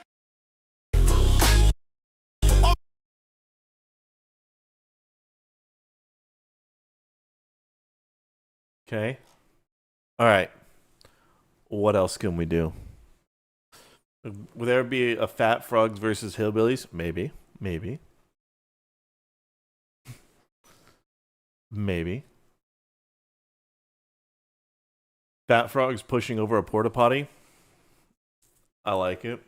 Okay. All right. What else can we do? Would there be a Fat Frogs versus Hillbillies? Maybe. Maybe. Maybe. Fat Frogs pushing over a porta potty? I like it.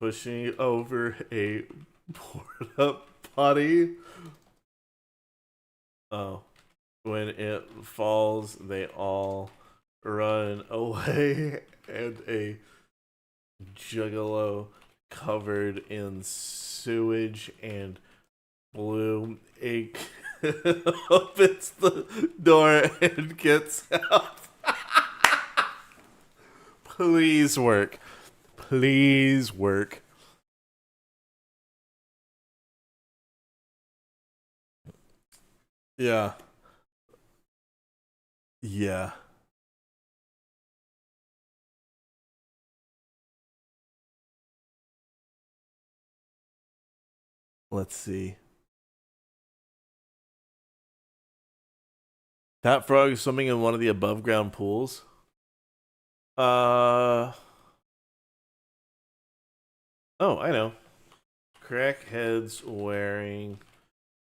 Pushing over a porta potty. Oh. When it falls, they all run away, and a juggalo covered in sewage and blue ink opens the door and gets out. Please work. Please work. Yeah. Yeah. Let's see. That frog is swimming in one of the above ground pools. Oh, I know. Crackheads wearing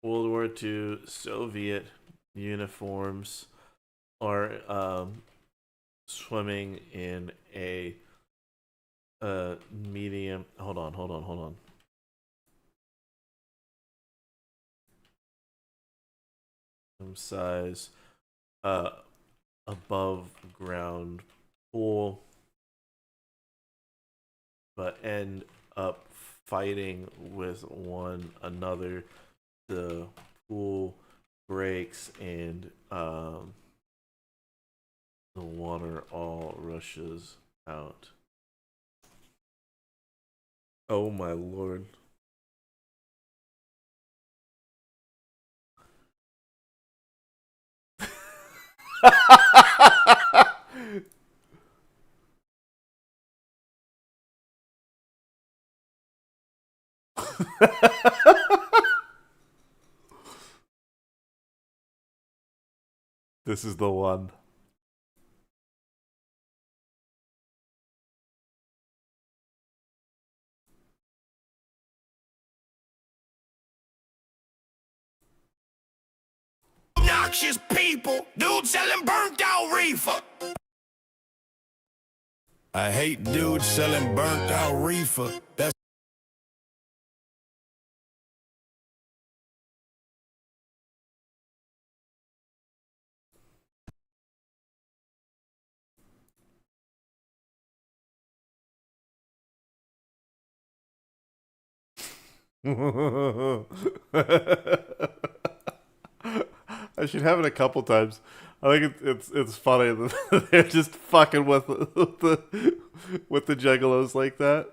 World War II Soviet uniforms are swimming in a medium. Hold on. Size above ground pool, but end up fighting with one another. The pool breaks and the water all rushes out. Oh my lord. This is the one. Obnoxious people, dude selling burnt out reefer. I hate dudes selling burnt out reefer. That's I should have it a couple times. I think it's funny that they're just fucking with the juggalos like that.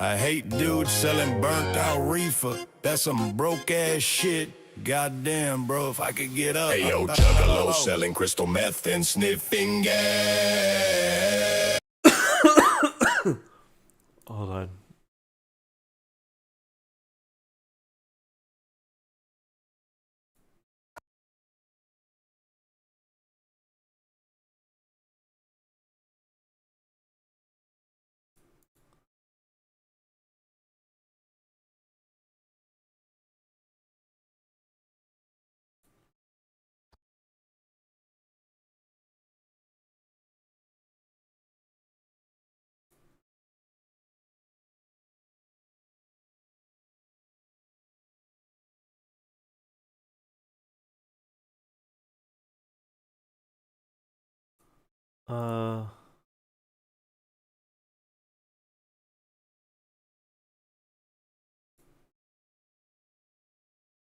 I hate dudes selling burnt out reefer. That's some broke ass shit. Goddamn, bro, if I could get up. Hey, yo, juggalo selling crystal meth and sniffing gas. Hold on. Uh.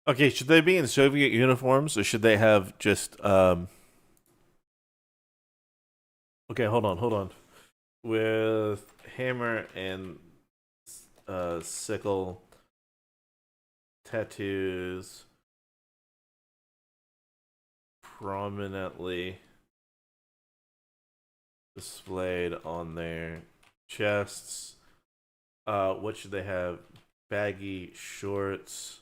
Okay, should they be in Soviet uniforms or should they have just Okay, hold on. With hammer and sickle, tattoos prominently displayed on their chests. What should they have? Baggy shorts.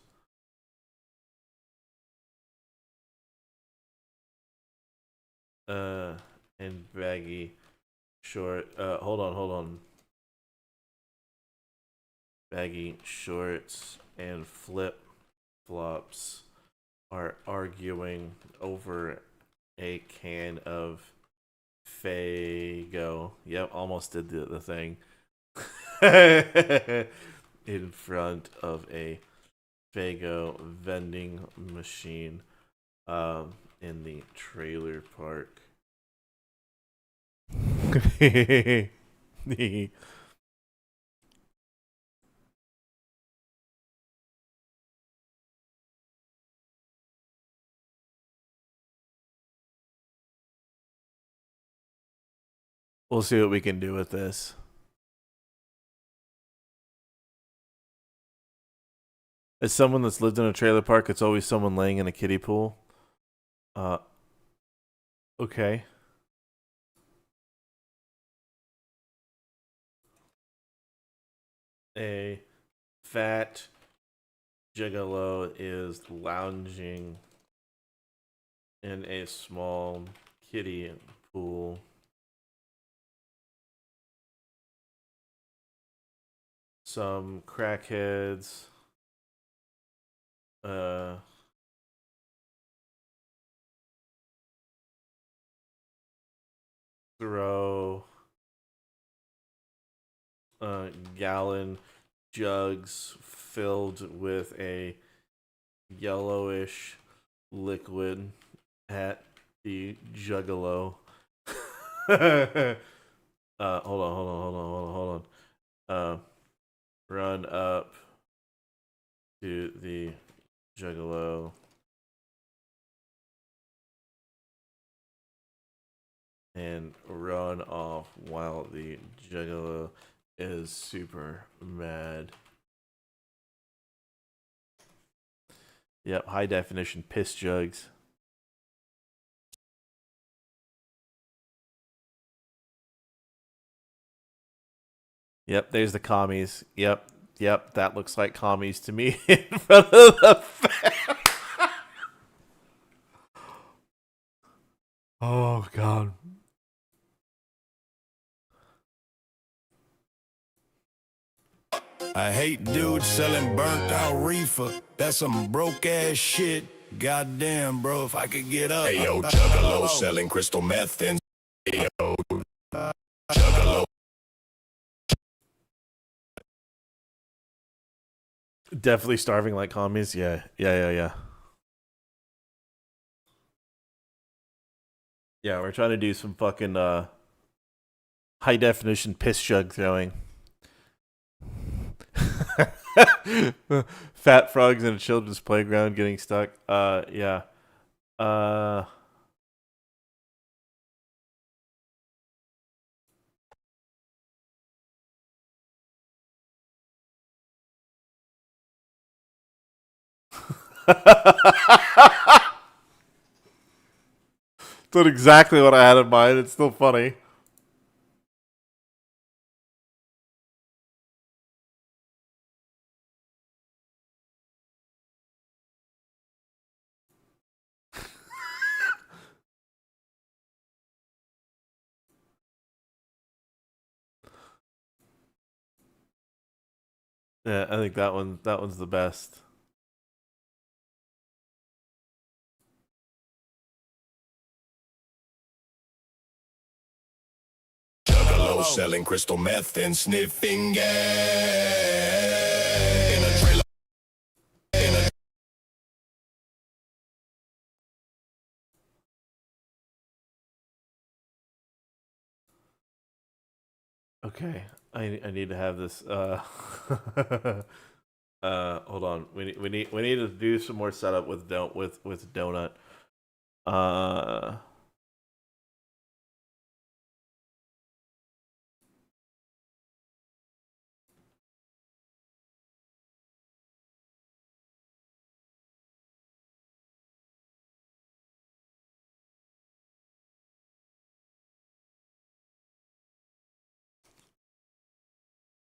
And baggy short. Hold on. Baggy shorts and flip flops are arguing over a can of Faygo. Yep, almost did the thing. In front of a Faygo vending machine in the trailer park. We'll see what we can do with this. As someone that's lived in a trailer park, it's always someone laying in a kiddie pool. Okay. A fat gigolo is lounging in a small kiddie pool. Some crackheads throw gallon jugs filled with a yellowish liquid at the juggalo. Hold on. Run up to the juggalo and run off while the juggalo is super mad. Yep, high definition piss jugs. Yep, there's the commies. Yep, that looks like commies to me in front of the fan. Oh, God. I hate dudes selling burnt out reefer. That's some broke ass shit. Goddamn, bro, if I could get up. Hey, yo, Juggalo selling crystal meth and. Hey, yo, Juggalo. Definitely starving like commies. Yeah. Yeah, we're trying to do some fucking high definition piss jug throwing. Fat frogs in a children's playground getting stuck. Yeah. That's not exactly what I had in mind. It's still funny. Yeah, I think that one's the best. Juggalo selling crystal meth and sniffing gas. In a trailer. Okay, I need to have this. Hold on. We need to do some more setup with donut. Uh.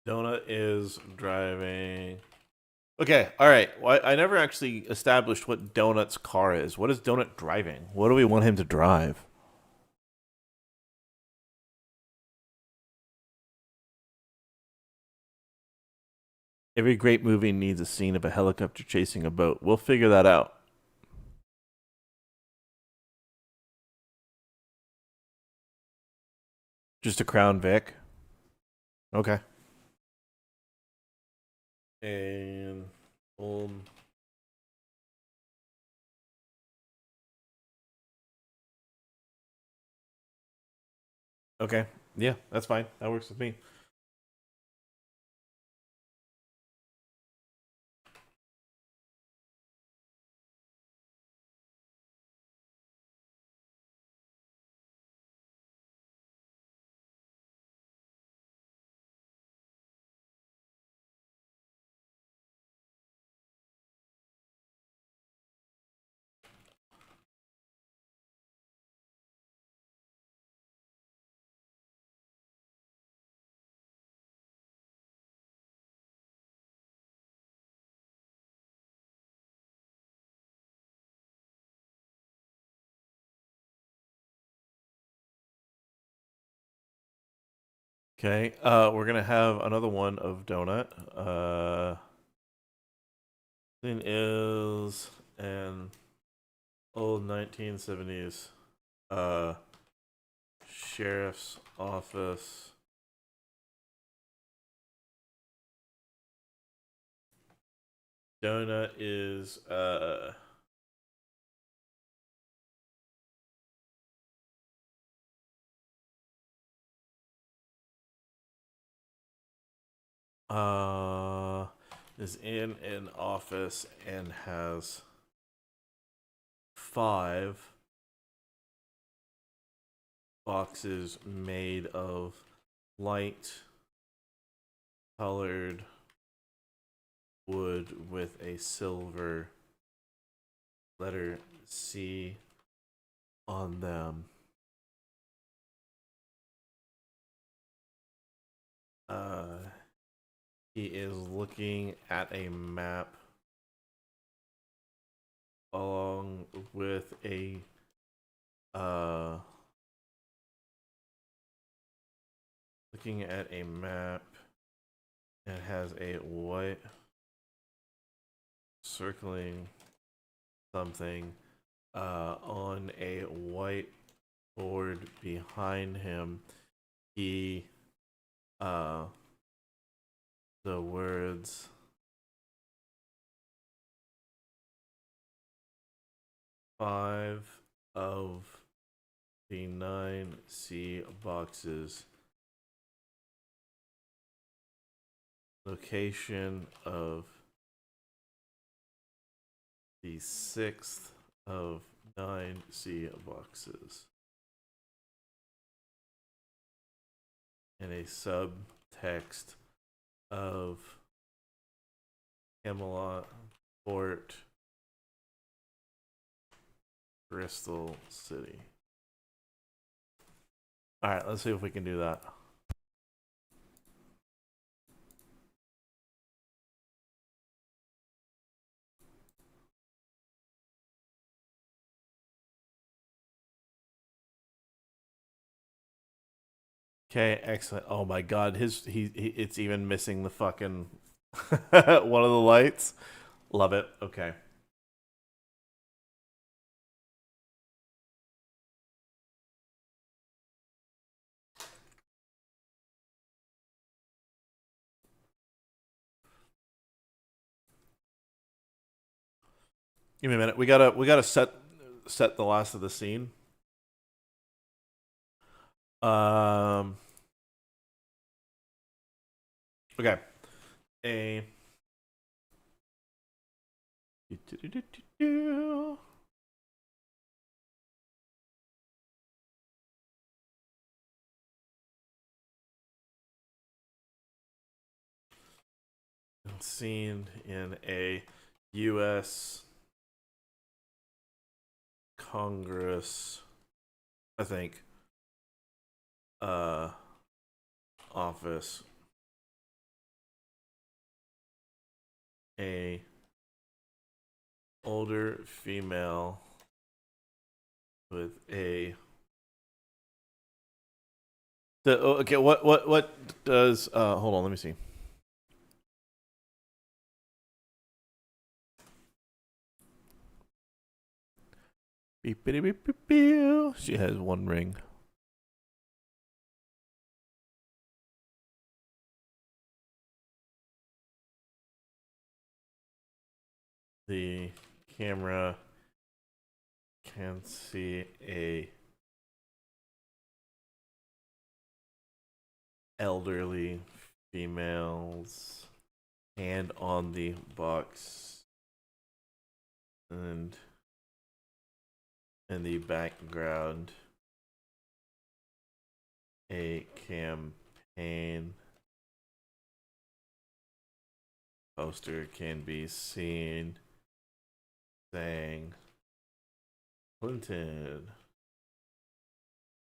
Donut is driving. Okay, all right. Well, I never actually established what Donut's car is. What is Donut driving? What do we want him to drive? Every great movie needs a scene of a helicopter chasing a boat. We'll figure that out. Just a Crown Vic. Okay. And okay. Yeah, that's fine. That works with me. Okay. We're gonna have another one of Donut. Thing is an old 1970s sheriff's office. Donut is is in an office and has 5 boxes made of light colored wood with a silver letter C on them. He is looking at a map along with a looking at a map and has a white circling something on a white board behind him. He the words "5 of the 9 C boxes, location of the 6th of 9 C boxes," and a subtext of Camelot, Fort, Bristol City. All right, let's see if we can do that. Okay, excellent. Oh my god, it's even missing the fucking one of the lights. Love it. Okay. Give me a minute. We gotta set the last of the scene. Okay. Scene in a U.S. Congress, I think, office. A older female with a okay, what does hold on, let me see. Beep, beep, beep, beep, beep. She has one ring. The camera can see a elderly female's hand on the box, and in the background a campaign poster can be seen saying Clinton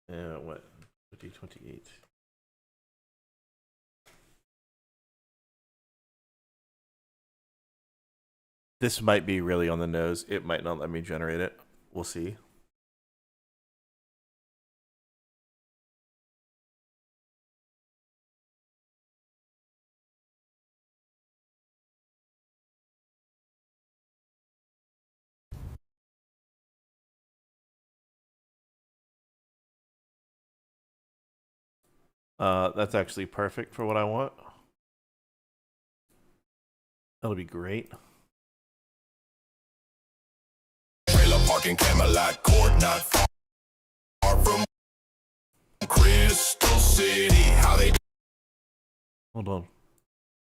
what 2028. This might be really on the nose. It might not let me generate it. We'll see. That's actually perfect for what I want. That'll be great. Trailer park in Camelot Court, not far from Crystal City. How they Hold on.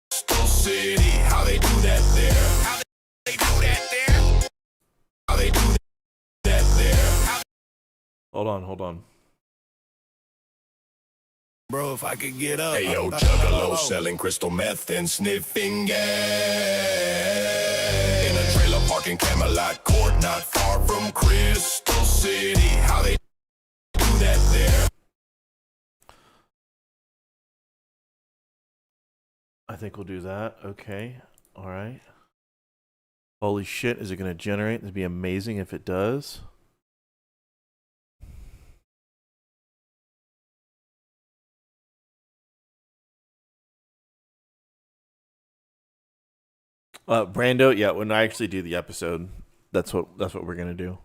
Crystal City, how they do that there? How they do that there? How they do that there? Hold on. Bro, if I could get up. Hey yo, Juggalo selling crystal meth and sniffing gas in a trailer park in Camelot Court, not far from Crystal City. How they do that there? think we'll do that. Okay. All right. Holy shit, is it going to generate? It'd be amazing if it does. Brando, yeah, when I actually do the episode, that's what we're going to do.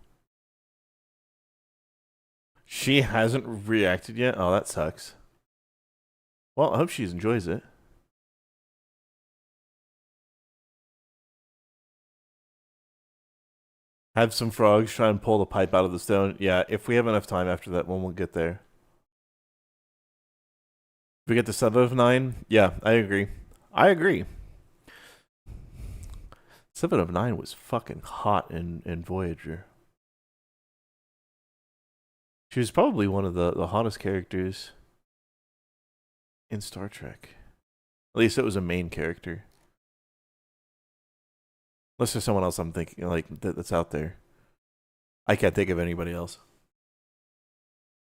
She hasn't reacted yet? Oh, that sucks. Well, I hope she enjoys it. Have some frogs try and pull the pipe out of the stone. Yeah, if we have enough time after that one, we'll get there. If we get to 7 of 9, yeah, I agree. 7 of 9 was fucking hot in Voyager. She was probably one of the hottest characters in Star Trek. At least it was a main character. Unless there's someone else I'm thinking like that's out there. I can't think of anybody else.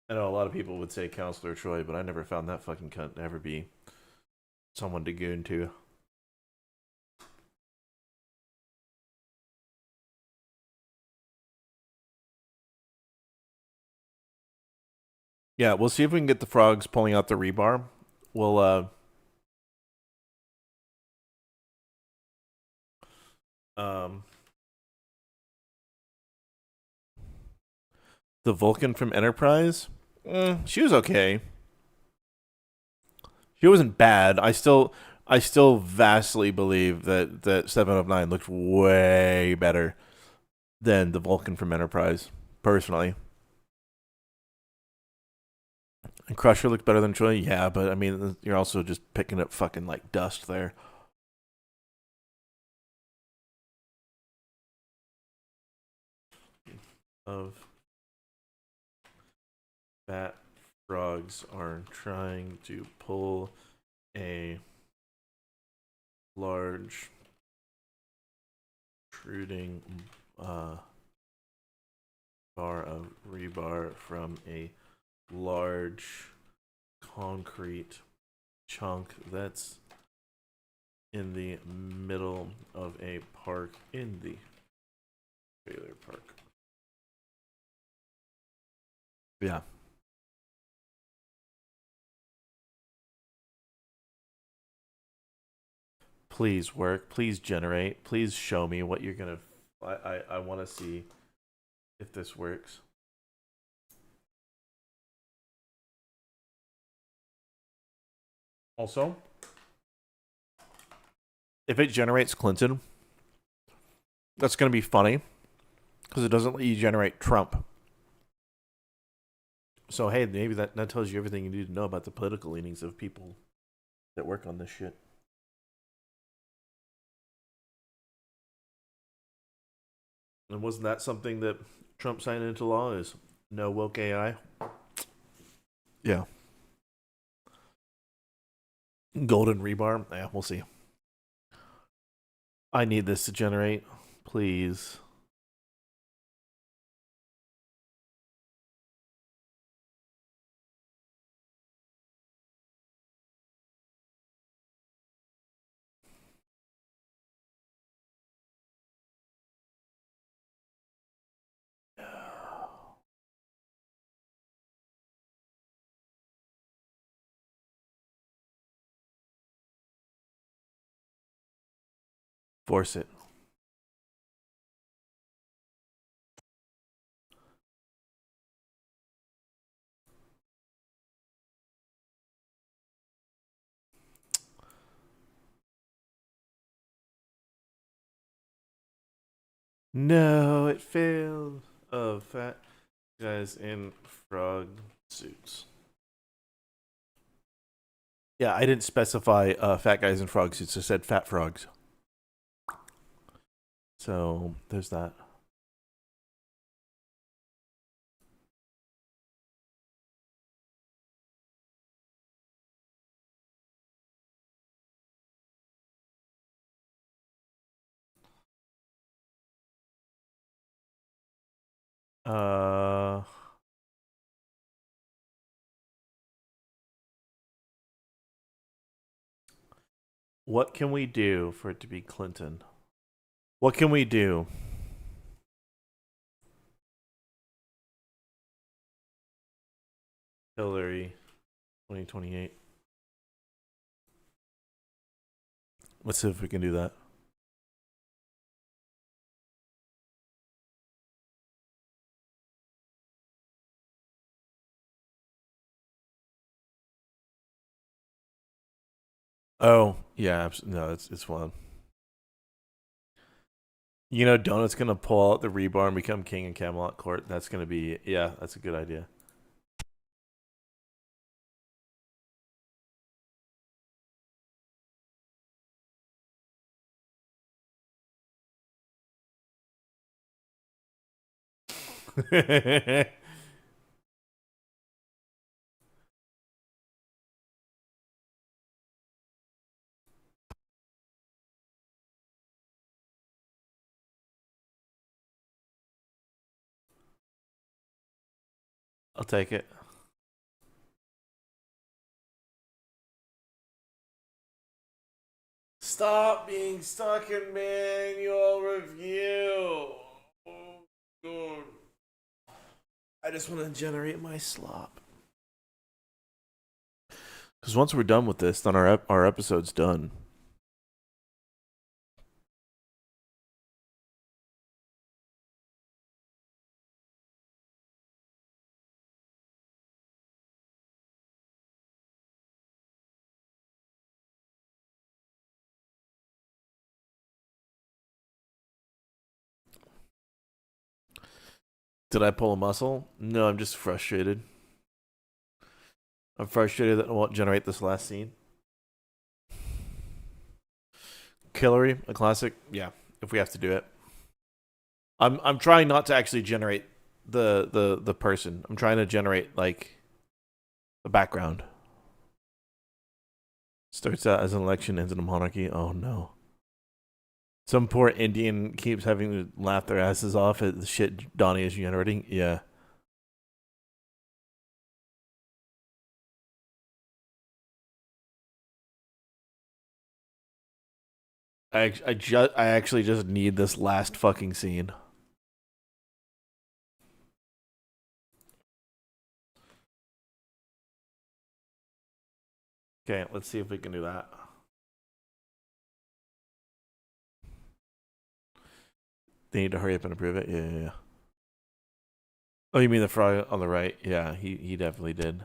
I know a lot of people would say Counselor Troy, but I never found that fucking cunt to ever be someone to goon to. Yeah, we'll see if we can get the frogs pulling out the rebar. We'll the Vulcan from Enterprise, she was okay. She wasn't bad. I still vastly believe that 7 of 9 looked way better than the Vulcan from Enterprise, personally. And Crusher looked better than Troy, yeah, but I mean, you're also just picking up fucking like dust there. Of fat frogs are trying to pull a large protruding bar of rebar from a large concrete chunk that's in the middle of a park in the trailer park. Yeah. Please work. Please generate. Please show me what you're gonna. I want to see if this works. Also, if it generates Clinton, that's gonna be funny because it doesn't let you generate Trump. So hey, maybe that tells you everything you need to know about the political leanings of people that work on this shit. And wasn't that something that Trump signed into law? Is no woke AI? Yeah. Golden rebar? Yeah, we'll see. I need this to generate. Please. Force it. No, it failed. Oh, fat guys in frog suits. Yeah, I didn't specify fat guys in frog suits. I said fat frogs. So there's that. Uh, What can we do for it to be Clinton? What can we do? Hillary 2028. Let's see if we can do that. Oh, yeah, no, it's fun. You know, Donut's gonna pull out the rebar and become king in Camelot Court. That's gonna be, yeah, that's a good idea. I'll take it. Stop being stuck in manual review. Oh, God. I just want to generate my slop. Because once we're done with this, then our episode's done. Did I pull a muscle? No, I'm just frustrated. I'm frustrated that I won't generate this last scene. Hillary, a classic. Yeah, if we have to do it. I'm trying not to actually generate the person. I'm trying to generate like the background. Starts out as an election, ends in a monarchy. Oh no. Some poor Indian keeps having to laugh their asses off at the shit Donnie is generating. Yeah. I actually just need this last fucking scene. Okay, let's see if we can do that. They need to hurry up and approve it. Yeah. Oh, you mean the frog on the right? Yeah, he definitely did.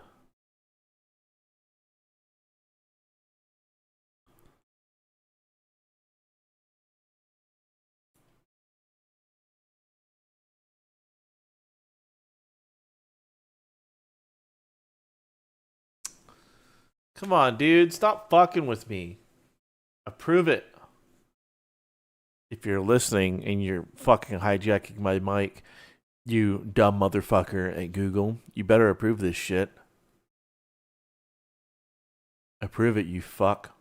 Come on, dude. Stop fucking with me. Approve it. If you're listening and you're fucking hijacking my mic, you dumb motherfucker at Google, you better approve this shit. Approve it, you fuck.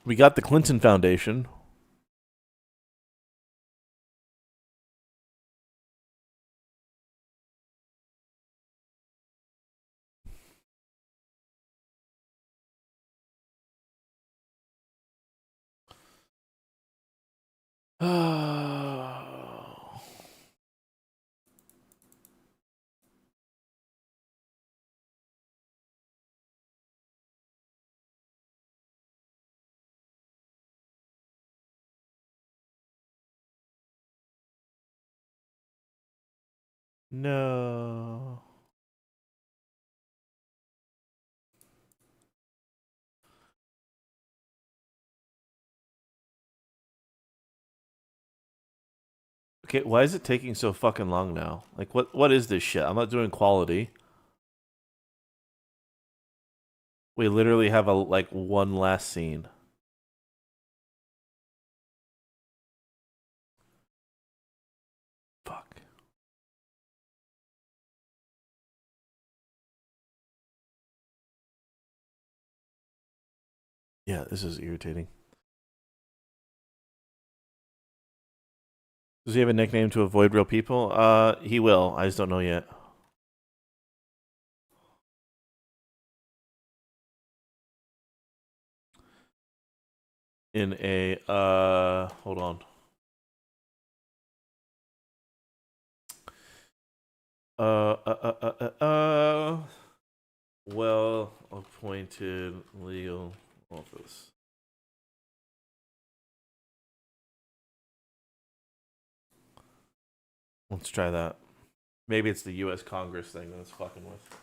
We got the Clinton Foundation. Oh. No. Okay, why is it taking so fucking long now? Like, what is this shit? I'm not doing quality. We literally have like one last scene. Fuck. Yeah, this is irritating. Does he have a nickname to avoid real people? He will. I just don't know yet. in a hold on. Well appointed legal office. Let's try that. Maybe it's the U.S. Congress thing that it's fucking with.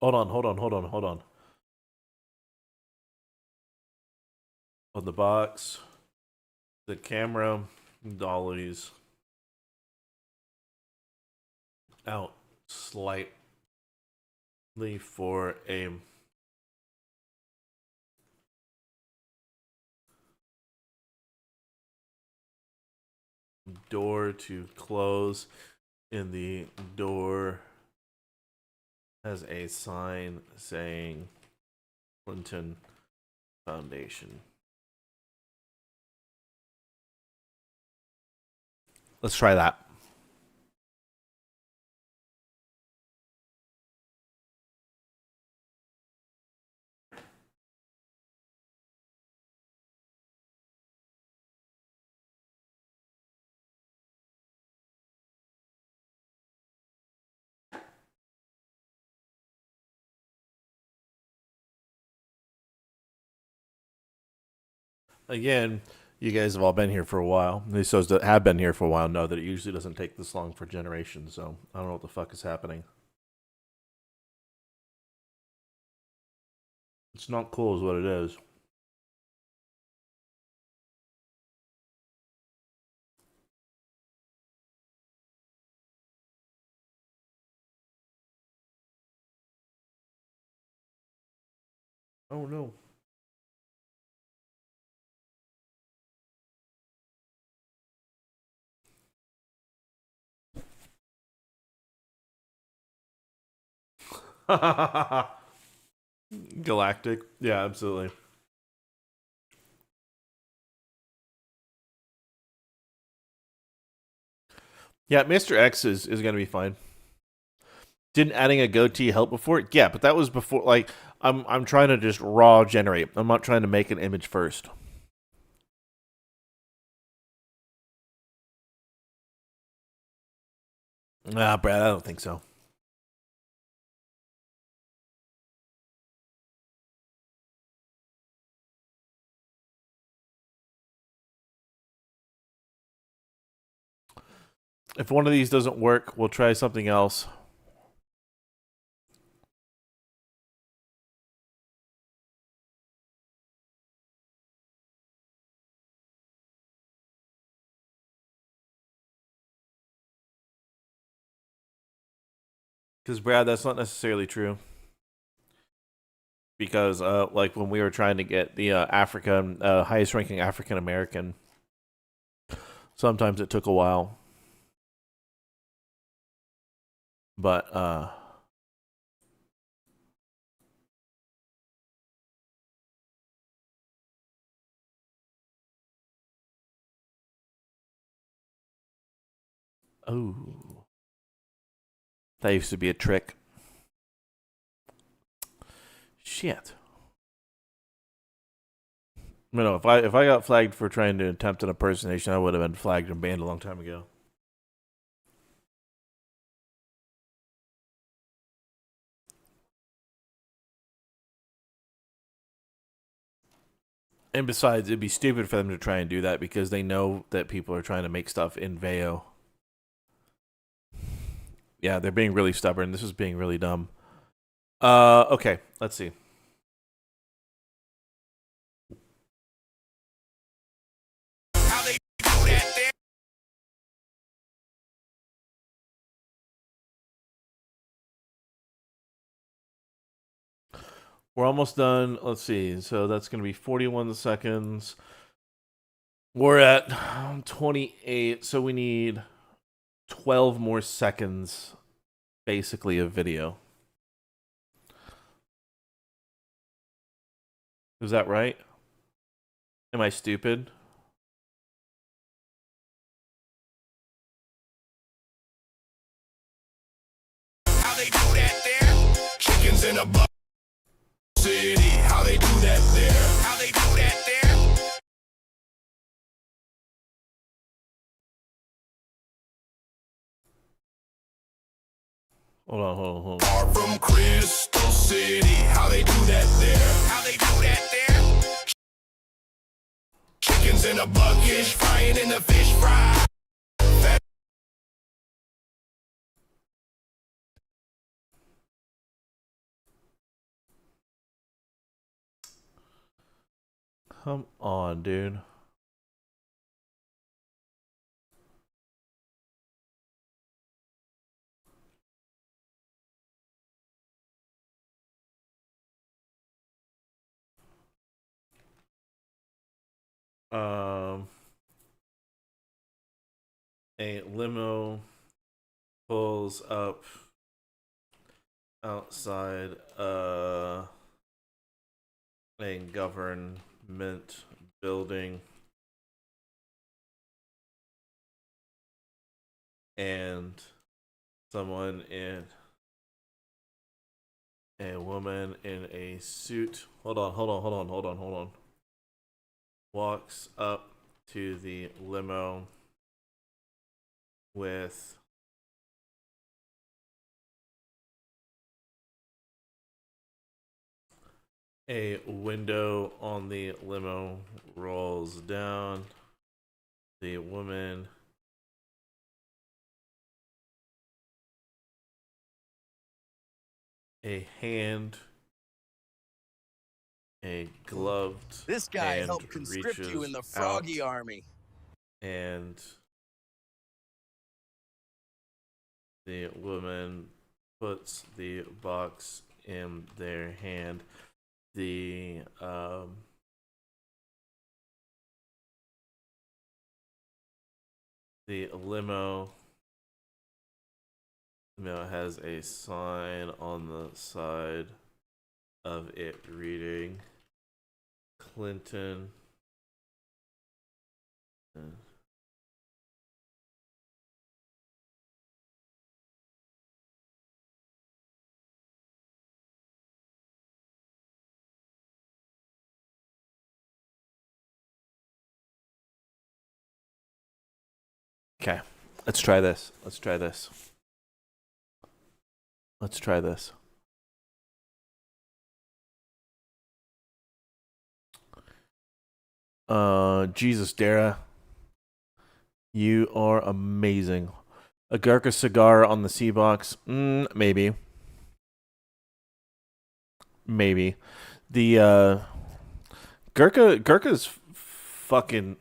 Hold on. On the box, the camera dollies out slightly for a door to close, and the door has a sign saying Clinton Foundation. Let's try that. Again, you guys have all been here for a while. These those that have been here for a while know that it usually doesn't take this long for generations, so I don't know what the fuck is happening. It's not cool is what it is. Oh no. Galactic. Yeah, absolutely. Yeah, Mr. X is going to be fine. Didn't adding a goatee help before? Yeah, but that was before. Like, I'm trying to just raw generate. I'm not trying to make an image first. Nah, Brad, I don't think so. If one of these doesn't work, we'll try something else. Because, Brad, that's not necessarily true. Because, like, when we were trying to get the African, highest ranking African American, sometimes it took a while. But, oh. That used to be a trick. Shit. You know, if I got flagged for trying to attempt an impersonation, I would have been flagged and banned a long time ago. And besides, it'd be stupid for them to try and do that because they know that people are trying to make stuff in Veo. Yeah, they're being really stubborn. This is being really dumb. Okay, let's see. How they do that there? We're almost done. Let's see. So that's going to be 41 seconds. We're at 28, so we need 12 more seconds, basically, of video. Is that right? Am I stupid? How they do that there? Chickens in a bucket city. How they do that there? How they do that there? Hold on. Far from Crystal City. How they do that there? How they do that there? Chickens in a bucket, frying in the fish fry. Come on, dude. A limo pulls up outside a government building, and someone in a woman in a suit. Hold on. Walks up to the limo with a window on the limo, rolls down. The woman a gloved This guy hand helped conscript you in the reaches Froggy out Army. and the woman puts the box in their hand. The limo has a sign on the side of it reading Clinton. Okay, let's try this. Jesus, Dara, you are amazing. A Gurkha cigar on the C box? Maybe. The Gurkha's fucking,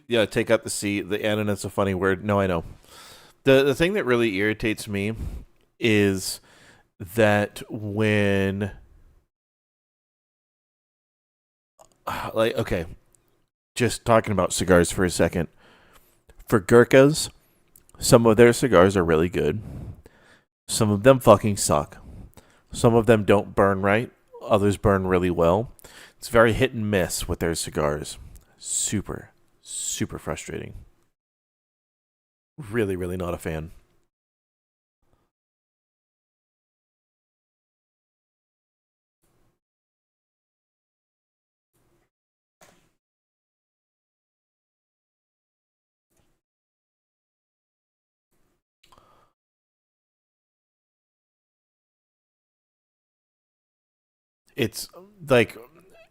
yeah. Take out the C. The and it's a funny word. No, I know. The thing that really irritates me is that when, like, okay, just talking about cigars for a second. For Gurkhas, some of their cigars are really good. Some of them fucking suck. Some of them don't burn right. Others burn really well. It's very hit and miss with their cigars. Super frustrating. Really not a fan. It's like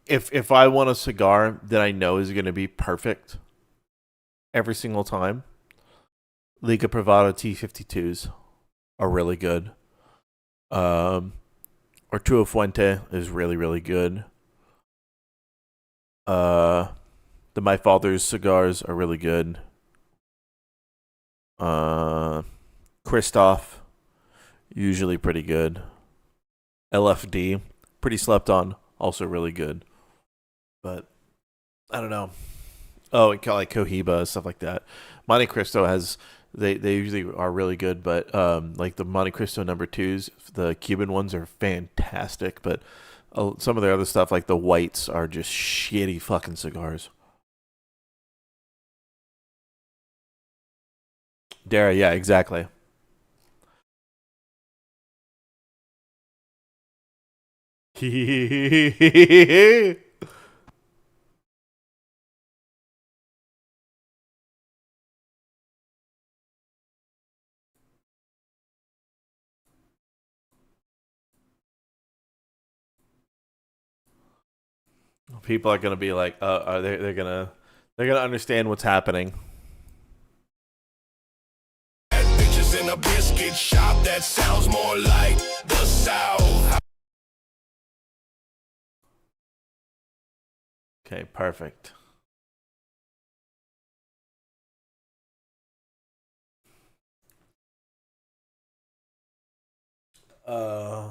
if I want a cigar that I know is going to be perfect every single time, Liga Privada T52s are really good. Arturo Fuente is really, really good. The My Father's cigars are really good. Christoph, usually pretty good. LFD, pretty slept on, also really good. But I don't know. Oh, and like Cohiba, stuff like that. Monte Cristo has they usually are really good, but like the Monte Cristo number 2s, the Cuban ones are fantastic, but some of their other stuff like the whites are just shitty fucking cigars. Dara, yeah, exactly. People are gonna be like, they're gonna understand what's happening. Bitches in a biscuit shop that sounds more like the South. Okay, perfect. Uh.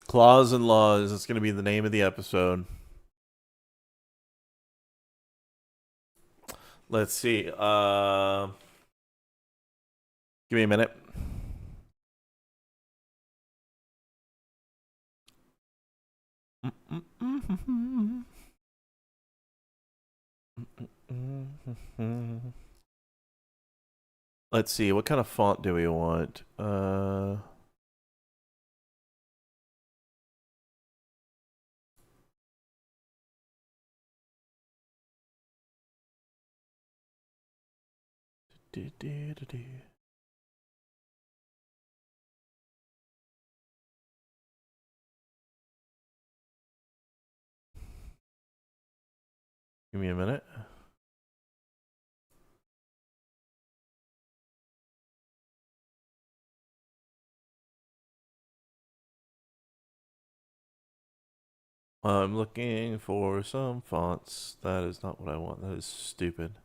Claws and Laws. That's going to be the name of the episode. Let's see. Give me a minute. Let's see. What kind of font do we want? Give me a minute. I'm looking for some fonts. That is not what I want. That is stupid.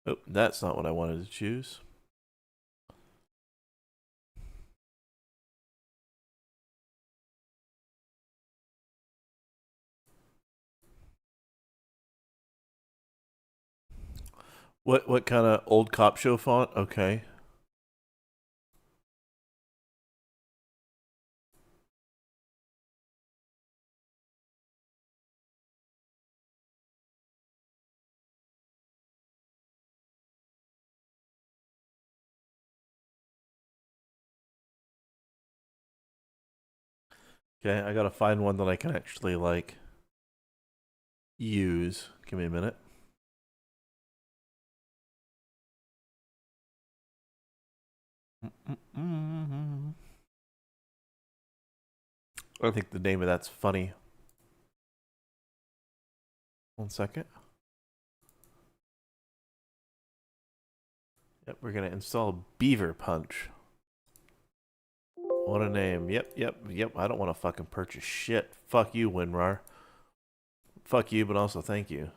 Oh, that's not what I wanted to choose. What kind of old cop show font? Okay. Okay, I gotta find one that I can actually like use. Give me a minute. I think the name of that's funny. One second. Yep, we're gonna install Beaver Punch. What a name. Yep. I don't want to fucking purchase shit. Fuck you, WinRAR. Fuck you, but also thank you.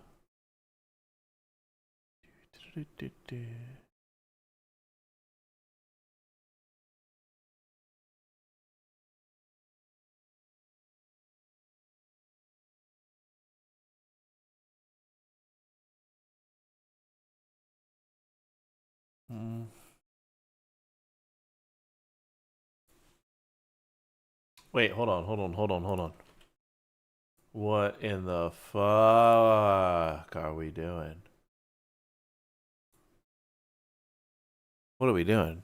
Wait, hold on. What in the fuck are we doing? What are we doing?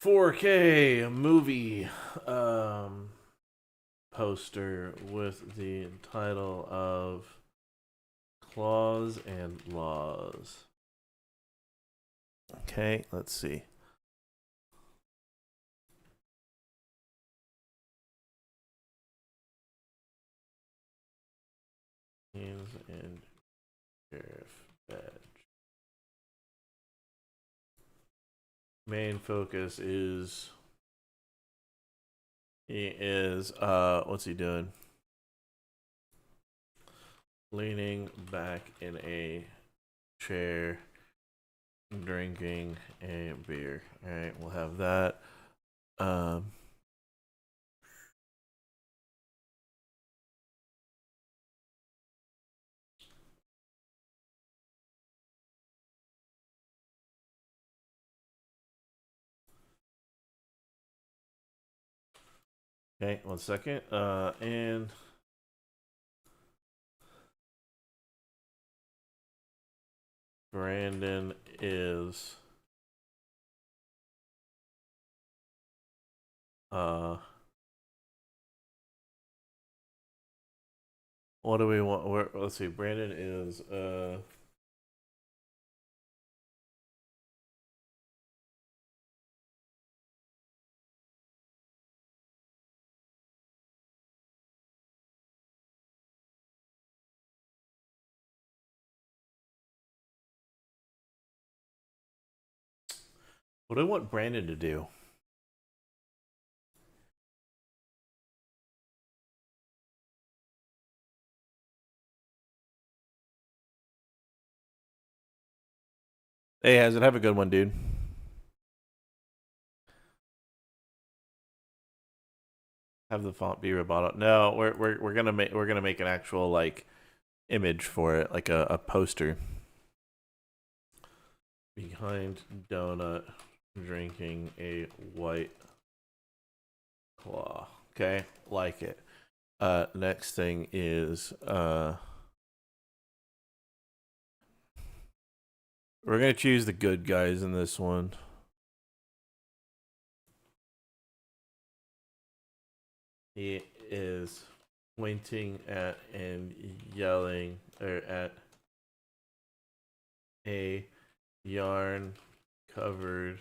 $4K movie poster with the title of Claws and Laws. Okay, let's see. James and Sheriff Badge. Main focus is what's he doing? Leaning back in a chair, drinking a beer. All right, we'll have that. Okay, 1 second. And Brandon is what do we want? Let's see. Brandon is what do I want Brandon to do? Hey, Hazard, have a good one, dude. Have the font be roboto. No, we're gonna make an actual like image for it, like a poster. Behind donut, drinking a white claw. Okay, like it. Next thing is we're gonna choose the good guys in this one. He is pointing at and yelling at a yarn covered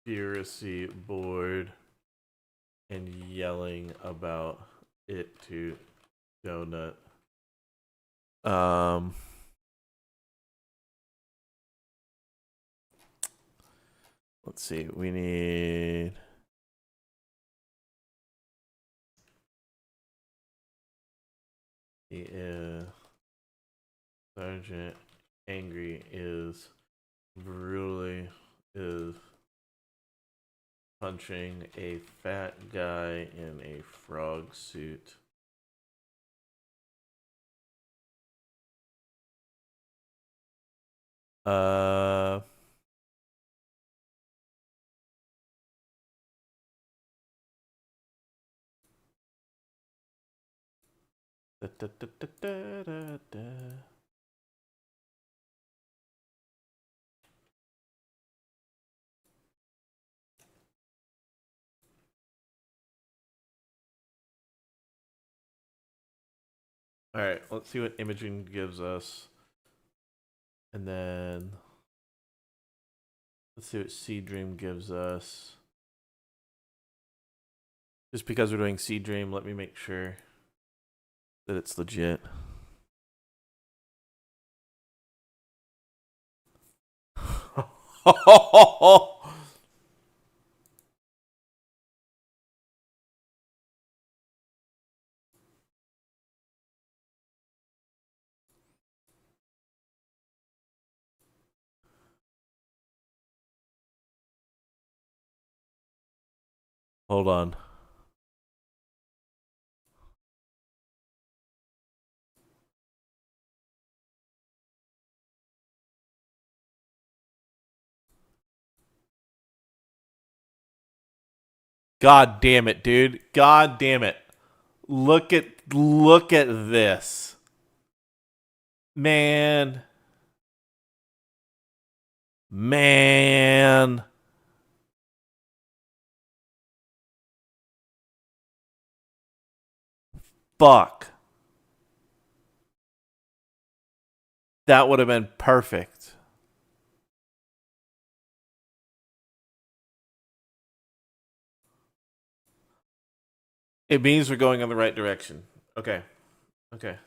conspiracy board and yelling about it to Donut. Let's see. We need Sergeant Angry is brutally punching a fat guy in a frog suit. All right, let's see what imaging gives us. And then let's see what Seed Dream gives us. Just because we're doing Seed Dream, let me make sure that it's legit. Hold on. God damn it, dude. God damn it. Look at this. Man. Man. Fuck. That would have been perfect. It means we're going in the right direction. Okay. Okay.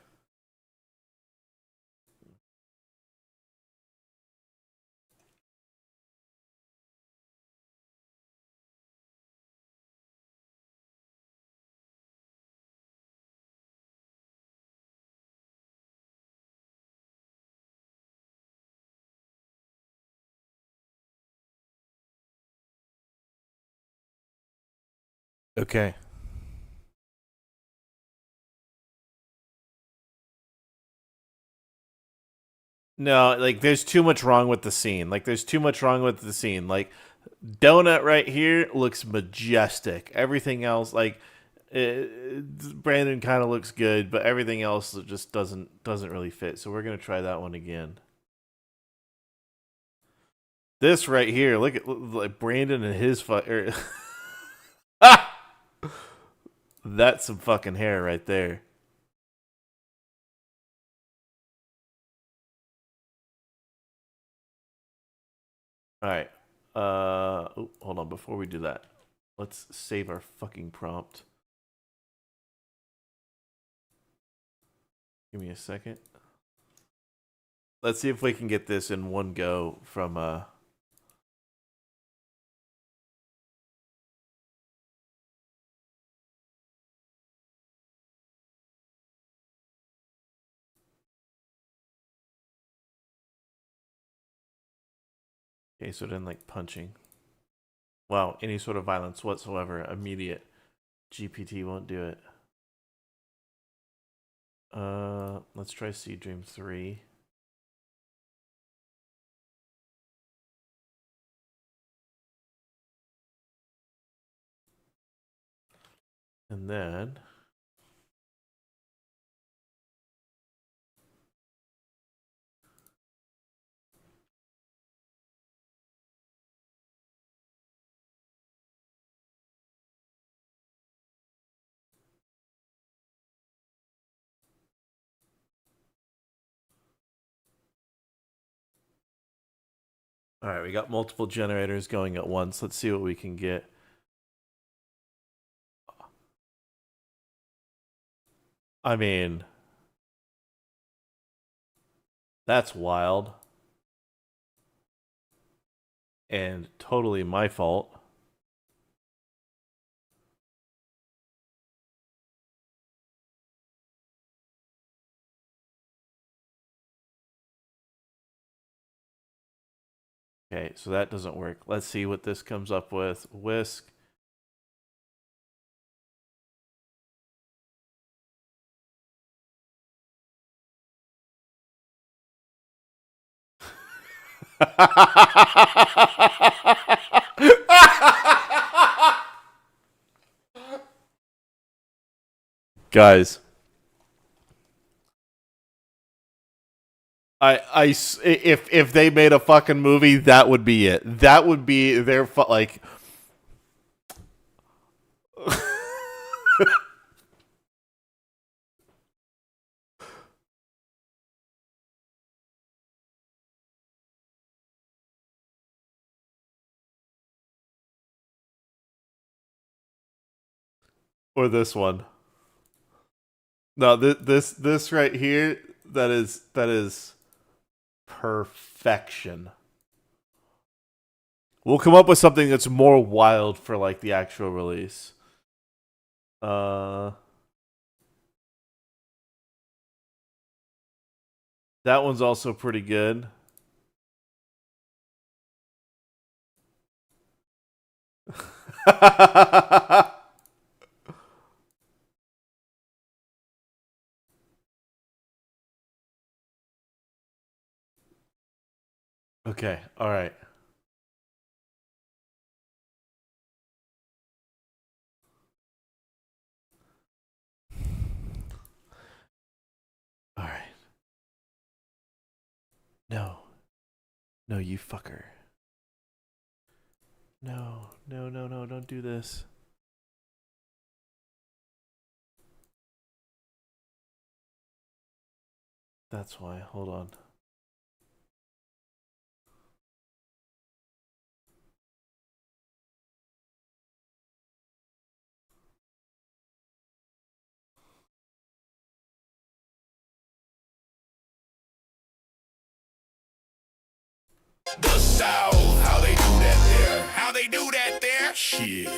Okay. No, like there's too much wrong with the scene. Like there's too much wrong with the scene. Like donut right here looks majestic. Everything else, like Brandon kind of looks good, but everything else just doesn't really fit. So we're gonna try that one again. This right here, look at like Brandon and his That's some fucking hair right there. All right. Hold on. Before we do that, let's save our fucking prompt. Give me a second. Let's see if we can get this in one go from Okay, so then like punching. Wow, any sort of violence whatsoever, immediate. GPT won't do it. Let's try Sea Dream 3. And then all right, we got multiple generators going at once. Let's see what we can get. I mean, that's wild. And totally my fault. Okay, so that doesn't work. Let's see what this comes up with. Whisk. Guys, if they made a fucking movie, that would be it. That would be their like. Or this one. No, this right here, that is perfection. We'll come up with something that's more wild for like the actual release. That one's also pretty good. Okay, all right. No. No, you fucker. No, don't do this. That's why. Hold on. The South, how they do that there? How they do that there? Shit.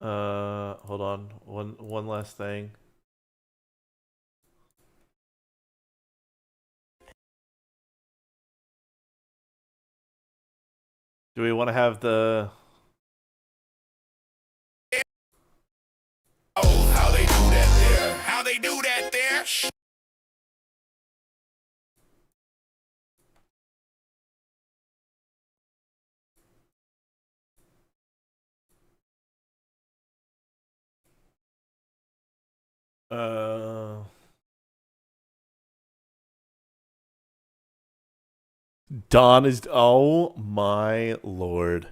Hold on. One last thing. Do we want to have the Oh, how they do that there? How they do that there? Don is, oh my lord.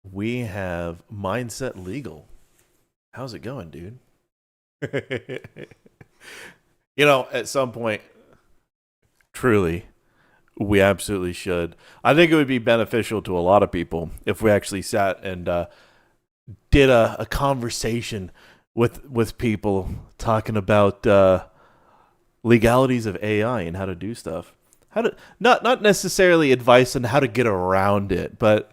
We have Mindset Legal. How's it going, dude? You know, at some point, truly, we absolutely should. I think it would be beneficial to a lot of people if we actually sat and did a conversation with people talking about legalities of AI and how to do stuff. How to not necessarily advice on how to get around it, but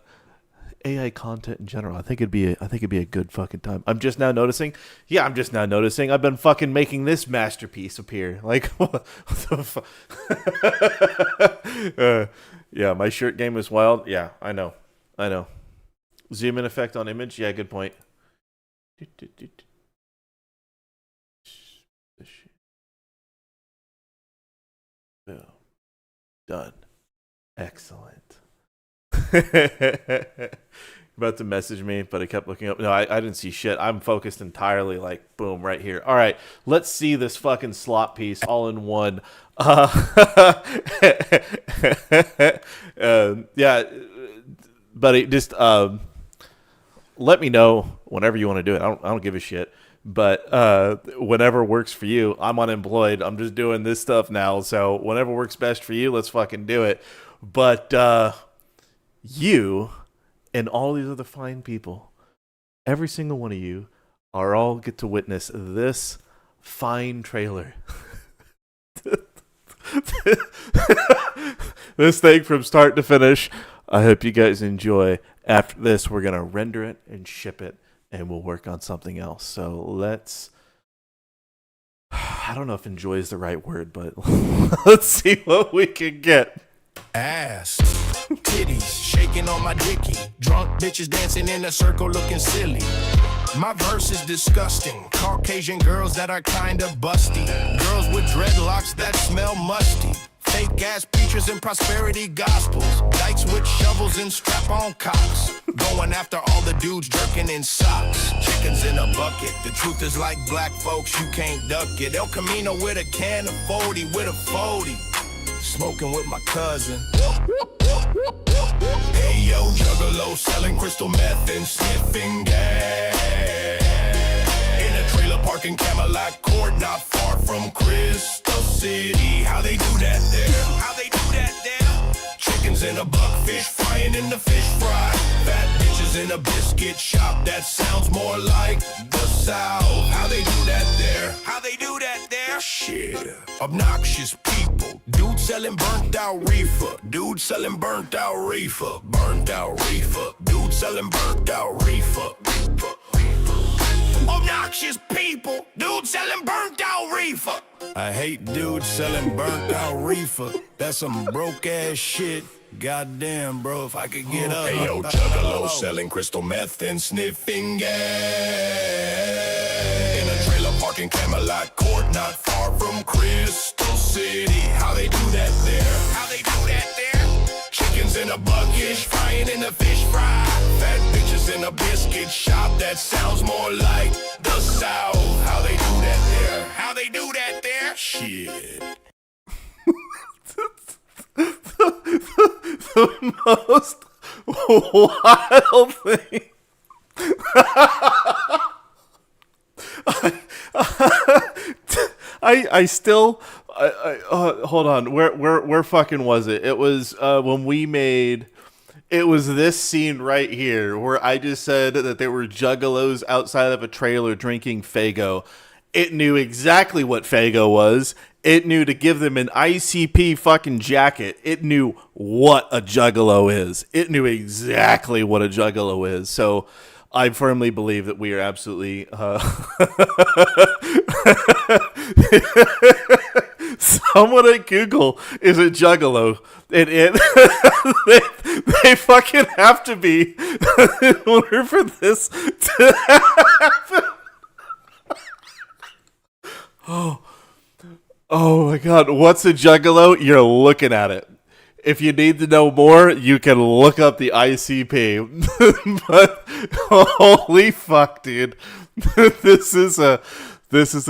AI content in general. I think it'd be a good fucking time. I'm just now noticing. Yeah, I'm just now noticing. I've been fucking making this masterpiece appear. Like, what the fuck? Yeah, my shirt game is wild. Yeah, I know. Zoom in effect on image. Yeah, good point. Boom. Done. Excellent. About to message me, but I kept looking up. No, I didn't see shit. I'm focused entirely, like, boom, right here. All right, let's see this fucking slot piece all in one. Yeah, buddy, just let me know whenever you want to do it. I don't give a shit. But whenever works for you, I'm unemployed. I'm just doing this stuff now. So whenever works best for you, let's fucking do it. But you and all these other fine people, every single one of you, are all get to witness this fine trailer. This thing from start to finish. I hope you guys enjoy. After this, we're going to render it and ship it, and we'll work on something else. So let's, I don't know if enjoy is the right word, but let's see what we can get. Ass, titties, shaking on my dicky. Drunk bitches dancing in a circle looking silly. My verse is disgusting. Caucasian girls that are kinda busty. Girls with dreadlocks that smell musty. Fake ass preachers and prosperity gospels. Dykes with shovels and strap-on cocks. Going after all the dudes jerking in socks. Chickens in a bucket. The truth is like black folks, you can't duck it. El Camino with a can of 40 with a 40. Smoking with my cousin. Hey yo, juggalo, selling crystal meth and sniffing gas. In a trailer park in Camelot Court, not far from Crystal City. How they do that there? How they do that there? Chickens in a buckfish, frying in the fish fry. Fat bitches in a biscuit shop, that sounds more like the South. How they do that there? How they do that there? Shit. Obnoxious people. Dude selling burnt out reefer. Dude selling burnt out reefer. Burnt out reefer. Dude selling burnt out reefer. Obnoxious people. Dude selling burnt out reefer. I hate dudes selling burnt out reefer. That's some broke ass shit. Goddamn, bro, if I could get up. Hey, yo, juggalo selling crystal meth and sniffing gas. In a trailer park in Camelot Court, not far from Crystal City. How they do that there? How they do that there? Chickens in a bucket, frying in a fish fry. Fat bitches burgers in a biscuit shop. That sounds more like the South. How they do that there? How they do that there? Shit. The most wild thing. I still hold on. Where fucking was it? It was when we made. It was this scene right here where I just said that there were juggalos outside of a trailer drinking Faygo. It knew exactly what Faygo was. It knew to give them an ICP fucking jacket. It knew what a juggalo is. It knew exactly what a juggalo is. So I firmly believe that we are absolutely someone at Google is a juggalo. And they fucking have to be in order for this to happen. Oh my god, what's a juggalo? You're looking at it. If you need to know more, you can look up the ICP. But holy fuck, dude. This is a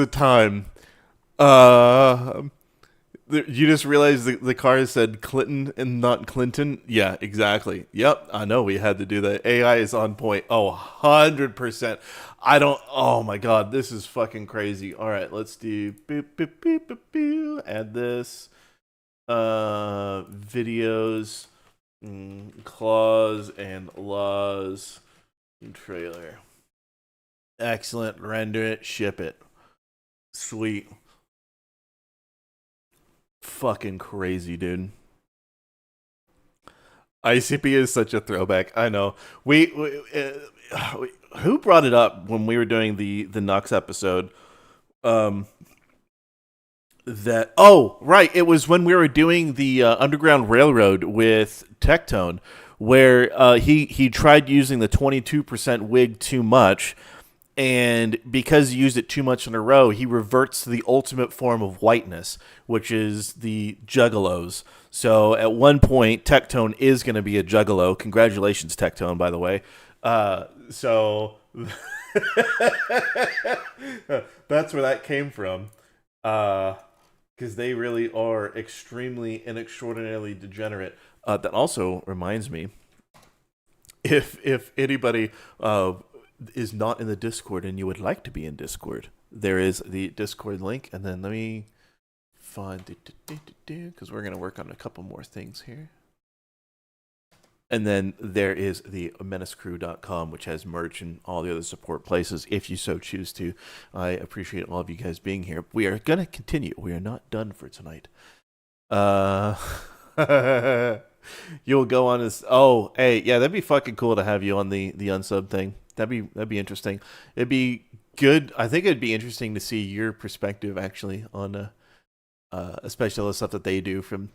time. You just realized the car said Clinton and not Clinton? Yeah, exactly. Yep, I know we had to do that. AI is on point. Oh, 100%. Oh my god, this is fucking crazy. All right, let's do boop, boop, boop, boop, boop. Add this. Videos, clause and laws, trailer. Excellent. Render it, ship it. Sweet. Fucking crazy, dude. ICP is such a throwback. I know. Who brought it up when we were doing the Nux episode? It was when we were doing the Underground Railroad with Tectone, where he tried using the 22% wig too much, and because he used it too much in a row, he reverts to the ultimate form of whiteness, which is the juggalos. So at one point, Tectone is going to be a juggalo. Congratulations, Tectone, by the way. So that's where that came from. Because they really are extremely and extraordinarily degenerate. That also reminds me, if anybody is not in the Discord and you would like to be in Discord, there is the Discord link. And then let me find because we're going to work on a couple more things here. And then there is the menacecrew.com, which has merch and all the other support places, if you so choose to. I appreciate all of you guys being here. We are going to continue. We are not done for tonight. You'll go on as... Oh, hey, yeah, that'd be fucking cool to have you on the unsub thing. That'd be interesting. It'd be good. I think it'd be interesting to see your perspective, actually, on especially all the stuff that they do from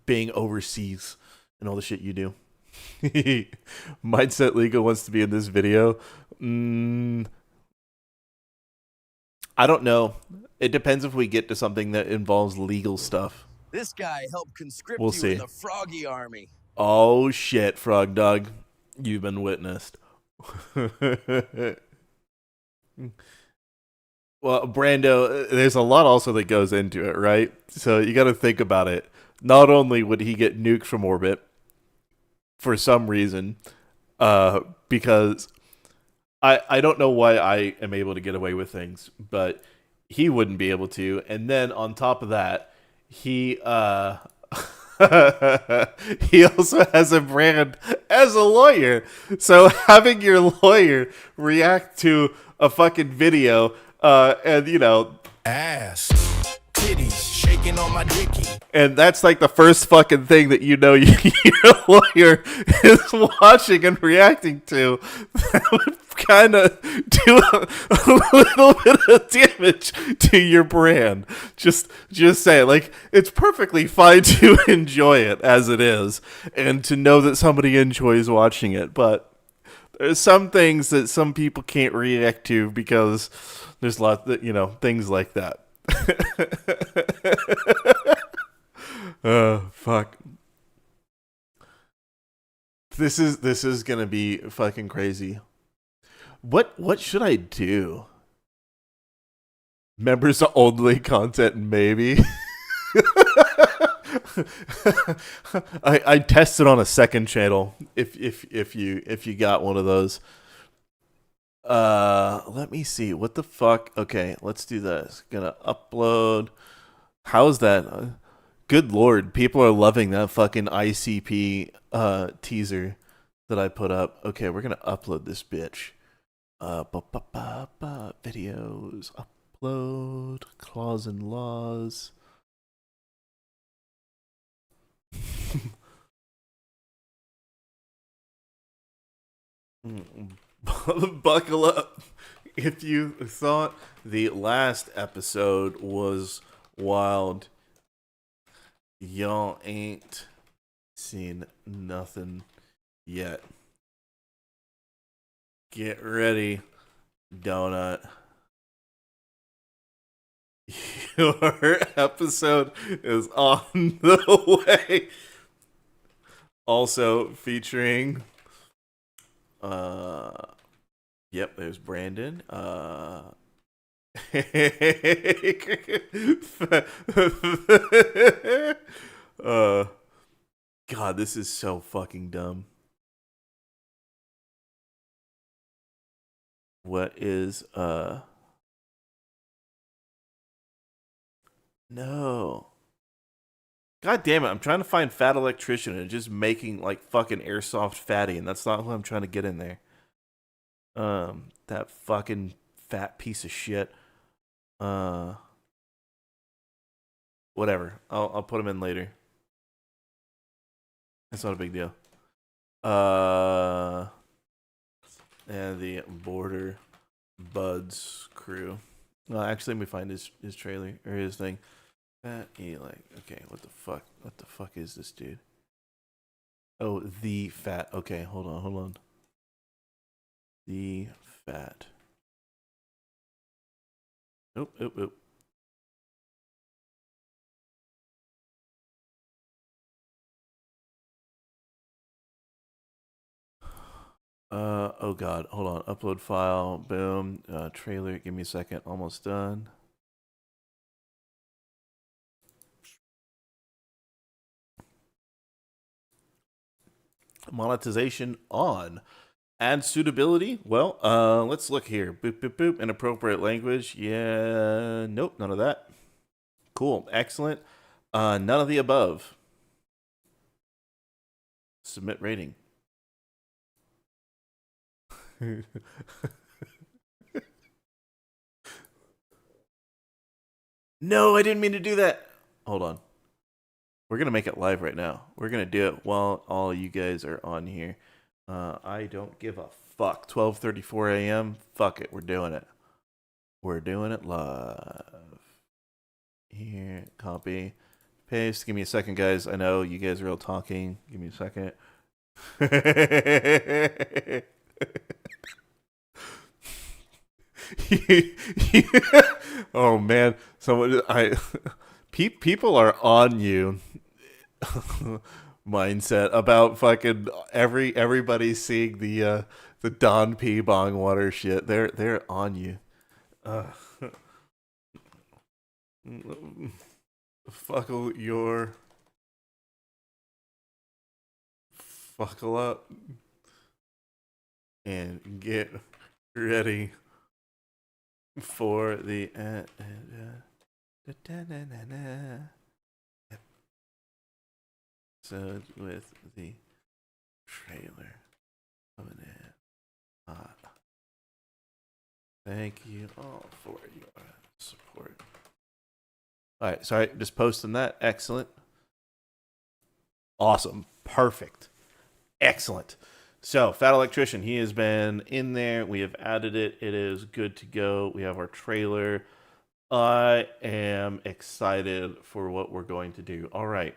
being overseas. And all the shit you do. Mindset Legal wants to be in this video. I don't know. It depends if we get to something that involves legal stuff. This guy helped conscript We'll you see. in the Froggy Army. Oh shit, Frog Dog. You've been witnessed. Well, Brando, there's a lot also that goes into it, right? So you got to think about it. Not only would he get nuked from orbit, for some reason, because I don't know why I am able to get away with things, but he wouldn't be able to. And then on top of that, he he also has a brand as a lawyer. So having your lawyer react to a fucking video, and you know, Ass, titties, shaking on my dicky. and that's like the first fucking thing that you know your lawyer is watching and reacting to, that would kind of do a little bit of damage to your brand. Just say, like, it's perfectly fine to enjoy it as it is, and to know that somebody enjoys watching it, but there's some things that some people can't react to because there's lots that, you know, things like that. Oh, fuck. This is gonna be fucking crazy. What should I do? Members only content, maybe. I tested on a second channel. If you got one of those. Let me see. What the fuck? Okay, let's do this. Gonna upload. How's that? Good lord, people are loving that fucking ICP teaser that I put up. Okay, we're gonna upload this bitch. Videos, upload, clause and laws. Buckle up. If you thought the last episode was wild, y'all ain't seen nothing yet. Get ready, donut. Your episode is on the way. Also featuring yep, there's Brandon. God, this is so fucking dumb. What is no. God damn it, I'm trying to find Fat Electrician and just making like fucking airsoft fatty, and that's not who I'm trying to get in there. That fucking fat piece of shit. Whatever. I'll put him in later. It's not a big deal. And the Border Buds crew. Actually, let me find his trailer or his thing. Fat Eli. Okay, what the fuck? What the fuck is this dude? Oh, the fat. Okay, hold on. The fat. Oop. Oh god, hold on. Upload file. Boom. Trailer. Give me a second. Almost done. Monetization on. Ad suitability? Well, let's look here. Boop, boop, boop. Inappropriate language. Yeah. Nope, none of that. Cool. Excellent. None of the above. Submit rating. No, I didn't mean to do that. Hold on. We're going to make it live right now. We're going to do it while all you guys are on here. I don't give a fuck. 12:34 a.m. Fuck it. We're doing it. We're doing it live. Here. Copy. Paste. Give me a second, guys. I know you guys are all talking. Give me a second. Oh man, people are on you. Mindset about fucking everybody seeing the Don P bong water shit. They're on you. Fuckle your fuckle up and get ready for the episode with the trailer coming in hot. Thank you all for your support. All right, sorry, just posting that. Excellent. Awesome. Perfect. Excellent. So, Fat Electrician, he has been in there. We have added it. It is good to go. We have our trailer. I am excited for what we're going to do. All right.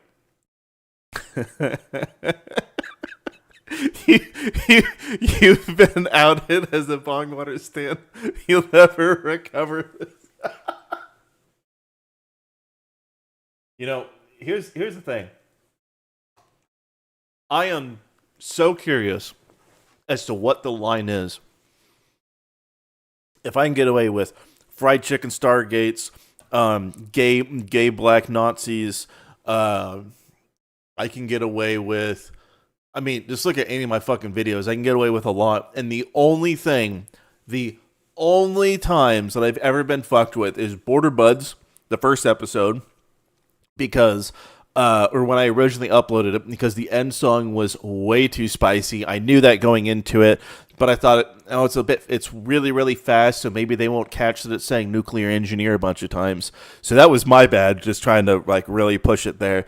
You've been outed as a bong water stand. You'll never recover this. You know, here's the thing. I am so curious as to what the line is. If I can get away with fried chicken Stargates, gay black Nazis, I can get away with, I mean, just look at any of my fucking videos. I can get away with a lot. And the only times that I've ever been fucked with is Border Buds, the first episode, because, or when I originally uploaded it, because the end song was way too spicy. I knew that going into it, but I thought, oh, it's really, really fast, so maybe they won't catch that it's saying nuclear engineer a bunch of times. So that was my bad, just trying to like really push it there.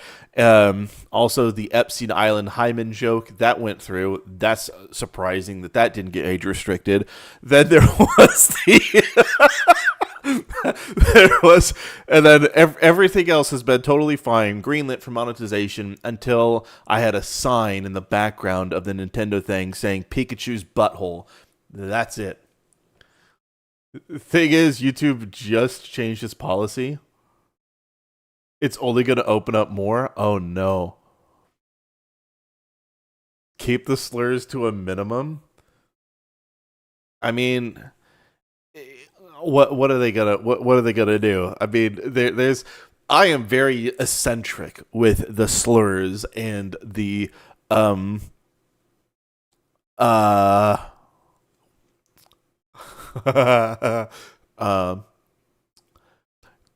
Also, the Epstein Island hymen joke that went through. That's surprising that didn't get age restricted. Then there was and then everything else has been totally fine, greenlit for monetization until I had a sign in the background of the Nintendo thing saying Pikachu's butthole. That's it. The thing is, YouTube just changed its policy. It's only going to open up more. Oh no. Keep the slurs to a minimum. I mean, what are they gonna do? I mean, I am very eccentric with the slurs and the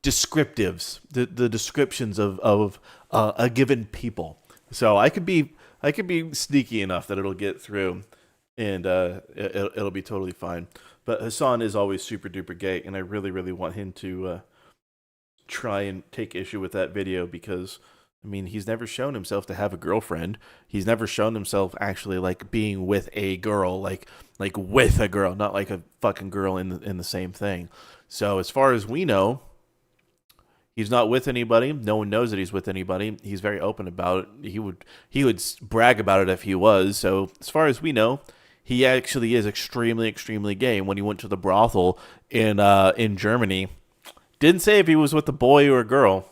descriptives, the descriptions of a given people. So I could be sneaky enough that it'll get through, and it'll be totally fine. But Hassan is always super duper gay, and I really, really want him to try and take issue with that video because, I mean, he's never shown himself to have a girlfriend. He's never shown himself actually like being with a girl, like with a girl, not like a fucking girl in the same thing. So as far as we know, he's not with anybody. No one knows that he's with anybody. He's very open about it. He would brag about it if he was. So as far as we know, he actually is extremely, extremely gay. And when he went to the brothel in Germany, didn't say if he was with a boy or a girl.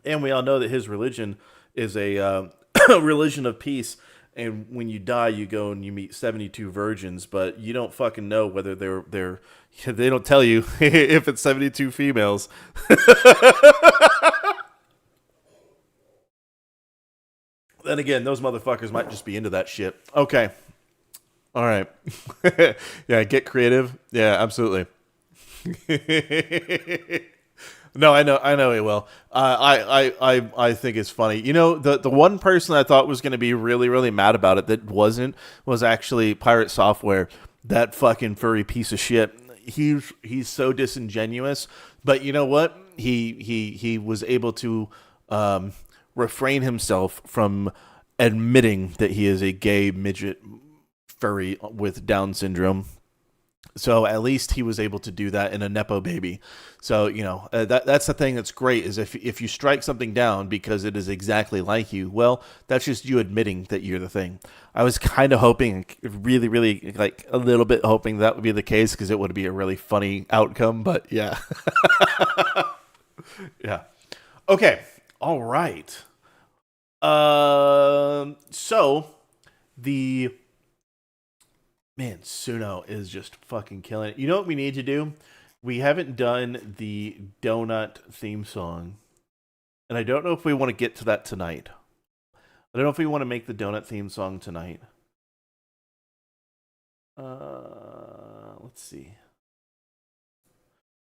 And we all know that his religion is a religion of peace. And when you die, you go and you meet 72 virgins, but you don't fucking know whether they don't tell you if it's 72 females. Then again, those motherfuckers might just be into that shit. Okay. All right. Yeah, get creative. Yeah, absolutely. No, I know he will. I think it's funny. You know, the one person I thought was going to be really, really mad about it that was actually Pirate Software. That fucking furry piece of shit. He's so disingenuous. But you know what? He was able to refrain himself from admitting that he is a gay midget furry with Down syndrome. So at least he was able to do that in a Nepo baby. So, you know, that's the thing that's great is if you strike something down because it is exactly like you, well, that's just you admitting that you're the thing. I was kind of hoping, really, really, like a little bit hoping that would be the case because it would be a really funny outcome. But yeah. Yeah. Okay. All right. So the... Man, Suno is just fucking killing it. You know what we need to do? We haven't done the donut theme song. And I don't know if we want to get to that tonight. I don't know if we want to make the donut theme song tonight. Let's see.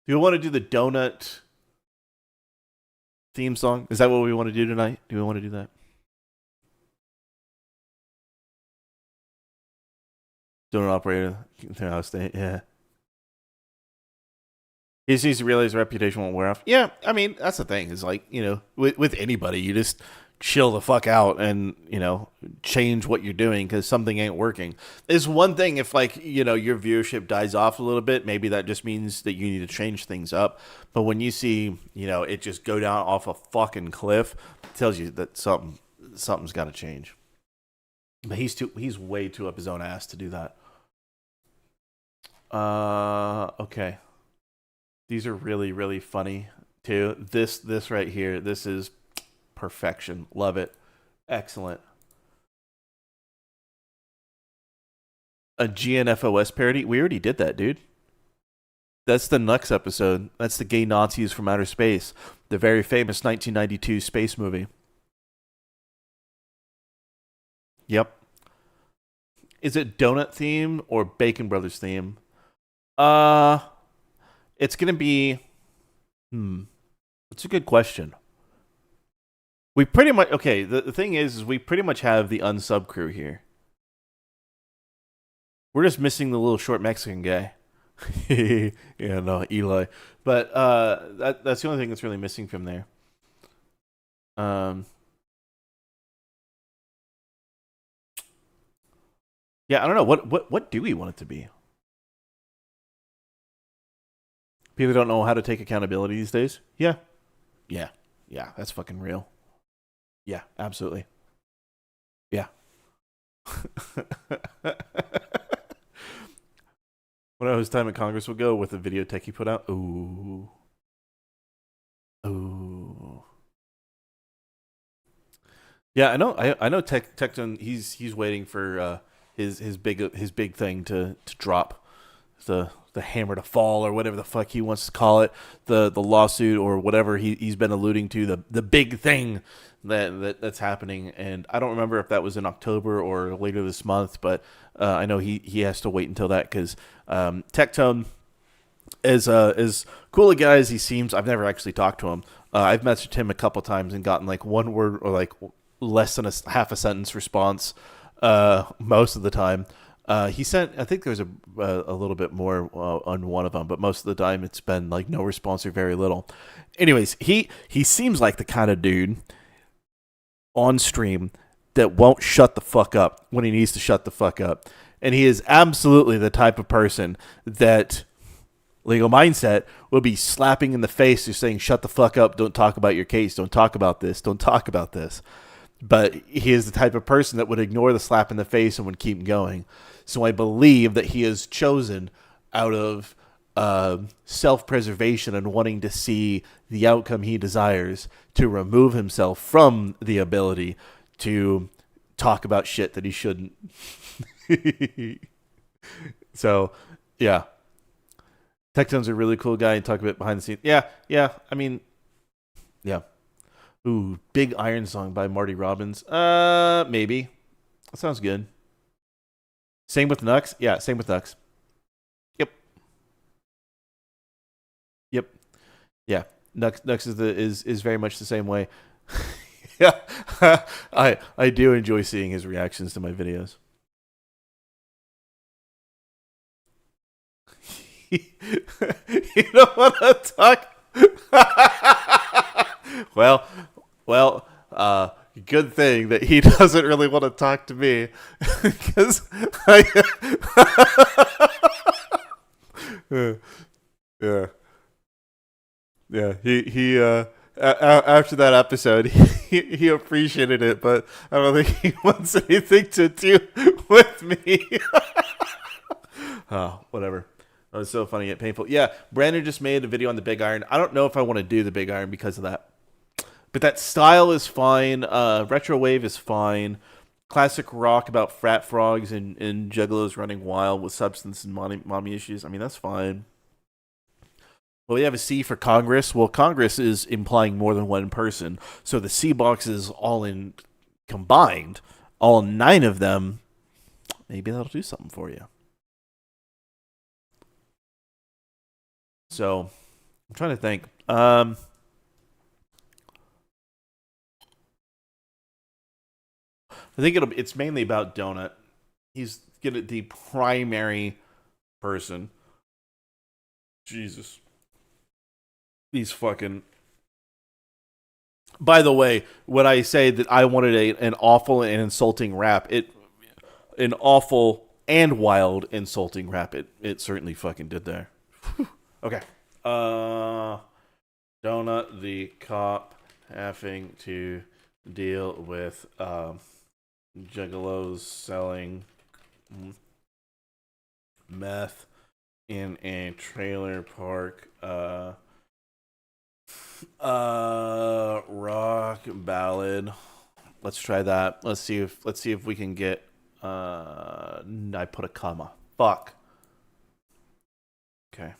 Do we want to do the donut theme song? Is that what we want to do tonight? Do we want to do that? Donut operator, yeah. He just needs to realize his reputation won't wear off. Yeah, I mean, that's the thing. Is like, you know, with anybody, you just chill the fuck out and, you know, change what you're doing because something ain't working. It's one thing if, like, you know, your viewership dies off a little bit. Maybe that just means that you need to change things up. But when you see, you know, it just go down off a fucking cliff, it tells you that something's got to change. But he's way too up his own ass to do that. Okay. These are really, really funny too. This right here, this is perfection. Love it. Excellent. A GNFOS parody? We already did that, dude. That's the Nux episode. That's the Gay Nazis from Outer Space. The very famous 1992 space movie. Yep. Is it Donut theme or Bacon Brothers theme? It's gonna be... That's a good question. We pretty much... Okay, the thing is we pretty much have the unsub crew here. We're just missing the little short Mexican guy. Yeah, no, Eli. But that's the only thing that's really missing from there. Yeah, I don't know. What do we want it to be? People don't know how to take accountability these days? Yeah. Yeah. Yeah, that's fucking real. Yeah, absolutely. Yeah. When I was time at Congress would go with the video tech he put out. Ooh. Ooh. Yeah, I know. I know. Tecton. He's waiting for his big thing to drop, the hammer to fall or whatever the fuck he wants to call it, the lawsuit or whatever he's been alluding to, the big thing that's happening. And I don't remember if that was in October or later this month, but I know he has to wait until that because Tectone, as cool a guy as he seems, I've never actually talked to him. I've messaged him a couple times and gotten like one word or like less than half a sentence response most of the time. He sent, I think there's a little bit more on one of them, but most of the time it's been like no response or very little. Anyways, he seems like the kind of dude on stream that won't shut the fuck up when he needs to shut the fuck up. And he is absolutely the type of person that Legal Mindset will be slapping in the face, just saying, shut the fuck up, don't talk about your case, don't talk about this, don't talk about this. But he is the type of person that would ignore the slap in the face and would keep going. So I believe that he is chosen out of self-preservation and wanting to see the outcome he desires to remove himself from the ability to talk about shit that he shouldn't. So, yeah. Tecton's a really cool guy and talk a bit behind the scenes. Yeah. I mean, yeah. Ooh, Big Iron Song by Marty Robbins. Maybe. That sounds good. Same with Nux? Yeah, same with Nux. Yep. Yeah. Nux is very much the same way. Yeah. I do enjoy seeing his reactions to my videos. You don't want to talk. Well, good thing that he doesn't really want to talk to me, because he after that episode he appreciated it, but I don't think he wants anything to do with me. Oh, whatever. That was so funny yet painful. Yeah, Brandon just made a video on the Big Iron. I don't know if I want to do the Big Iron because of that. But that style is fine. Retro wave is fine. Classic rock about frat frogs and juggalos running wild with substance and mommy issues. I mean, that's fine. Well, we have a C for Congress. Well, Congress is implying more than one person. So the C boxes all in combined, all 9 of them, maybe that'll do something for you. So, I'm trying to think. I think it's mainly about Donut. He's the primary person. Jesus. He's fucking... By the way, when I say that I wanted an awful and insulting rap, an awful and wild insulting rap, it certainly fucking did there. Okay. Donut the cop having to deal with juggalos selling meth in a trailer park. Rock ballad. Let's try that. Let's see if we can get I put a comma. Fuck. Okay.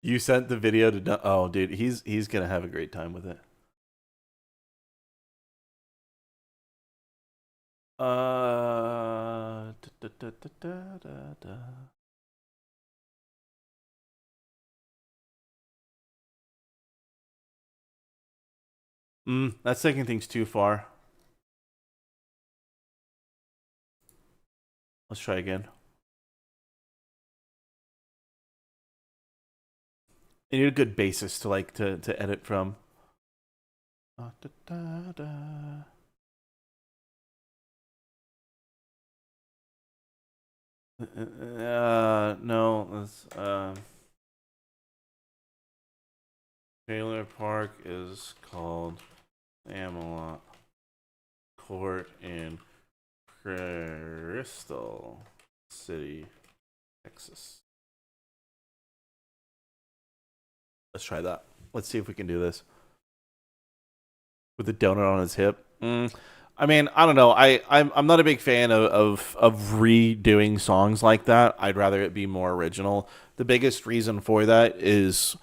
You sent the video to... Oh, dude, he's gonna have a great time with it. Da, da, da, da, da, da. That's taking things too far. Let's try again. I need a good basis to like to edit from. Da, da, da. No, that's Taylor Park is called Amelot Court in Crystal City, Texas. Let's try that. Let's see if we can do this. With the donut on his hip. I mean, I don't know. I'm not a big fan of redoing songs like that. I'd rather it be more original. The biggest reason for that is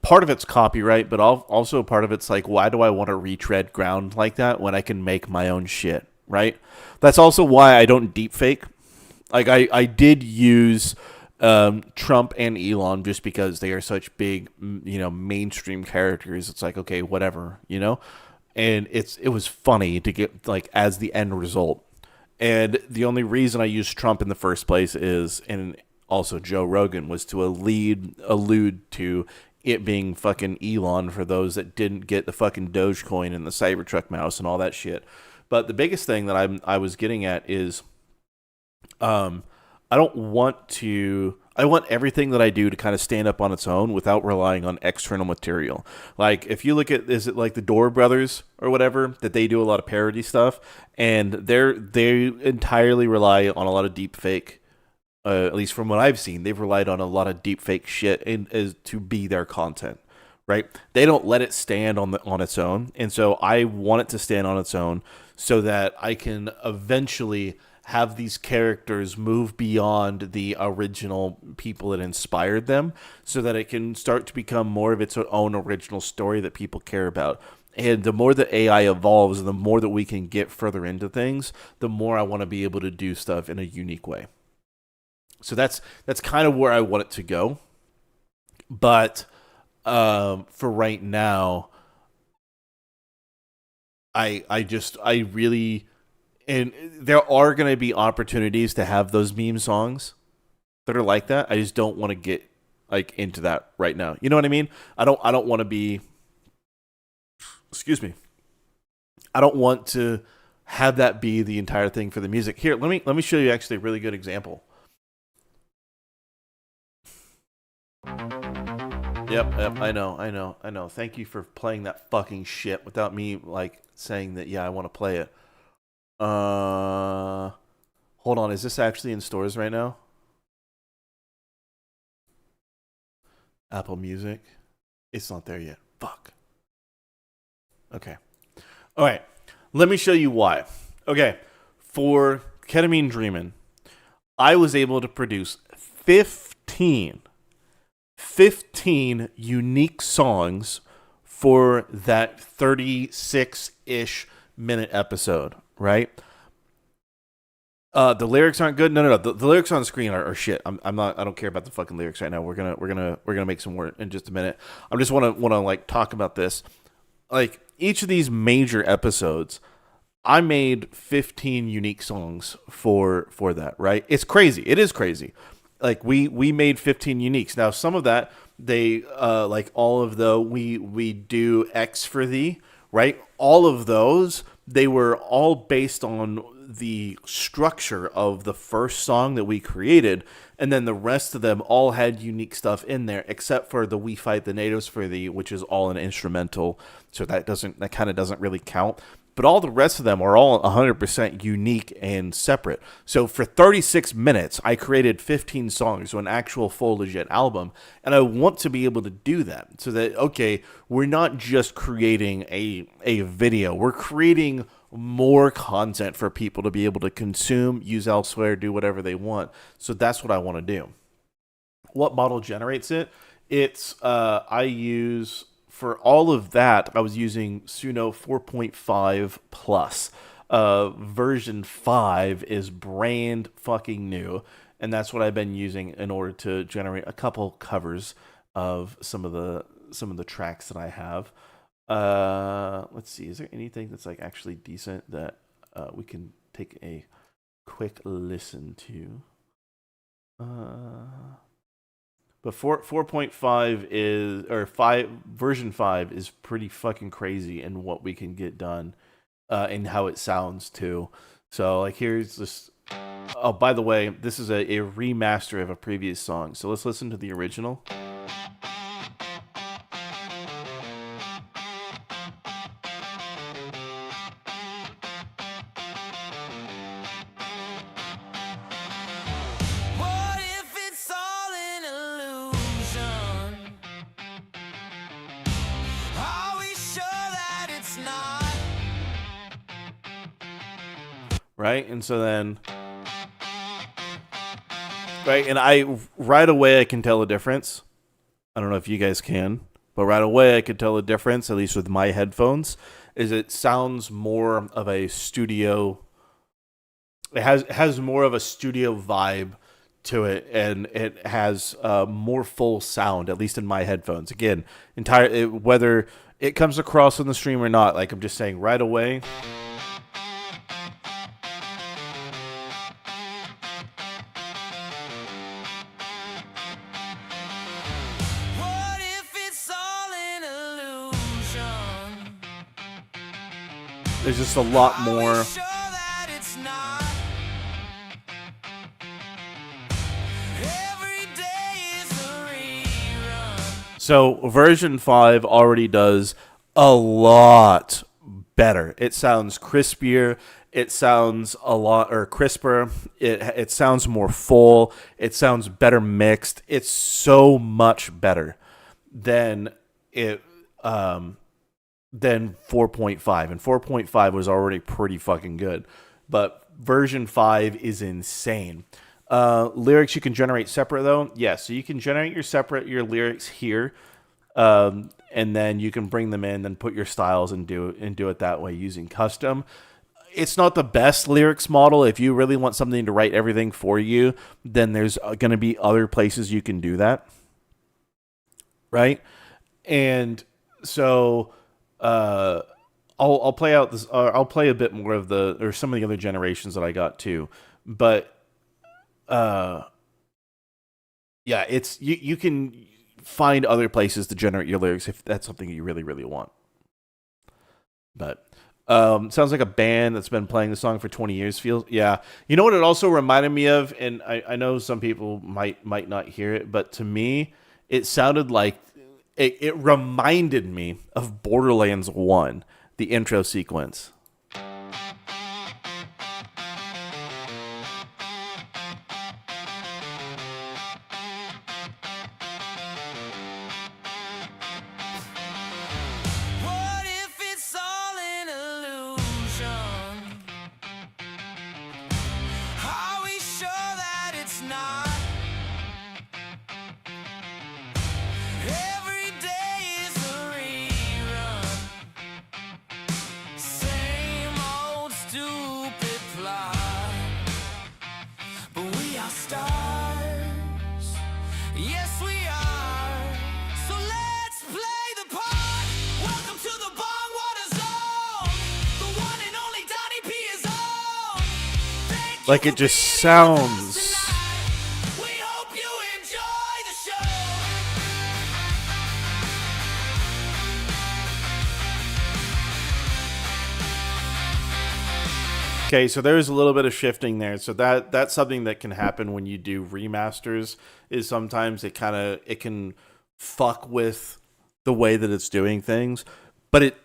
part of it's copyright, but also part of it's like, why do I want to retread ground like that when I can make my own shit, right? That's also why I don't deepfake. Like, I did use Trump and Elon just because they are such big, mainstream characters. It's like, okay, whatever, And it was funny to get, like, as the end result. And the only reason I used Trump in the first place is, and also Joe Rogan, was to allude to it being fucking Elon for those that didn't get the fucking Dogecoin and the Cybertruck mouse and all that shit. But the biggest thing that I was getting at is, I want everything that I do to kind of stand up on its own without relying on external material. Like, if you look at, is it like the Door Brothers or whatever, that they do a lot of parody stuff, and they entirely rely on a lot of deep fake. At least from what I've seen, they've relied on a lot of deep fake shit to be their content, right? They don't let it stand on its own, and so I want it to stand on its own so that I can eventually have these characters move beyond the original people that inspired them, so that it can start to become more of its own original story that people care about. And the more that AI evolves and the more that we can get further into things, the more I want to be able to do stuff in a unique way. So that's kind of where I want it to go. But for right now, I really... And there are going to be opportunities to have those meme songs that are like that. I just don't want to get like into that right now. You know what I mean? I don't want to be... Excuse me. I don't want to have that be the entire thing for the music. Here, let me show you actually a really good example. Yep, I know. Thank you for playing that fucking shit without me like saying that, yeah, I want to play it. Hold on, is this actually in stores right now? Apple Music? It's not there yet. Fuck. Okay. All right. Let me show you why. Okay. For Ketamine Dreamin', I was able to produce 15 unique songs for that 36-ish minute episode, right? The lyrics aren't good. No. The lyrics on the screen are shit. I don't care about the fucking lyrics right now. We're gonna make some more in just a minute. I just wanna like talk about this. Like, each of these major episodes, I made 15 unique songs for that, right? It's crazy. It is crazy. Like, we made 15 uniques. Now, some of that, they like all of the we do X for thee, right? All of those, they were all based on the structure of the first song that we created, and then the rest of them all had unique stuff in there, except for the We Fight the Natives for Thee, which is all an instrumental, so that kind of doesn't really count. but all the rest of them are all 100% unique and separate. So for 36 minutes, I created 15 songs, so an actual full legit album, and I want to be able to do that so that, okay, we're not just creating a video, we're creating more content for people to be able to consume, use elsewhere, do whatever they want. So that's what I want to do. What model generates it? It's I use, for all of that, I was using Suno 4.5 Plus. Version 5 is brand fucking new, and that's what I've been using in order to generate a couple covers of some of the tracks that I have. Let's see, is there anything that's like actually decent that we can take a quick listen to? But 4.5 is, or 5, version 5 is pretty fucking crazy in what we can get done, and how it sounds too. So like here's this. Oh, by the way, this is a remaster of a previous song. So let's listen to the original. What if it's all an illusion? Are we sure that it's not? Right? And so then, right, and right away I can tell a difference. I don't know if you guys can, but right away I could tell a difference, at least with my headphones, is it sounds more of a studio. It has more of a studio vibe to it, and it has more full sound, at least in my headphones. Again, whether it comes across on the stream or not, like I'm just saying right away. What if it's all an illusion? There's just a lot Are we more. sure that it's not? Every day is a rerun. So version 5 already does a lot better. It sounds crispier. It sounds a lot crisper. It sounds more full. It sounds better mixed. It's so much better than it than 4.5. And 4.5 was already pretty fucking good. But version 5 is insane. Lyrics you can generate separate though. Yeah, so you can generate your lyrics here. And then you can bring them in and put your styles and do it that way using custom. It's not the best lyrics model. If you really want something to write everything for you, then there's going to be other places you can do that. Right? And so I'll play out this. I'll play a bit more of some of the other generations that I got too. But yeah, it's you can find other places to generate your lyrics if that's something you really, really want. But sounds like a band that's been playing the song for 20 years. Feels, yeah. You know what it also reminded me of, and I know some people might not hear it, but to me, it sounded like it reminded me of Borderlands 1, the intro sequence. What if it's all an illusion? Are we sure that it's not? Every day is a rerun. Same old stupid plot. But we are stars. Yes, we are. So let's play the part. Welcome to the Bongwater Zone. The one and only Donnie P is on. Thank you Like for it just being sounds. with us tonight. We hope you enjoy the show. Okay, so there's a little bit of shifting there. So that's something that can happen when you do remasters. Is sometimes it can fuck with the way that it's doing things, but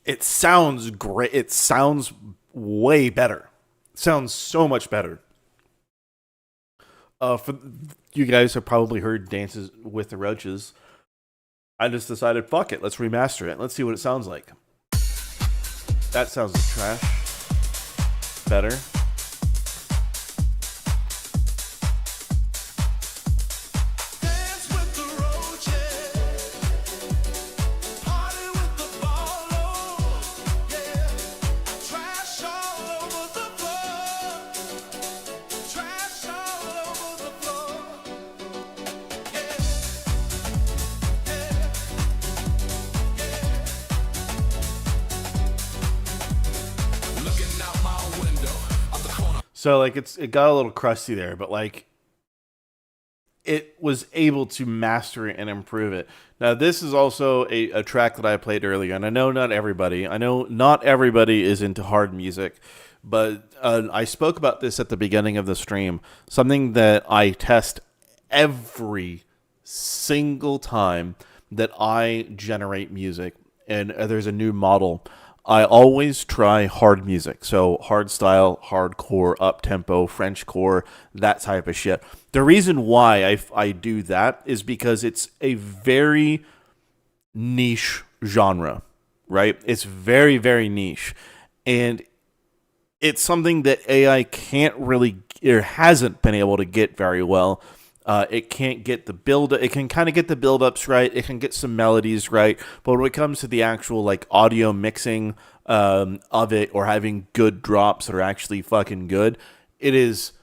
it sounds great. It sounds way better. It sounds so much better. For you guys have probably heard Dances with the Roaches. I just decided, fuck it, let's remaster it. Let's see what it sounds like. That sounds like trash. Better. So like it got a little crusty there, but like it was able to master it and improve it. Now this is also a track that I played earlier, and I know not everybody is into hard music, but I spoke about this at the beginning of the stream. Something that I test every single time that I generate music, and there's a new model. I always try hard music, so hard style, hardcore, up tempo, Frenchcore, that type of shit. The reason why I do that is because it's a very niche genre, right? It's very, very niche, and it's something that AI can't really, or hasn't been able to get very well. It can't get the build. It can kind of get the build-ups right. It can get some melodies right. But when it comes to the actual like audio mixing of it, or having good drops that are actually fucking good, it has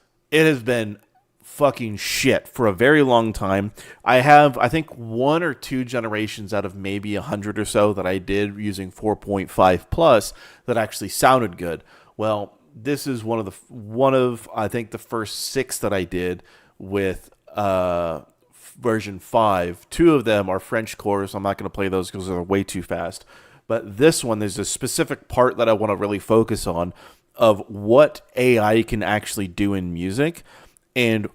been fucking shit for a very long time. I think 1 or 2 generations out of maybe 100 or so that I did using 4.5 plus that actually sounded good. Well, this is one of I think the first 6 that I did with version 5. 2 of them are Frenchcore, so I'm not going to play those because they're way too fast. But this one, there's a specific part that I want to really focus on of what AI can actually do in music, and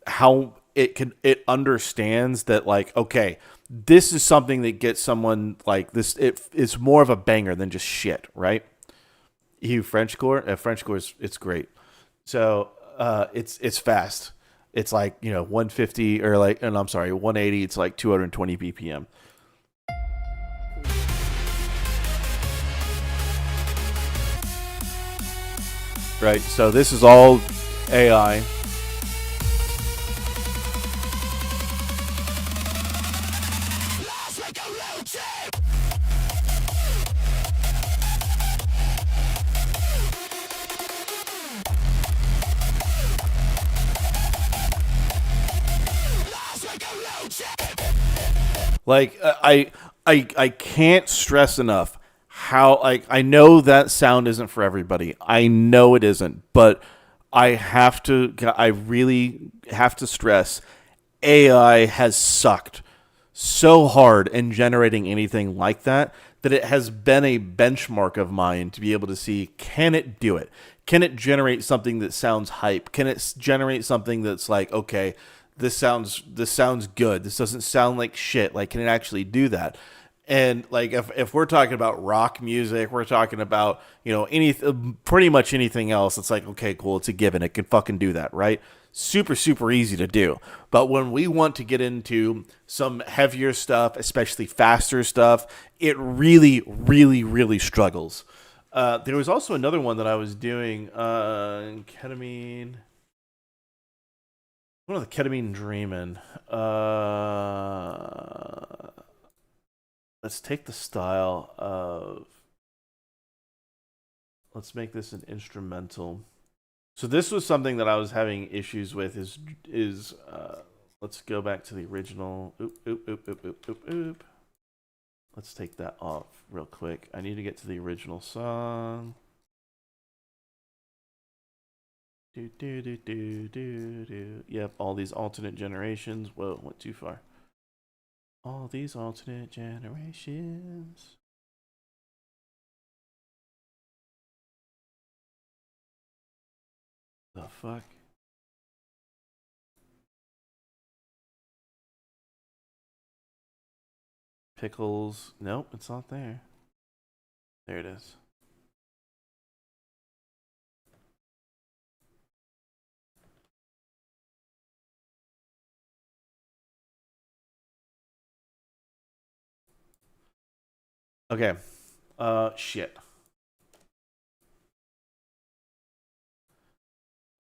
how it understands that, like, okay, this is something that gets someone like this. It's more of a banger than just shit, right? Frenchcore, Frenchcore it's great. So it's fast. It's like, 150 or like, and I'm sorry, 180. It's like 220 BPM. Right. So this is all AI. Like I can't stress enough how, like, I know that sound isn't for everybody. I know it isn't, but I really have to stress AI has sucked so hard in generating anything like that it has been a benchmark of mine to be able to see, can it do it? Can it generate something that sounds hype? Can it generate something that's like, okay, this sounds good. This doesn't sound like shit. Like, can it actually do that? And like, if we're talking about rock music, we're talking about, pretty much anything else. It's like, okay, cool. It's a given. It can fucking do that, right? Super, super easy to do. But when we want to get into some heavier stuff, especially faster stuff, it really, really, really struggles. There was also another one that I was doing, ketamine. One of the ketamine dreaming. Let's take the style of. Let's make this an instrumental. So this was something that I was having issues with. Let's go back to the original. Oop. Let's take that off real quick. I need to get to the original song. Do. Yep, all these alternate generations. Whoa, went too far. All these alternate generations. The fuck? Pickles. Nope, it's not there. There it is. Okay. Shit.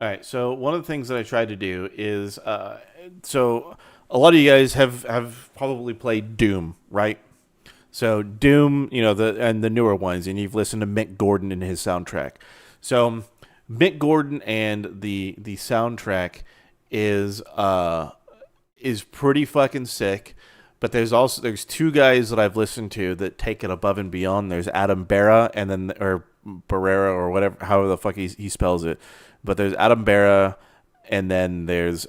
All right. So one of the things that I tried to do is, so a lot of you guys have probably played Doom, right? So Doom, you know, the newer ones, and you've listened to Mick Gordon and his soundtrack. So Mick Gordon and the soundtrack is pretty fucking sick. But there's two guys that I've listened to that take it above and beyond. There's Adam Barra and then or Barrera or whatever, however the fuck he spells it. But there's Adam Barra and then there's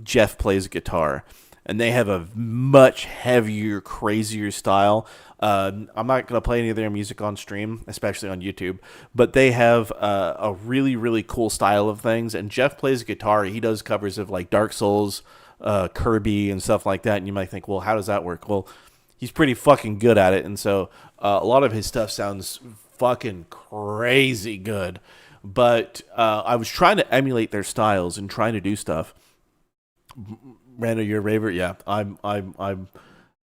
Jeff plays guitar, and they have a much heavier, crazier style. I'm not gonna play any of their music on stream, especially on YouTube, but they have a really, really cool style of things. And Jeff plays guitar. He does covers of like Dark Souls, Kirby and stuff like that, and you might think, well, how does that work? Well, he's pretty fucking good at it, and so a lot of his stuff sounds fucking crazy good. But I was trying to emulate their styles and trying to do stuff. Randall, you're a raver? Yeah, I'm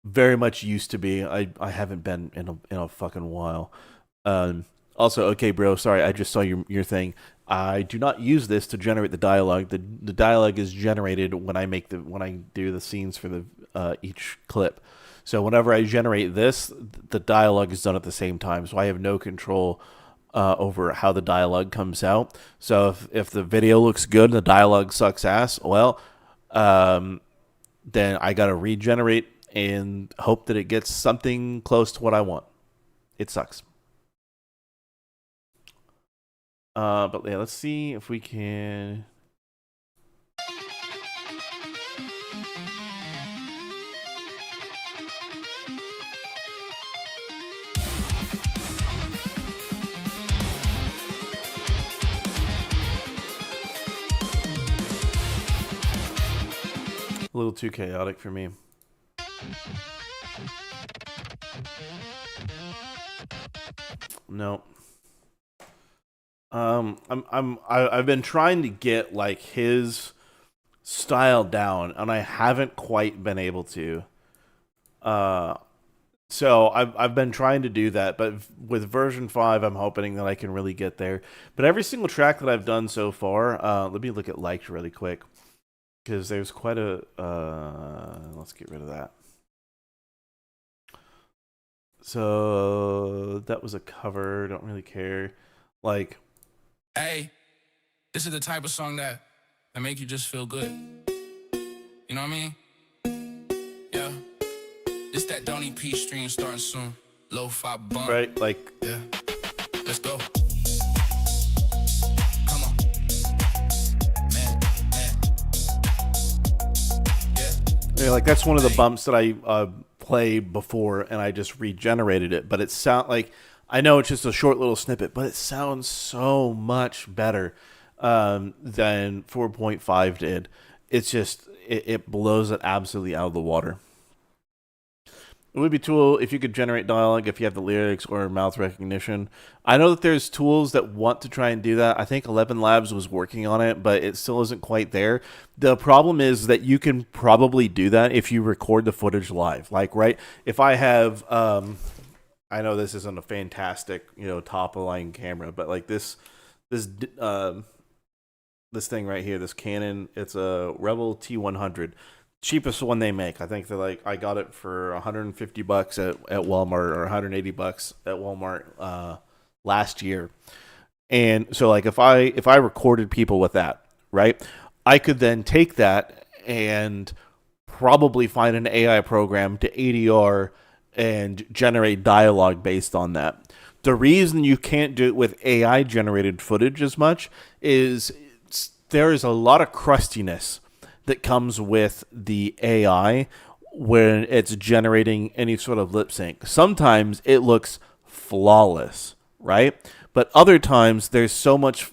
very much used to be. I haven't been in a fucking while. Also, okay, bro, sorry, I just saw your thing. I do not use this to generate the dialogue. The dialogue is generated when I do the scenes for the each clip. So whenever I generate this, the dialogue is done at the same time. So I have no control over how the dialogue comes out. So if the video looks good and the dialogue sucks ass, well, then I gotta regenerate and hope that it gets something close to what I want. It sucks. But yeah, let's see if we can. A little too chaotic for me. No. I've been trying to get like his style down, and I haven't quite been able to. So I've been trying to do that, but with version 5, I'm hoping that I can really get there. But every single track that I've done so far, let me look at liked really quick, because there's quite a. Let's get rid of that. So that was a cover. Don't really care. Like. Hey, this is the type of song that make you just feel good. You know what I mean? Yeah. It's that Donny P stream starting soon. Lo-fi bump. Right, like. Yeah. Let's go. Come on. Man. Yeah, like that's one of the bumps that I played before, and I just regenerated it. But it sound like. I know it's just a short little snippet, but it sounds so much better than 4.5 did. It's just, it blows it absolutely out of the water. It would be cool if you could generate dialogue if you have the lyrics or mouth recognition. I know that there's tools that want to try and do that. I think 11 Labs was working on it, but it still isn't quite there. The problem is that you can probably do that if you record the footage live. Like, right, if I have... I know this isn't a fantastic, top of the line camera, but like this thing right here, this Canon, it's a Rebel T100, cheapest one they make. I think I got it for $150 at Walmart or $180 at Walmart last year. And so like if I recorded people with that, right, I could then take that and probably find an AI program to ADR and generate dialogue based on that. The reason you can't do it with AI generated footage as much is there is a lot of crustiness that comes with the AI when it's generating any sort of lip sync. Sometimes it looks flawless, right? But other times there's so much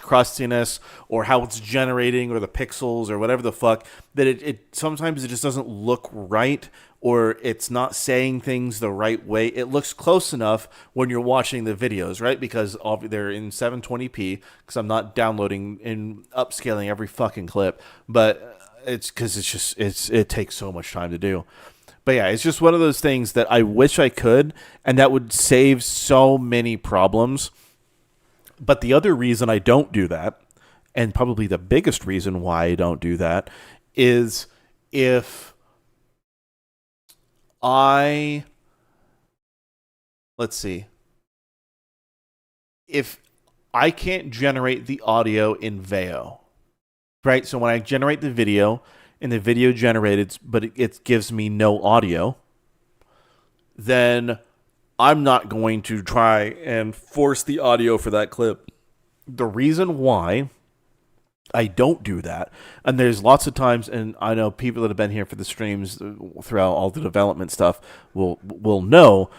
crustiness or how it's generating or the pixels or whatever the fuck that it sometimes it just doesn't look right, or it's not saying things the right way. It looks close enough when you're watching the videos, right? Because they're in 720p, because I'm not downloading and upscaling every fucking clip, but it's because it takes so much time to do. But yeah, it's just one of those things that I wish I could, and that would save so many problems. But the other reason I don't do that, and probably the biggest reason why I don't do that, is if I, let's see, if I can't generate the audio in Veo, right? So when I generate the video, and the video generated, but it gives me no audio, then I'm not going to try and force the audio for that clip. The reason why I don't do that, and there's lots of times, and I know people that have been here for the streams throughout all the development stuff will know,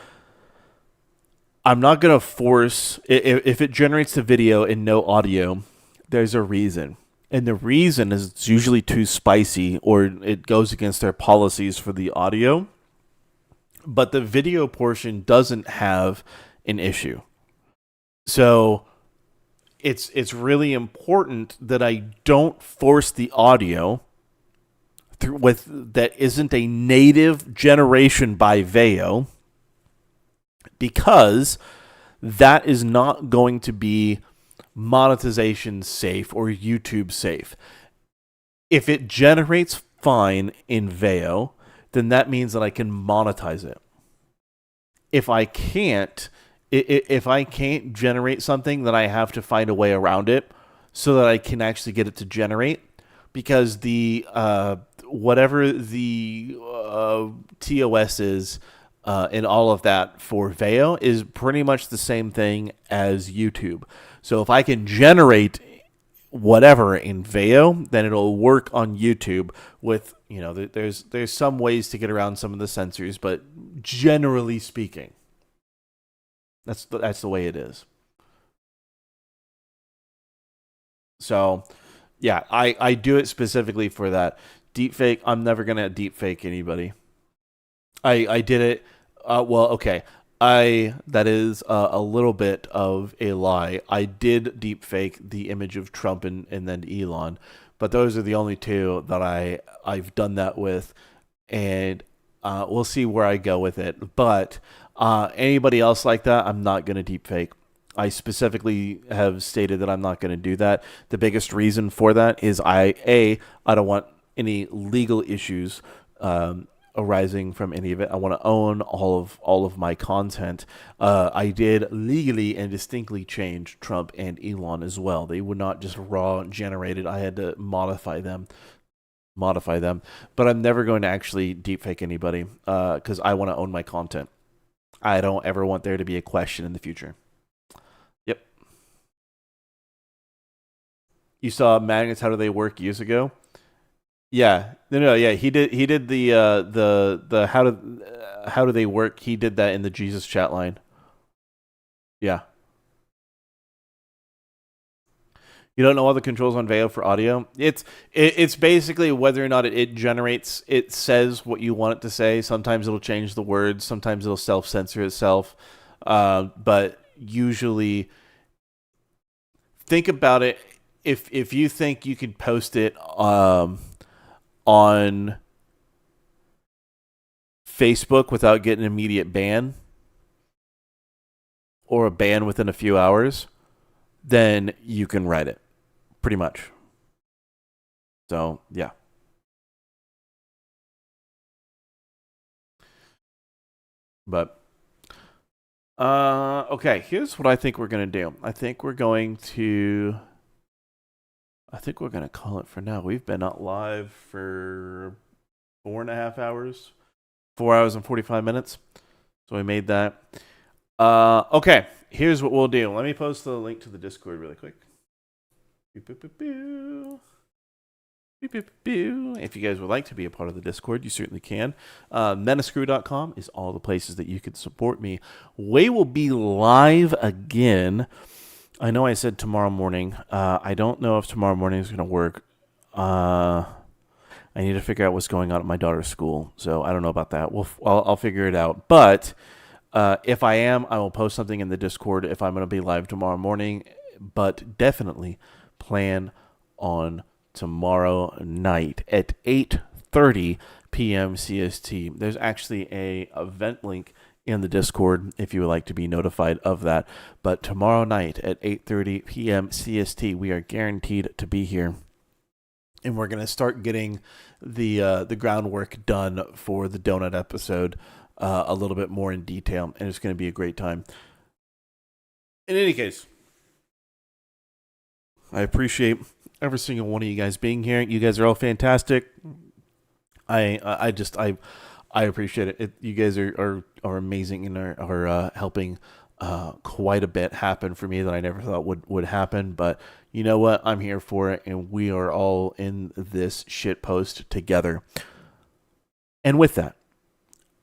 I'm not going to force, if it generates the video and no audio, there's a reason. And the reason is it's usually too spicy, or it goes against their policies for the audio. But the video portion doesn't have an issue. So it's really important that I don't force the audio that isn't a native generation by Veo, because that is not going to be monetization safe or YouTube safe. If it generates fine in Veo, then that means that I can monetize it. If I can't generate something, then I have to find a way around it so that I can actually get it to generate, because the whatever the TOS is and all of that for Veo is pretty much the same thing as YouTube. So if I can generate whatever in Veo, then it'll work on YouTube with, there's some ways to get around some of the censors, but generally speaking, that's the way it is. So yeah, I do it specifically for that. Deepfake, I'm never going to deepfake anybody. I did it, okay. That is a little bit of a lie. I did deepfake the image of Trump and then Elon, but those are the only two that I've done that with, and we'll see where I go with it. But anybody else like that, I'm not going to deepfake. I specifically have stated that I'm not going to do that. The biggest reason for that is I don't want any legal issues arising from any of it. I want to own all of my content. I did legally and distinctly change Trump and Elon as well. They were not just raw generated. I had to modify them. But I'm never going to actually deepfake anybody because I want to own my content. I don't ever want there to be a question in the future. Yep. You saw Magnets, How Do They Work years ago? Yeah, yeah. He did the how do they work? He did that in the Jesus chat line. Yeah. You don't know all the controls on Veo for audio? It's basically whether or not it generates. It says what you want it to say. Sometimes it'll change the words. Sometimes it'll self-censor itself. But usually, think about it. If you think you could post it on Facebook without getting an immediate ban, or a ban within a few hours, then you can write it, pretty much. So, yeah. But, okay, here's what I think we're going to do. I think we're going to call it for now. We've been out live for 4.5 hours. 4 hours and 45 minutes. So we made that. Okay, here's what we'll do. Let me post the link to the Discord really quick. If you guys would like to be a part of the Discord, you certainly can. Metascrew.com is all the places that you can support me. We will be live again. I know I said tomorrow morning. I don't know if tomorrow morning is going to work. I need to figure out what's going on at my daughter's school, so I don't know about that. I'll figure it out. But if I am, I will post something in the Discord if I'm going to be live tomorrow morning. But definitely plan on tomorrow night at 8:30 p.m. CST. There's actually a event link in the Discord if you would like to be notified of that. But tomorrow night at 8:30 p.m. CST, we are guaranteed to be here. And we're going to start getting the groundwork done for the donut episode a little bit more in detail. And it's going to be a great time. In any case, I appreciate every single one of you guys being here. You guys are all fantastic. I appreciate it. You guys are amazing and are helping quite a bit happen for me that I never thought would happen. But you know what? I'm here for it, and we are all in this shit post together. And with that,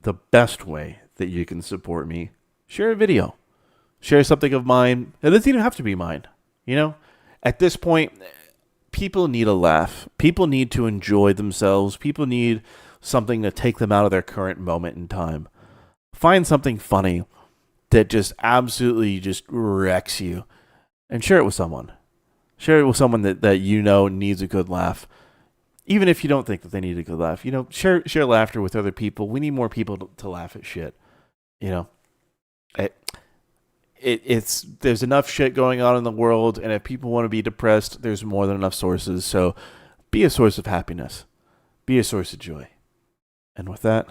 the best way that you can support me, share a video. Share something of mine. It doesn't even have to be mine. You know? At this point, people need a laugh. People need to enjoy themselves. People need something to take them out of their current moment in time. Find something funny that just absolutely just wrecks you and share it with someone. Share it with someone that you know needs a good laugh. Even if you don't think that they need a good laugh, you know, share laughter with other people. We need more people to laugh at shit. You know, there's enough shit going on in the world, and if people want to be depressed, there's more than enough sources. So be a source of happiness. Be a source of joy. And with that,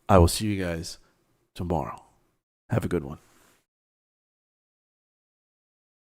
I will see you guys tomorrow. Have a good one.